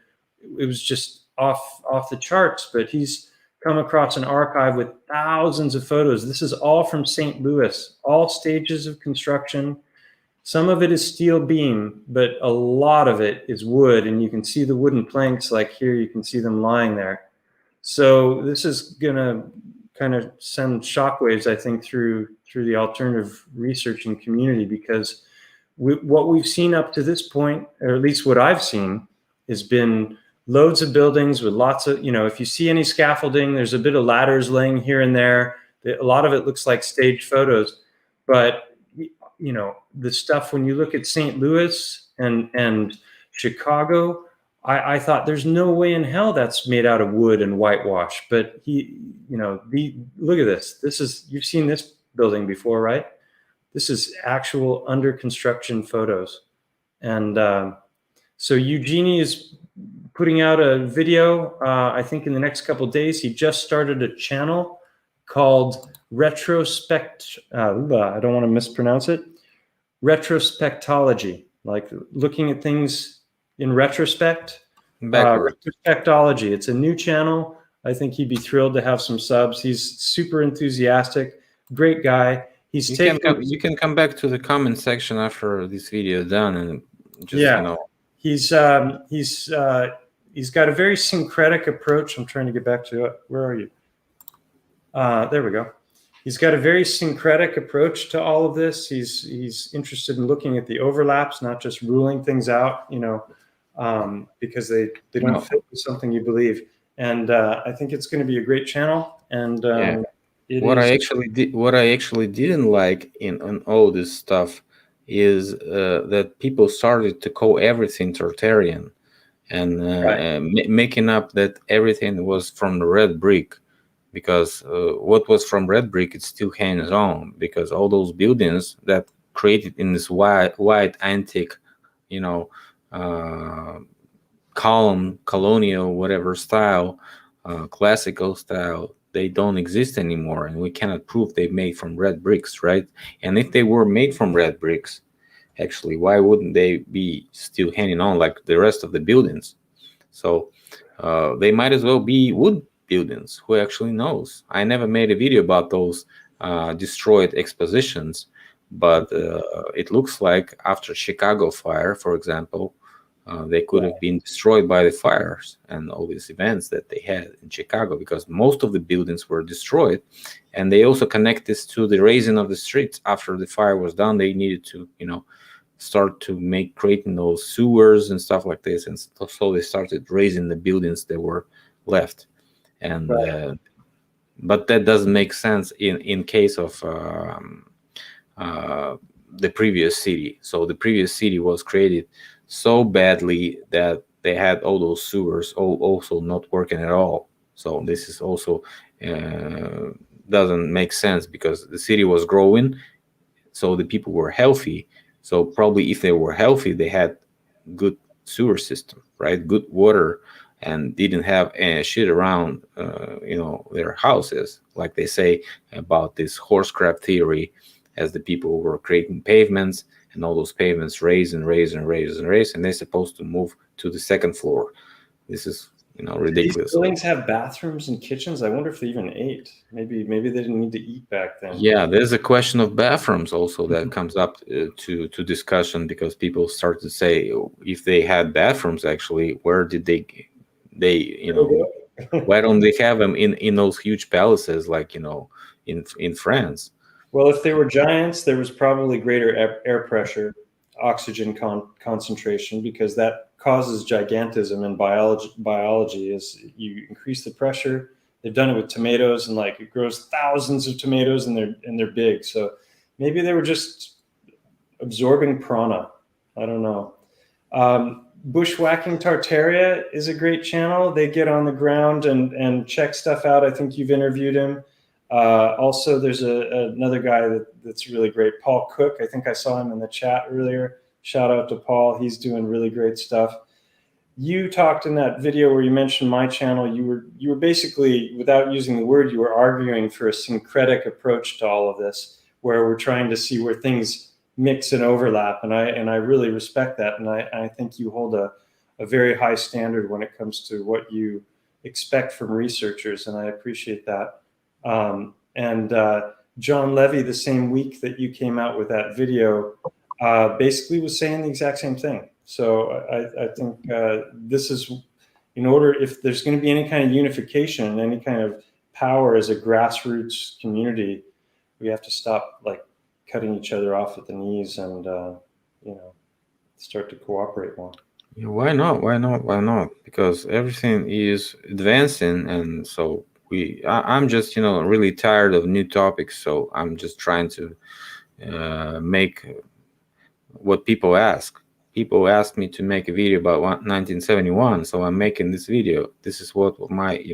it was just off the charts. But he's come across an archive with thousands of photos. This is all from St. Louis, all stages of construction. Some of it is steel beam, but a lot of it is wood, and you can see the wooden planks, like here, you can see them lying there. So this is gonna kind of send shockwaves, I think, through the alternative researching community, because what we've seen up to this point, or at least what I've seen, has been loads of buildings with lots of, if you see any scaffolding, there's a bit of ladders laying here and there. A lot of it looks like staged photos. But, the stuff, when you look at St. Louis and Chicago, I thought there's no way in hell that's made out of wood and whitewash. But look at this. You've seen this building before, right? This is actual under construction photos. And so Eugenie is putting out a video, I think in the next couple of days. He just started a channel called Retrospect, I don't want to mispronounce it, Retrospectology, like looking at things in retrospect. Retrospectology. It's a new channel. I think he'd be thrilled to have some subs. He's super enthusiastic, great guy. You can come back to the comment section after this video is done and just he's got a very syncretic approach. I'm trying to get back to it. Where are you? There we go. He's got a very syncretic approach to all of this. He's interested in looking at the overlaps, not just ruling things out, because they don't fit with something you believe. And I think it's going to be a great channel. And what I actually didn't like in all this stuff is that people started to call everything Tartarian and making up that everything was from the red brick, because what was from red brick is still hands on, because all those buildings that created in this white antique, column, colonial, whatever style, classical style, they don't exist anymore, and we cannot prove they made from red bricks, right? And if they were made from red bricks, actually, why wouldn't they be still hanging on like the rest of the buildings? So they might as well be wood buildings. Who actually knows? I never made a video about those destroyed expositions, but it looks like after Chicago fire, for example, they could have been destroyed by the fires and all these events that they had in Chicago, because most of the buildings were destroyed. And they also connect this to the raising of the streets. After the fire was done, they needed to, start to creating those sewers and stuff like this. And so they started raising the buildings that were left. And but that doesn't make sense in case of the previous city. So the previous city was created so badly that they had all those sewers also not working at all. So this is also doesn't make sense, because the city was growing, so the people were healthy. So probably if they were healthy, they had good sewer system, right? Good water, and didn't have shit around their houses, like they say about this horse crap theory, as the people were creating pavements, and all those pavements raise and raise and raise and raise, and they're supposed to move to the second floor. This is These ridiculous. buildings have bathrooms and kitchens. I wonder if they even ate. Maybe they didn't need to eat back then. Yeah, there's a question of bathrooms also that comes up to discussion, because people start to say, if they had bathrooms, actually, where did they why don't they have them in those huge palaces, like in France? Well, if they were giants, there was probably greater air pressure, oxygen concentration, because that causes gigantism in biology. Is you increase the pressure. They've done it with tomatoes, and like it grows thousands of tomatoes, and they're big. So maybe they were just absorbing prana. I don't know. Bushwhacking Tartaria is a great channel. They get on the ground and check stuff out. I think you've interviewed him. Also, there's another guy that's really great, Paul Cook. I think I saw him in the chat earlier. Shout out to Paul. He's doing really great stuff. You talked in that video where you mentioned my channel. You were basically, without using the word, you were arguing for a syncretic approach to all of this, where we're trying to see where things mix and overlap. And I really respect that. And I think you hold a very high standard when it comes to what you expect from researchers. And I appreciate that. And John Levy, the same week that you came out with that video, basically was saying the exact same thing. So I think this is, in order, if there's going to be any kind of unification and any kind of power as a grassroots community, we have to stop like cutting each other off at the knees and start to cooperate more. Yeah, why not? Why not? Why not? Because everything is advancing, and so I'm just really tired of new topics. So I'm just trying to make what people ask. People ask me to make a video about 1971, so I'm making this video. This is what my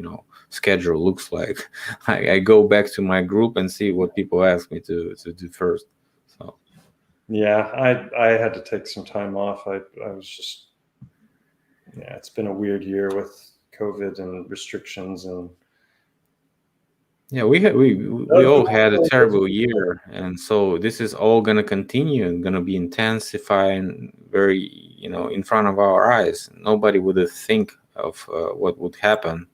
schedule looks like. I go back to my group and see what people ask me to do first. So yeah, I had to take some time off. I was just, it's been a weird year with COVID and restrictions, and yeah, we all had a terrible year, and so this is all gonna continue and gonna be intensifying very in front of our eyes. Nobody would think of what would happen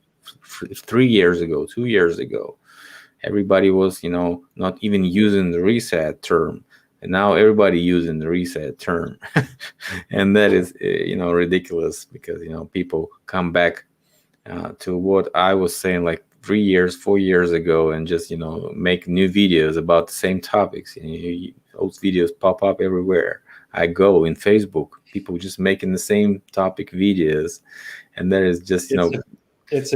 3 years ago, 2 years ago. Everybody was not even using the reset term, and now everybody using the reset term. And that is ridiculous, because people come back to what I was saying like 3 years, 4 years ago, and just make new videos about the same topics. Those videos pop up everywhere I go. In Facebook, people just making the same topic videos, and there is just it's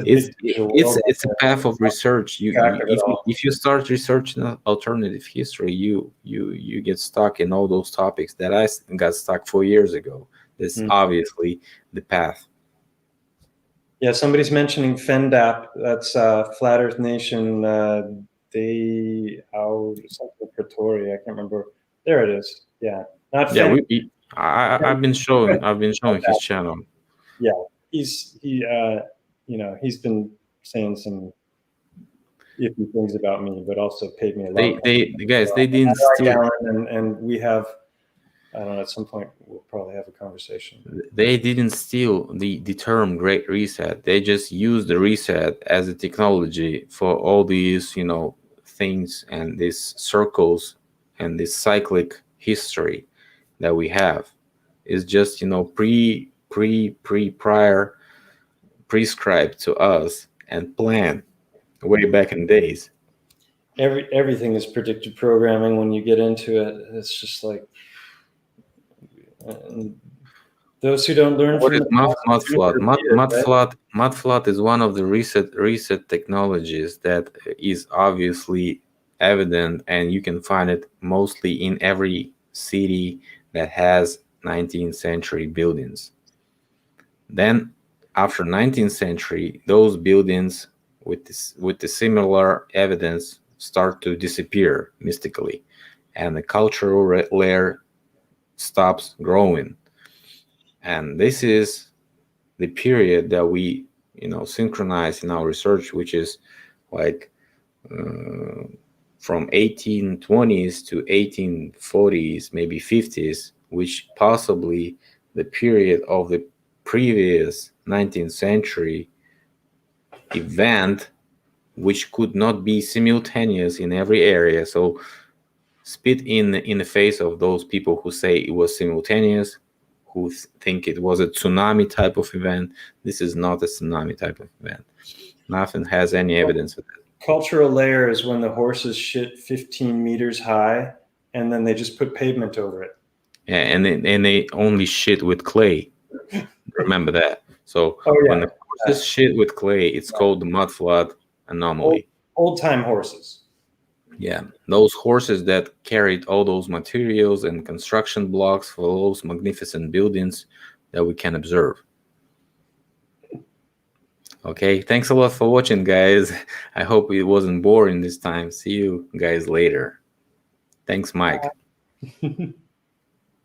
a path of research. If you start researching alternative history, you get stuck in all those topics that I got stuck 4 years ago. This is obviously the path. Yeah, somebody's mentioning FENDAP. That's Flat Earth Nation. Something Pretoria. I can't remember. There it is. Yeah, not. Yeah, I've been showing his channel. Yeah, he's been saying some iffy things about me, but also paid me a lot. They didn't steal, and we have. I don't know. At some point, we'll probably have a conversation. They didn't steal the term Great Reset. They just used the reset as a technology for all these, things and these circles and this cyclic history that we have. Is just, prior prescribed to us and planned way back in days. Everything is predictive programming. When you get into it, it's just like. Those who don't learn what is mud flood? Mud flood is one of the reset technologies that is obviously evident, and you can find it mostly in every city that has 19th century buildings. Then after 19th century, those buildings with the similar evidence start to disappear mystically, and the cultural layer stops growing. And this is the period that we synchronize in our research, which is like from 1820s to 1840s, maybe 50s, which possibly the period of the previous 19th century event which could not be simultaneous in every area. So spit in the face of those people who say it was simultaneous, who think it was a tsunami type of event. This is not a tsunami type of event. Nothing has any evidence of that. Cultural layer is when the horses shit 15 meters high and then they just put pavement over it. Yeah, and they only shit with clay. Remember that. So when the horses shit with clay, it's called the mud flood anomaly. Old time horses. Yeah, those horses that carried all those materials and construction blocks for those magnificent buildings that we can observe. Okay, thanks a lot for watching, guys. I hope it wasn't boring this time. See you guys later. Thanks, Mike.